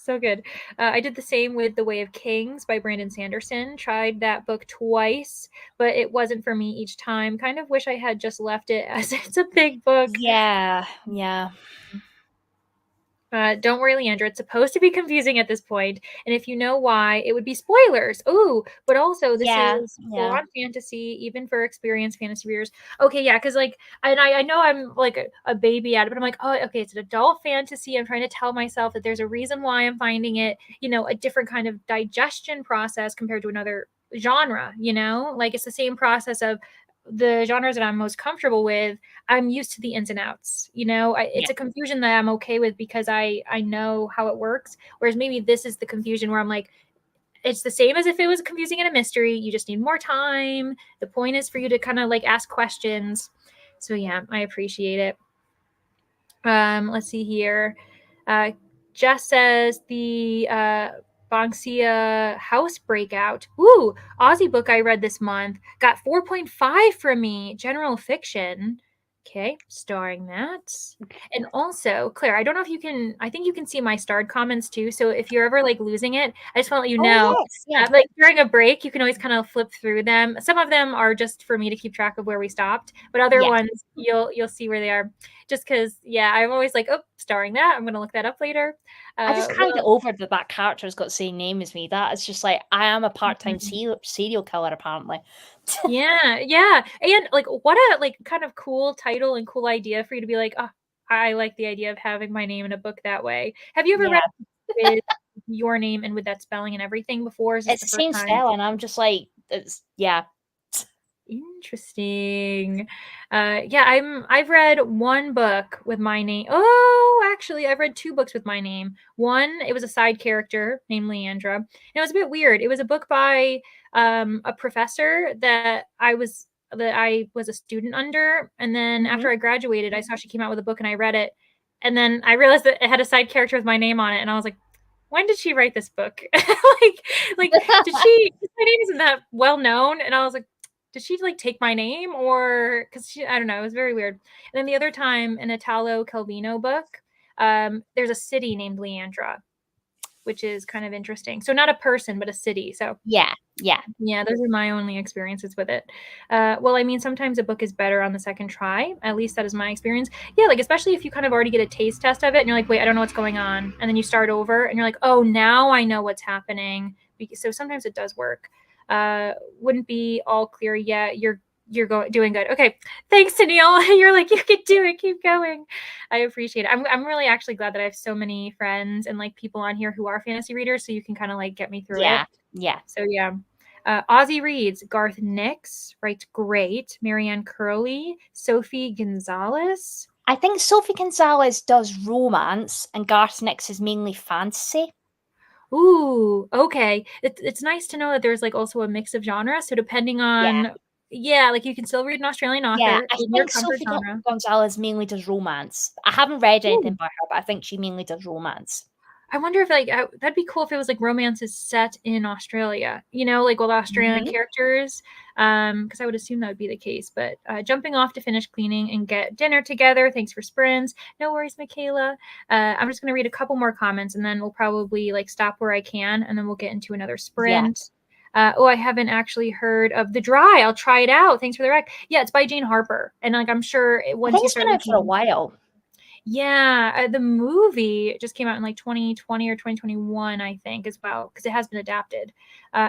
so good. I did the same with The Way of Kings by Brandon Sanderson. Tried that book twice, but it wasn't for me each time. Kind of wish I had just left it, as it's a big book. Yeah. Don't worry, Leandra. It's supposed to be confusing at this point, and if you know why, it would be spoilers. Ooh, but also this is full-on fantasy, even for experienced fantasy readers. Okay, yeah, because like, and I know I'm like a baby at it, but I'm like, oh, okay, it's an adult fantasy. I'm trying to tell myself that there's a reason why I'm finding it, a different kind of digestion process compared to another genre. Like it's the same process of the genres that I'm most comfortable with. I'm used to the ins and outs. It's a confusion that I'm okay with because I know how it works. Whereas maybe this is the confusion where I'm like, it's the same as if it was confusing in a mystery. You just need more time. The point is for you to kind of like ask questions. So yeah, I appreciate it. Let's see here. Jess says the Banksia House Breakout. Ooh, Aussie book I read this month. Got 4.5 from me. General fiction. Okay, starring that. And also, Claire, I don't know if you can, I think you can see my starred comments too. So if you're ever like losing it, I just want to let you Oh know, yes, yeah. like during a break, you can always kind of flip through them. Some of them are just for me to keep track of where we stopped, but other Yeah. ones you'll see where they are. Just because, yeah, I'm always like, oh, starring that. I'm gonna look that up later. I just can't get Well, over that character's got the same name as me. That is just like I am a part-time serial killer, apparently. yeah, yeah. And like what a like kind of cool title and cool idea for you to be like, oh, I like the idea of having my name in a book that way. Have you ever Yeah. read with your name and with that spelling and everything before? Is this It's the the first same time? spell, and I'm just like, it's yeah. Interesting. Yeah, I've read one book with my name. Oh, actually, I've read two books with my name. One, it was a side character named Leandra. And it was a bit weird. It was a book by a professor that I was a student under. And then Mhm. after I graduated, I saw she came out with a book and I read it. And then I realized that it had a side character with my name on it, and I was like, when did she write this book? like did she my name isn't that well known? And I was like, did she like take my name, or because she, I don't know, it was very weird. And then the other time, an Italo Calvino book, there's a city named Leandra, which is kind of interesting. So not a person, but a city. So Yeah, yeah. yeah, those are my only experiences with it. Well, I mean, sometimes a book is better on the second try. At least that is my experience. Yeah, like especially if you kind of already get a taste test of it and you're like, wait, I don't know what's going on. And then you start over and you're like, oh, now I know what's happening. So sometimes it does work. Wouldn't be all clear yet. You're doing good. Okay. Thanks, Tennille. You're like, you can do it. Keep going. I appreciate it. I'm really actually glad that I have so many friends and like people on here who are fantasy readers, so you can kind of like get me through it. Yeah. So yeah. Ozzy reads, Garth Nix writes great. Marianne Curley, Sophie Gonzalez. I think Sophie Gonzalez does romance, and Garth Nix is mainly fantasy. Ooh, okay. It's nice to know that there's like also a mix of genres. So depending Yeah. on, yeah, like you can still read an Australian Yeah, author I in your think comfort Sophie genre. Gonzalez mainly does romance. I haven't read anything Ooh. by her, but I think she mainly does romance. I wonder if like that'd be cool if it was like romance is set in Australia, you know, like with Australian Mhm. characters. Because I would assume that would be the case. But jumping off to finish cleaning and get dinner together. Thanks for sprints. No worries, Michaela. I'm just gonna read a couple more comments and then we'll probably like stop where I can and then we'll get into another Yeah. sprint. Oh, I haven't actually heard of The Dry. I'll try it out. Thanks for the rec. Yeah, it's by Jane Harper, and like I'm sure I once think you it's start been out for a reading. while. Yeah, the movie just came out in like 2020 or 2021, I think, as well, because it has been adapted.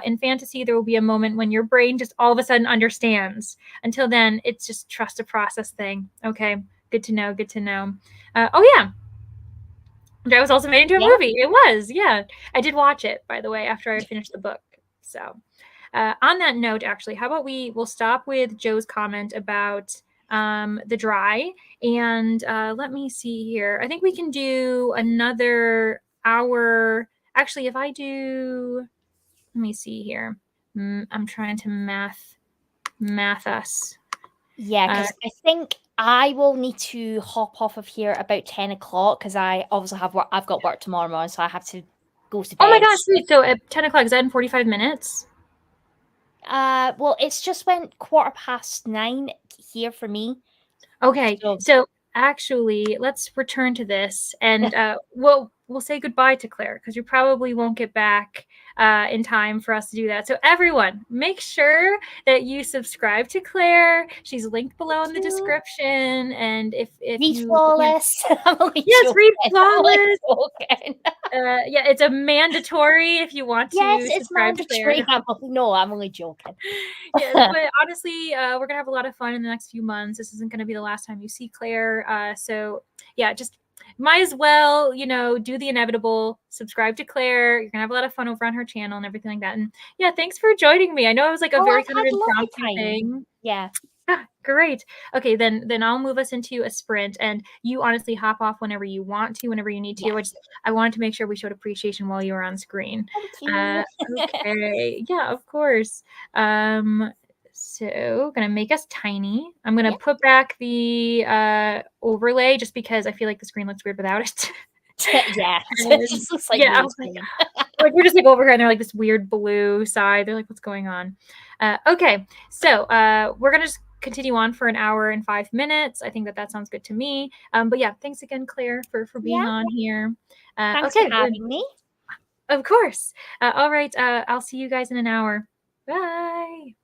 In fantasy, there will be a moment when your brain just all of a sudden understands. Until then, it's just trust a process thing. Okay, good to know. Good to know. Oh yeah, that was also made into a Yeah. movie. It was, yeah. I did watch it, by the way, after I finished the book. So, on that note, actually, how about we'll stop with Joe's comment about The Dry, and let me see here. I think we can do another hour. Actually, if I do, let me see here. I'm trying to math us. Yeah, because I think I will need to hop off of here about 10 o'clock because I obviously have work. I've got work tomorrow morning, so I have to go to Oh my bed. gosh, wait, so at 10 o'clock, is that in 45 minutes? Well, it's just went 9:15 here for me. Okay, So so actually, let's return to this, and we'll say goodbye to Claire because you probably won't get back in time for us to do that. So everyone, make sure that you subscribe to Claire. She's linked below in the description, and if read you can't, flawless. I'm only yes, joking. read I'm only flawless. joking. Yeah, it's a mandatory if you want Yes, to it's subscribe to Claire. mandatory. I'm only joking. Yes, but honestly, we're gonna have a lot of fun in the next few months. This isn't gonna be the last time you see Claire. So yeah, just might as well, you know, do the inevitable. Subscribe to Claire. You're gonna have a lot of fun over on her channel and everything like that. And yeah, thanks for joining me. I know it was like a Oh, very I've kind of had a lovely impromptu time. thing. Yeah. Ah, great. Okay, then I'll move us into a sprint, and you honestly hop off whenever you want to, whenever you need to. Yeah. I wanted to make sure we showed appreciation while you were on screen. Thank you. Okay, yeah, of course. So gonna make us tiny. I'm gonna Yeah. put back the overlay just because I feel like the screen looks weird without it. Yeah. And, It just looks like yeah, I me. was like we're just like over here and they're like this weird blue side. They're like, what's going on? Okay, so we're gonna just continue on for an hour and 5 minutes. I think that sounds good to me. But yeah, thanks again, Claire, for being Yeah. on here. Thanks Okay, for having me. of course. All right, I'll see you guys in an hour. Bye.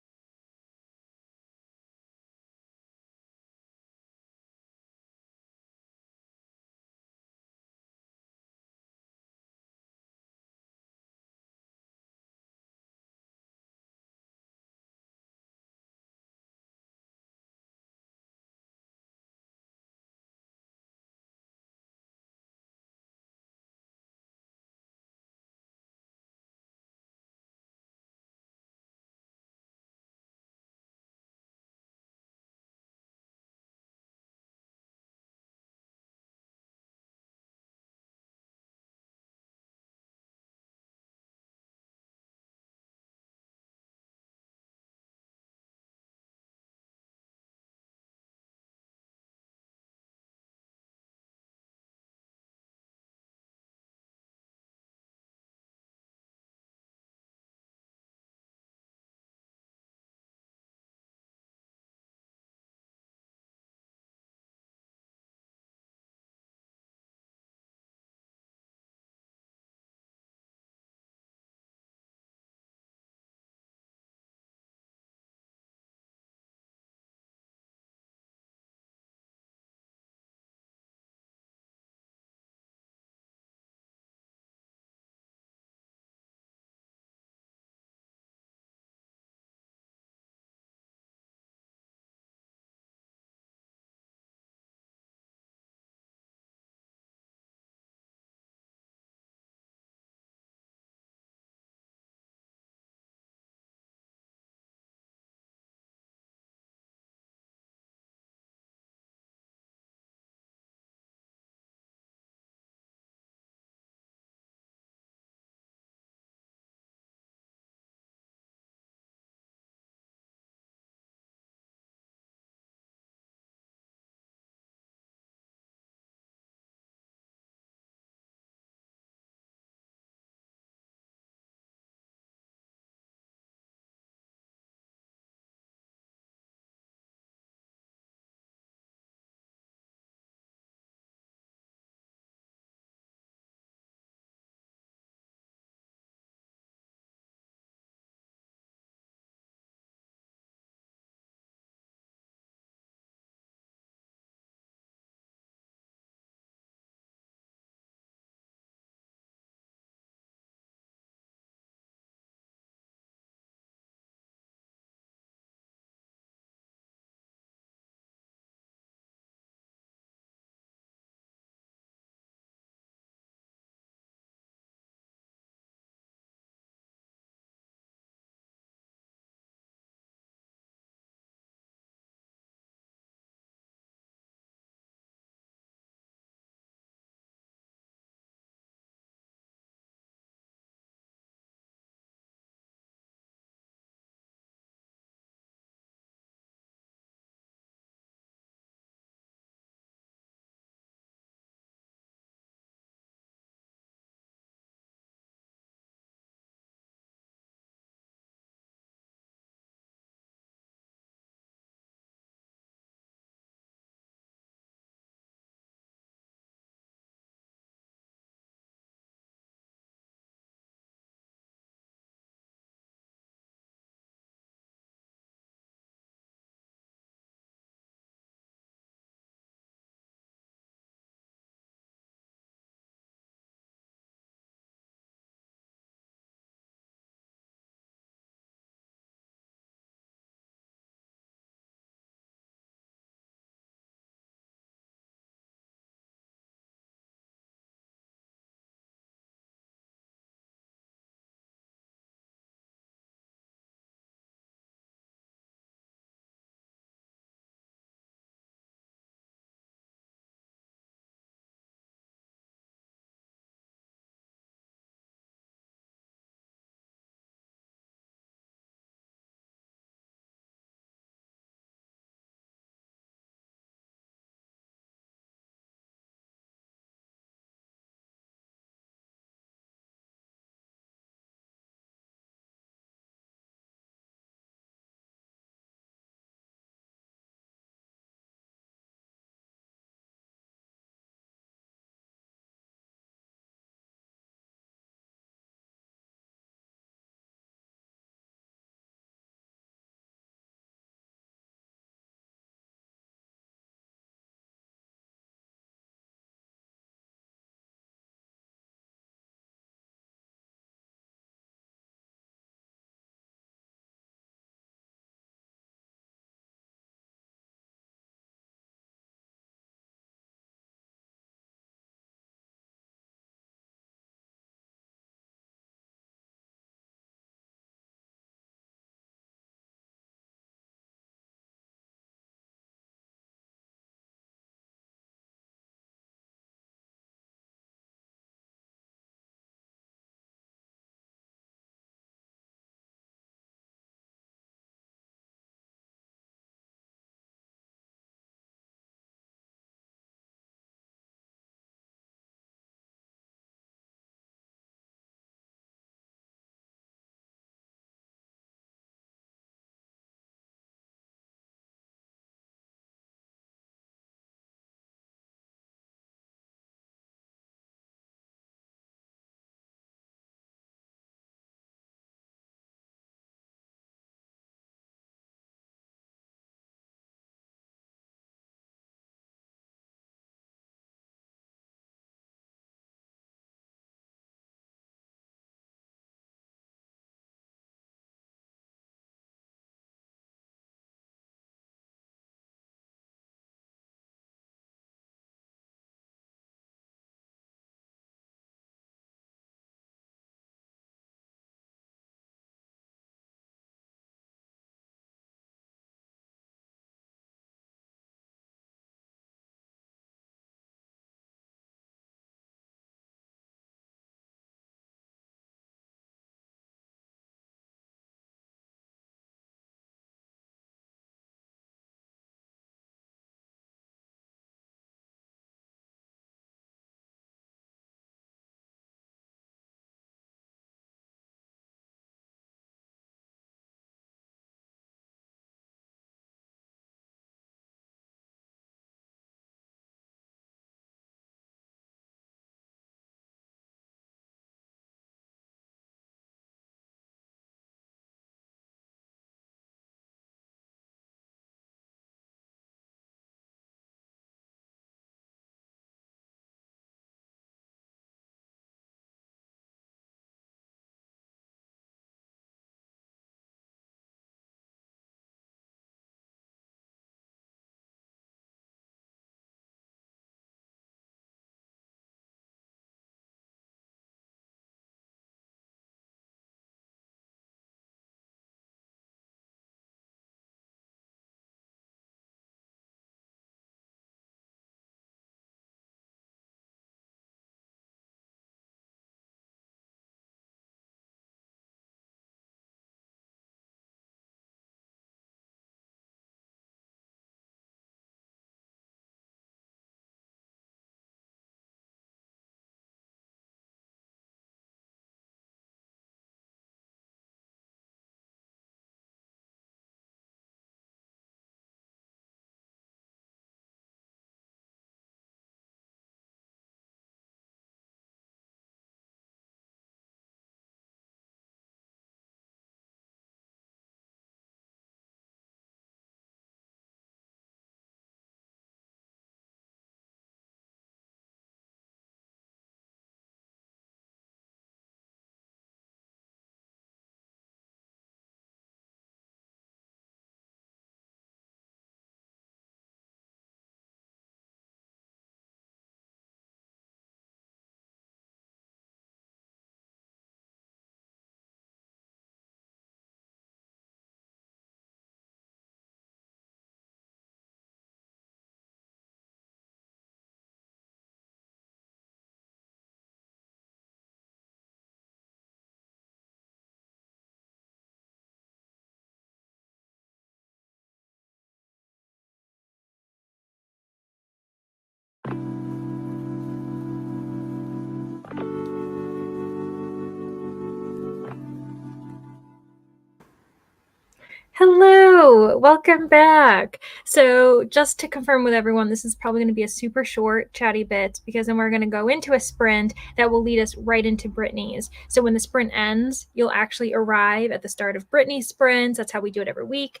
Hello, welcome back. So, just to confirm with everyone, this is probably going to be a super short chatty bit because then we're going to go into a sprint that will lead us right into Brittany's. So, when the sprint ends, you'll actually arrive at the start of Brittany's sprints. That's how we do it every week.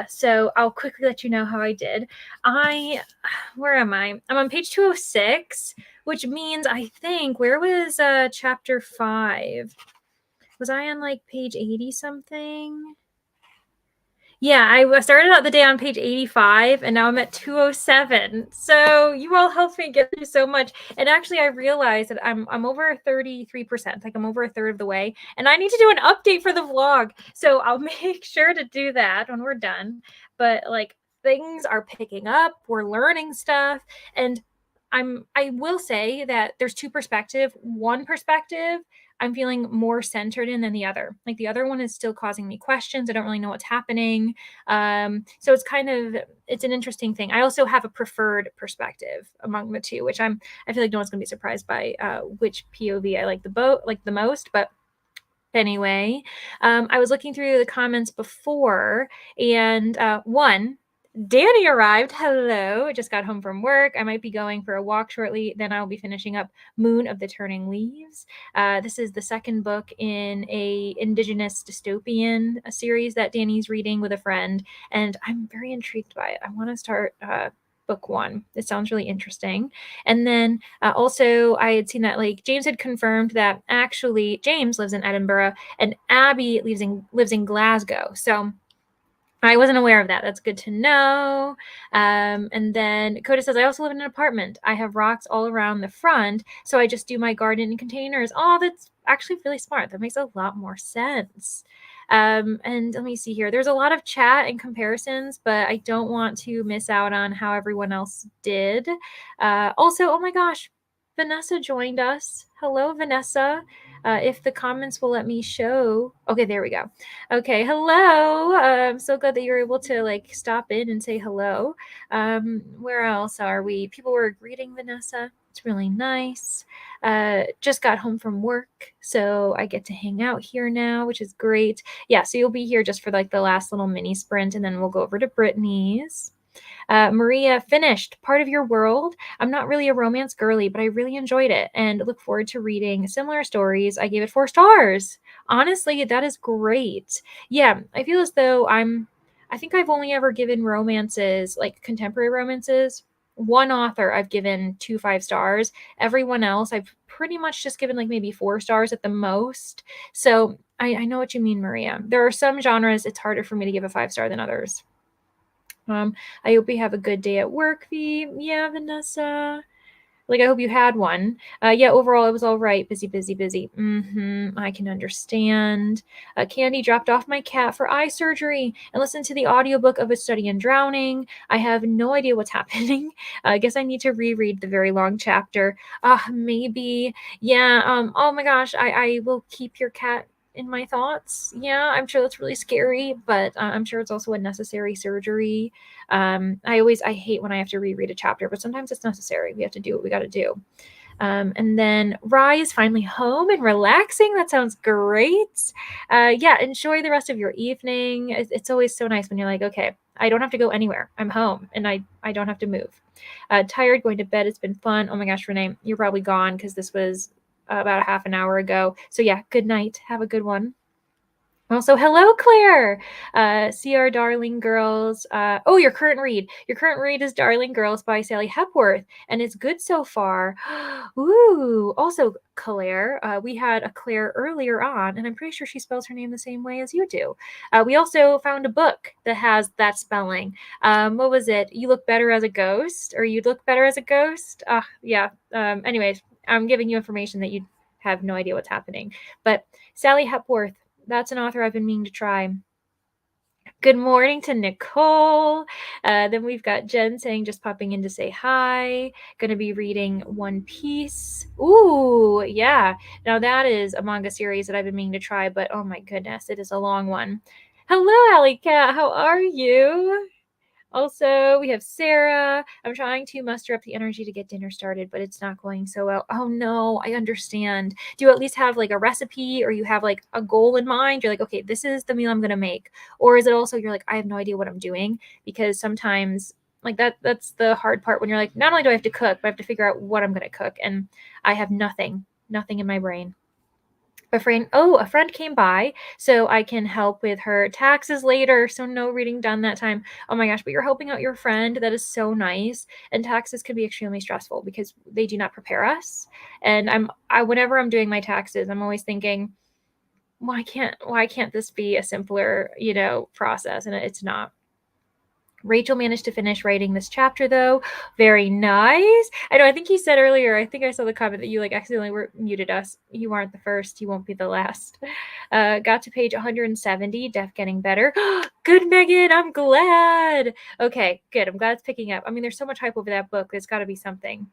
So, I'll quickly let you know how I did. Where am I? I'm on page 206, which means I think, where was chapter 5? Was I on like page 80 something? Yeah, I started out the day on page 85 and now I'm at 207. So you all helped me get through so much. And actually I realized that I'm over 33%, like I'm over a third of the way, and I need to do an update for the vlog. So I'll make sure to do that when we're done. But like things are picking up, we're learning stuff, and I will say that there's two perspectives. One perspective I'm feeling more centered in than the other. Like the other one is still causing me questions. I don't really know what's happening. So it's an interesting thing. I also have a preferred perspective among the two, which I feel like no one's gonna be surprised by which POV I like the most. But anyway, I was looking through the comments before, and one, Danny arrived. Hello. I just got home from work. I might be going for a walk shortly. Then I'll be finishing up Moon of the Turning Leaves. This is the second book in a Indigenous dystopian series that Danny's reading with a friend, and I'm very intrigued by it. I want to start book 1. It sounds really interesting. And then also I had seen that like James had confirmed that actually James lives in Edinburgh and Abby lives in Glasgow. So I wasn't aware of that. That's good to know. And then Coda says, I also live in an apartment. I have rocks all around the front, so I just do my garden in containers. Oh, that's actually really smart. That makes a lot more sense. And let me see here. There's a lot of chat and comparisons, but I don't want to miss out on how everyone else did. Also, oh my gosh, Vanessa joined us. Hello, Vanessa. If the comments will let me show. Okay, there we go. Okay, hello. I'm so glad that you're able to like stop in and say hello. Where else are we? People were greeting Vanessa. It's really nice. Just got home from work, so I get to hang out here now, which is great. Yeah, so you'll be here just for like the last little mini sprint, and then we'll go over to Brittany's. Maria finished Part of Your World. I'm not really a romance girly, but I really enjoyed it and look forward to reading similar stories. I gave it 4 stars. Honestly, that is great. Yeah, I feel as though I think I've only ever given romances, like contemporary romances. One author I've given 2 5 stars. Everyone else I've pretty much just given like maybe 4 stars at the most. So I know what you mean, Maria. There are some genres it's harder for me to give a 5 star than others. I hope you have a good day at work, V. Yeah, Vanessa. Like, I hope you had one. Yeah, overall, it was all right. Busy, busy, busy. I can understand. Candy dropped off my cat for eye surgery and listened to the audiobook of A Study in Drowning. I have no idea what's happening. I guess I need to reread the very long chapter. Maybe. Yeah, oh my gosh, I will keep your cat in my thoughts. Yeah, I'm sure that's really scary, but I'm sure it's also a necessary surgery. I hate when I have to reread a chapter, but sometimes it's necessary. We have to do what we got to do. And then Rye is finally home and relaxing. That sounds great. Yeah, enjoy the rest of your evening. It's always so nice when you're like, okay, I don't have to go anywhere. I'm home and I don't have to move. Tired, going to bed. It's been fun. Oh my gosh, Renee, you're probably gone because this was about a half an hour ago. So yeah, good night. Have a good one. Also, hello, Claire. See our Darling Girls. Your current read. Your current read is Darling Girls by Sally Hepworth, and it's good so far. Ooh. Also, Claire. We had a Claire earlier on, and I'm pretty sure she spells her name the same way as you do. We also found a book that has that spelling. What was it? You Look Better as a Ghost, or You'd Look Better as a Ghost? Yeah. Anyways, I'm giving you information that you have no idea what's happening. But Sally Hepworth, that's an author I've been meaning to try. Good morning to Nicole. Then we've got Jen saying, just popping in to say hi. Going to be reading One Piece. Ooh, yeah. Now that is a manga series that I've been meaning to try, but oh my goodness, it is a long one. Hello, Alley Cat. How are you? Also, we have Sarah. I'm trying to muster up the energy to get dinner started, but it's not going so well. Oh no, I understand. Do you at least have like a recipe, or you have like a goal in mind? You're like, okay, this is the meal I'm going to make. Or is it also you're like, I have no idea what I'm doing? Because sometimes like that's the hard part when you're like, not only do I have to cook, but I have to figure out what I'm going to cook. And I have nothing in my brain. A friend came by so I can help with her taxes later. So no reading done that time. Oh my gosh, but you're helping out your friend. That is so nice. And taxes can be extremely stressful because they do not prepare us. And whenever I'm doing my taxes, I'm always thinking, why can't this be a simpler, process? And it's not. Rachel managed to finish writing this chapter though. Very nice. I know, I think he said earlier, I think I saw the comment that you like accidentally muted us. You aren't the first, you won't be the last. Got to page 170, Deaf getting better. Good, Megan, I'm glad. Okay, good. I'm glad it's picking up. I mean, there's so much hype over that book. There's got to be something.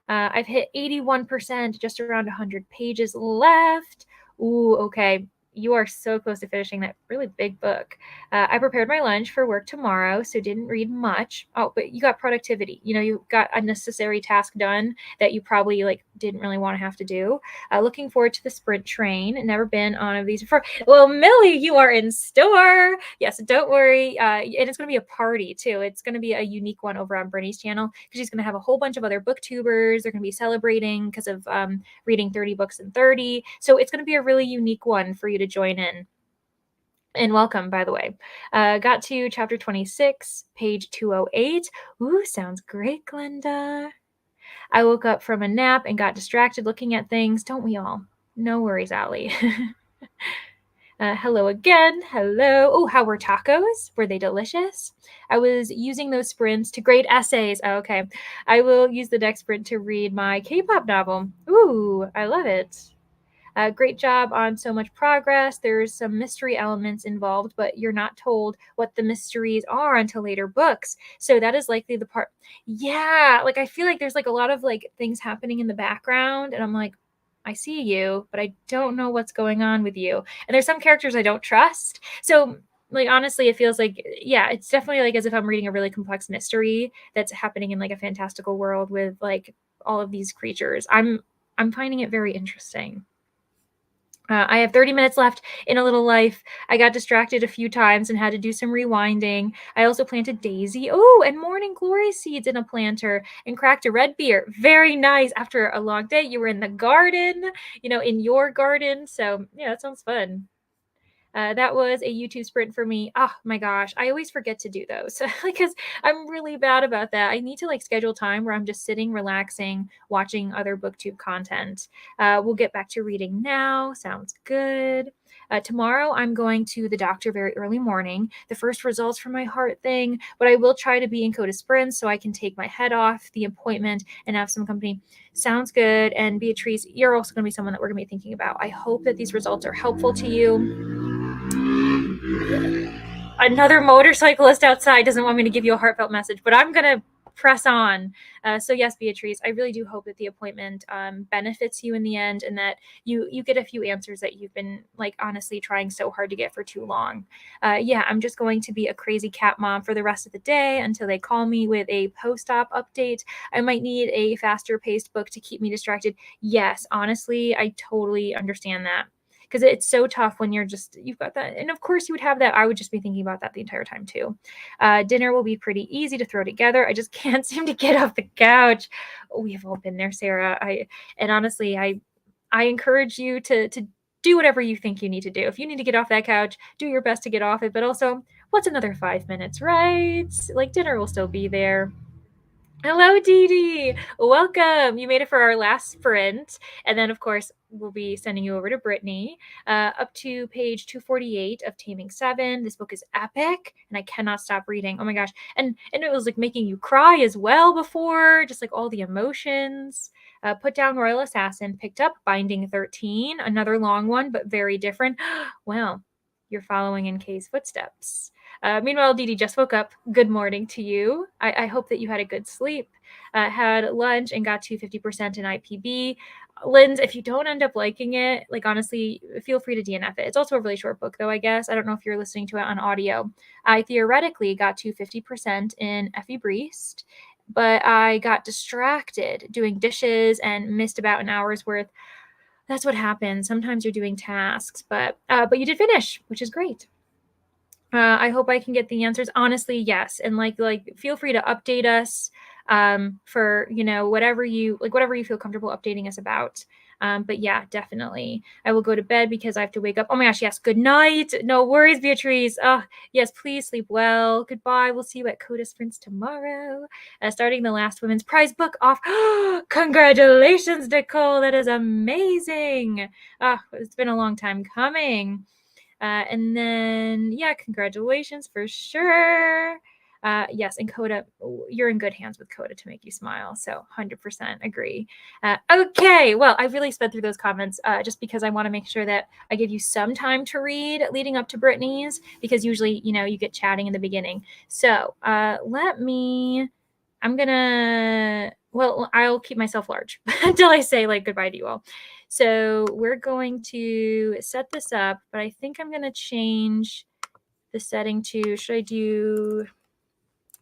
I've hit 81%, just around 100 pages left. Ooh, okay. You are so close to finishing that really big book. I prepared my lunch for work tomorrow, so didn't read much. Oh, but you got productivity. You got a necessary task done that you probably like didn't really want to have to do. Looking forward to the sprint train. Never been on one of these before. Well, Millie, you are in store. Yes, don't worry. And it's going to be a party too. It's going to be a unique one over on Brittany's channel because she's going to have a whole bunch of other booktubers. They're going to be celebrating because of reading 30 books in 30. So it's going to be a really unique one for you to join in. And welcome, by the way. Got to chapter 26, page 208. Ooh, sounds great, Glenda. I woke up from a nap and got distracted looking at things. Don't we all? No worries, Allie. Hello again. Hello. Oh, how were tacos? Were they delicious? I was using those sprints to grade essays. Oh, okay. I will use the next sprint to read my K-pop novel. Ooh, I love it. Great job on so much progress. There's some mystery elements involved, but you're not told what the mysteries are until later books. So that is likely the part. Yeah, like I feel like there's like a lot of like things happening in the background, and I'm like, I see you, but I don't know what's going on with you. And there's some characters I don't trust. So like honestly, it feels like yeah, it's definitely like as if I'm reading a really complex mystery that's happening in like a fantastical world with like all of these creatures. I'm finding it very interesting. I have 30 minutes left in A Little Life. I got distracted a few times and had to do some rewinding. I also planted daisy. Oh, and morning glory seeds in a planter and cracked a red beer. Very nice. After a long day, you were in the garden, in your garden. So, yeah, that sounds fun. That was a YouTube sprint for me. Oh my gosh, I always forget to do those because I'm really bad about that. I need to like schedule time where I'm just sitting, relaxing, watching other booktube content. We'll get back to reading now. Sounds good. Tomorrow, I'm going to the doctor very early morning. The first results from my heart thing, but I will try to be in Coda Sprints so I can take my head off the appointment and have some company. Sounds good. And Beatrice, you're also going to be someone that we're going to be thinking about. I hope that these results are helpful to you. Another motorcyclist outside doesn't want me to give you a heartfelt message, but I'm going to press on. So yes, Beatrice, I really do hope that the appointment benefits you in the end and that you get a few answers that you've been like honestly trying so hard to get for too long. Yeah, I'm just going to be a crazy cat mom for the rest of the day until they call me with a post-op update. I might need a faster paced book to keep me distracted. Yes, honestly, I totally understand that. Because it's so tough when you've got that. And of course you would have that. I would just be thinking about that the entire time too. Dinner will be pretty easy to throw together. I just can't seem to get off the couch. We've all been there, Sarah. And honestly, I encourage you to do whatever you think you need to do. If you need to get off that couch, do your best to get off it. But also, what's another 5 minutes, right? Like dinner will still be there. Hello, Dee Dee. Welcome. You made it for our last sprint. And then, of course, we'll be sending you over to Brittany. Up to page 248 of Taming 7. This book is epic, and I cannot stop reading. Oh my gosh. And it was like making you cry as well before, just like all the emotions. Put down Royal Assassin, picked up Binding 13, another long one, but very different. Well, you're following in Kay's footsteps. Meanwhile, Dee Dee just woke up. Good morning to you. I hope that you had a good sleep, had lunch, and got to 50% in IPB. Linz, if you don't end up liking it, like honestly, feel free to DNF it. It's also a really short book, though, I guess. I don't know if you're listening to it on audio. I theoretically got to 50% in Effie Briest, but I got distracted doing dishes and missed about an hour's worth. That's what happens. Sometimes you're doing tasks, but you did finish, which is great. I hope I can get the answers. Honestly, yes. And like feel free to update us for, whatever you feel comfortable updating us about. But yeah, definitely. I will go to bed because I have to wake up. Oh my gosh, yes. Good night. No worries, Beatrice. Yes, please sleep well. Goodbye. We'll see you at Coda Sprints tomorrow. Starting the last women's prize book off. Congratulations, Nicole. That is amazing. It's been a long time coming. And then, yeah, congratulations for sure. Yes, and Coda, you're in good hands with Coda to make you smile. So 100% agree. Okay, well, I really sped through those comments just because I want to make sure that I give you some time to read leading up to Brittany's, because usually, you get chatting in the beginning. So I'll keep myself large until I say goodbye to you all. So we're going to set this up, but I think I'm going to change the setting to,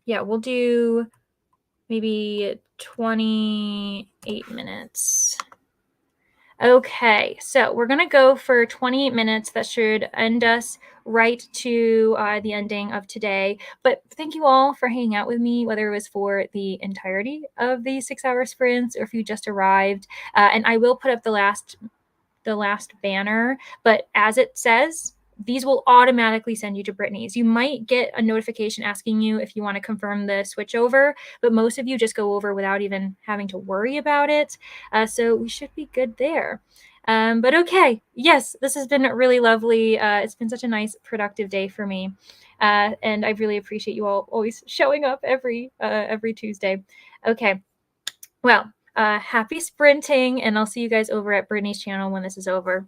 we'll do maybe 28 minutes. Okay, so we're going to go for 28 minutes. That should end us right to the ending of today. But thank you all for hanging out with me, whether it was for the entirety of the 6-hour sprints or if you just arrived. And I will put up the last banner, but as it says, these will automatically send you to Brittany's. You might get a notification asking you if you want to confirm the switch over, but most of you just go over without even having to worry about it. So we should be good there. But okay, yes, this has been really lovely. It's been such a nice, productive day for me. And I really appreciate you all always showing up every Tuesday. Okay, well, happy sprinting, and I'll see you guys over at Brittany's channel when this is over.